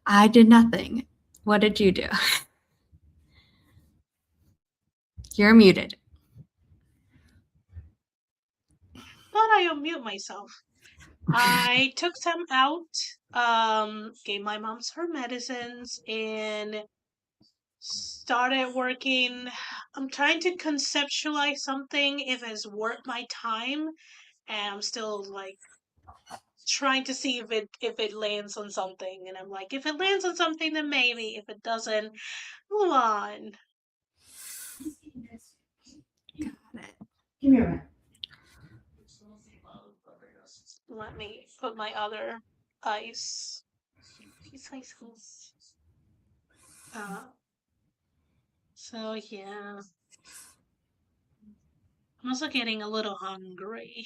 I did nothing. What did you do? You're muted. Thought I unmute myself. I took some out, gave my mom's her medicines, and started working. I'm trying to conceptualize something if it's worth my time, and I'm still like trying to see if it lands on something. And I'm like, if it lands on something, then maybe. If it doesn't, move on. Got it. Give me a minute. Let me put my other ice. These ices. So yeah. I'm also getting a little hungry.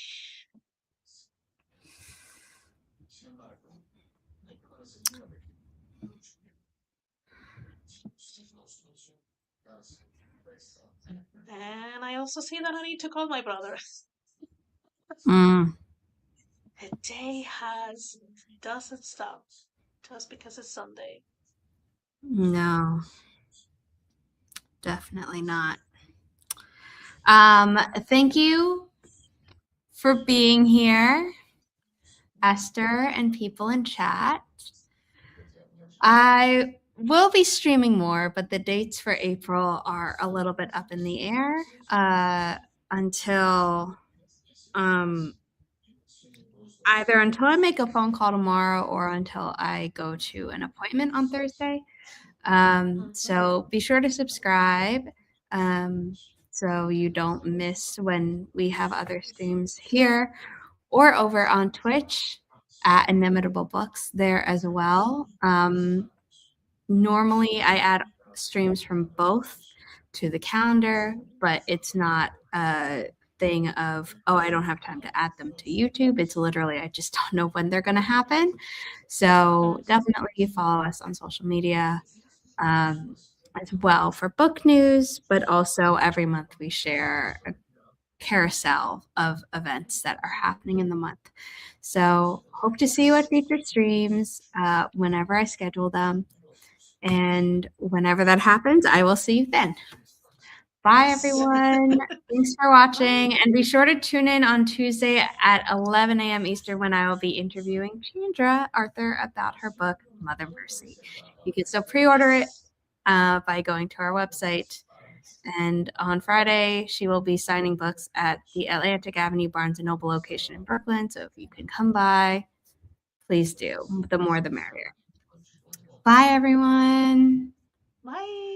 And I also see that I need to call my brother. Mm, The day doesn't stop just because it's Sunday. no, definitely not. Thank you for being here, Esther and people in chat. I will be streaming more, but the dates for April are a little bit up in the air until either until I make a phone call tomorrow or until I go to an appointment on Thursday. So be sure to subscribe so you don't miss when we have other streams here or over on Twitch at Inimitable Books there as well. Normally, I add streams from both to the calendar, but it's not a thing of, oh, I don't have time to add them to YouTube. It's literally, I just don't know when they're going to happen. So definitely follow us on social media as well for book news, but also every month we share a carousel of events that are happening in the month. So hope to see you at featured streams whenever I schedule them. And whenever that happens, I will see you then. Bye, Yes. everyone. Thanks for watching. And be sure to tune in on Tuesday at 11 a.m. Eastern when I will be interviewing Chandra Arthur about her book, Mother Mercy. You can still pre order it by going to our website. And on Friday, she will be signing books at the Atlantic Avenue Barnes & Noble location in Brooklyn. So if you can come by, please do. The more, the merrier. Bye, everyone. Bye.